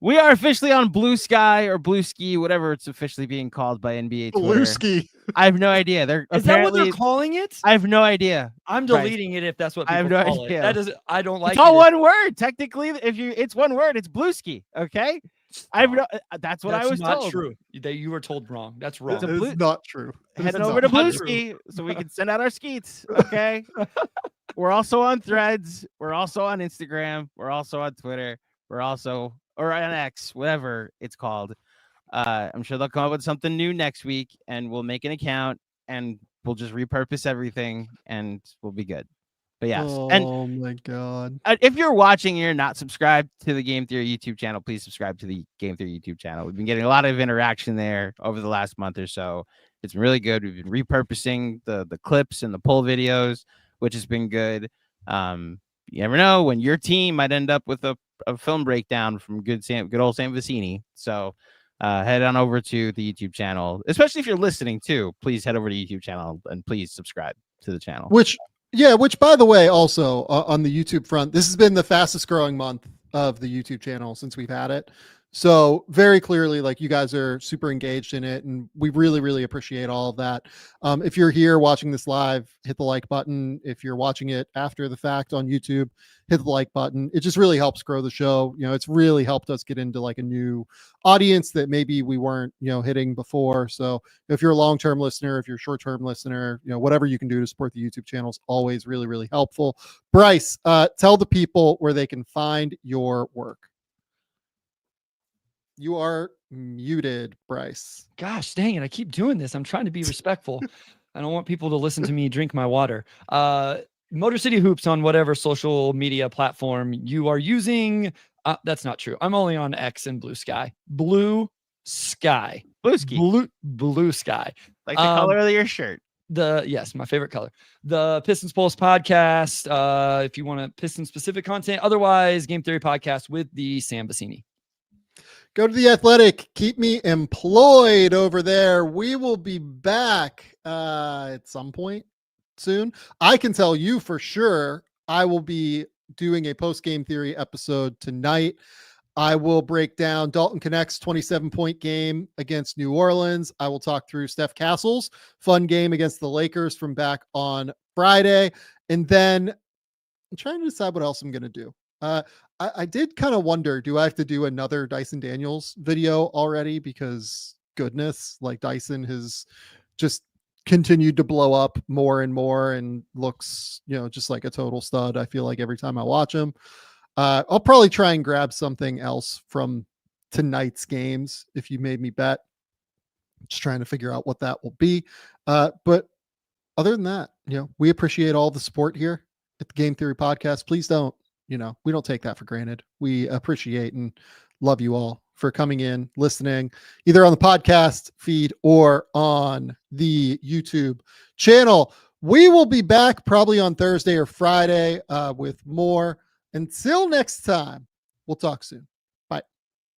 We are officially on Blue Sky or Blue Ski, whatever it's officially being called by NBA Twitter. Blue Ski. I have no idea. Is that what they're calling it? I have no idea. I'm deleting it if that's what people I have no call idea. It. That doesn't. I don't like. It's all one word. Technically, it's one word. It's Blue Ski. Okay. That's what I was not told. True. You were told wrong. That's wrong. It's not true. Heading over to Blue Ski so we can send out our skeets. Okay. We're also on Threads. We're also on Instagram. We're also on Twitter. We're also or on X, whatever it's called. I'm sure they'll come up with something new next week, and we'll make an account and we'll just repurpose everything, and we'll be good. But yes, oh my god! If you're watching and you're not subscribed to the Game Theory YouTube channel, please subscribe to the Game Theory YouTube channel. We've been getting a lot of interaction there over the last month or so. It's been really good. We've been repurposing the clips and the poll videos, which has been good. You never know when your team might end up with a film breakdown from good old Sam Vecenie. So head on over to the YouTube channel, especially if you're listening too. Please head over to the YouTube channel and please subscribe to the channel. Yeah, which by the way, also on the YouTube front, this has been the fastest growing month of the YouTube channel since we've had it. So very clearly, like you guys are super engaged in it, and we really, really appreciate all of that. If you're here watching this live, hit the like button. If you're watching it after the fact on YouTube, hit the like button. It just really helps grow the show. You know, it's really helped us get into like a new audience that maybe we weren't, hitting before. So if you're a long-term listener, if you're a short-term listener, whatever you can do to support the YouTube channel is always really, really helpful. Bryce, tell the people where they can find your work. You are muted, Bryce. Gosh, dang it. I keep doing this. I'm trying to be respectful. I don't want people to listen to me drink my water. Motor City Hoops on whatever social media platform you are using. That's not true. I'm only on X and Blue Sky. Blue Sky. Blue Sky. Like the color of your shirt. Yes, my favorite color. The Pistons Pulse podcast. If you want a Piston specific content, otherwise Game Theory podcast with the Sam Vecenie. Go to The Athletic. Keep me employed over there. We will be back at some point soon. I can tell you for sure I will be doing a post-game theory episode tonight. I will break down Dalton Connect's 27-point game against New Orleans. I will talk through Steph Castle's fun game against the Lakers from back on Friday. And then I'm trying to decide what else I'm going to do. I did kind of wonder, do I have to do another Dyson Daniels video already? Because goodness, like Dyson has just continued to blow up more and more and looks, just like a total stud. I feel like every time I watch him. I'll probably try and grab something else from tonight's games if you made me bet. Just trying to figure out what that will be. But other than that, we appreciate all the support here at the Game Theory Podcast. Please don't, we don't take that for granted. We appreciate and love you all for coming in, listening, either on the podcast feed or on the YouTube channel. We will be back probably on Thursday or Friday with more. Until next time, we'll talk soon.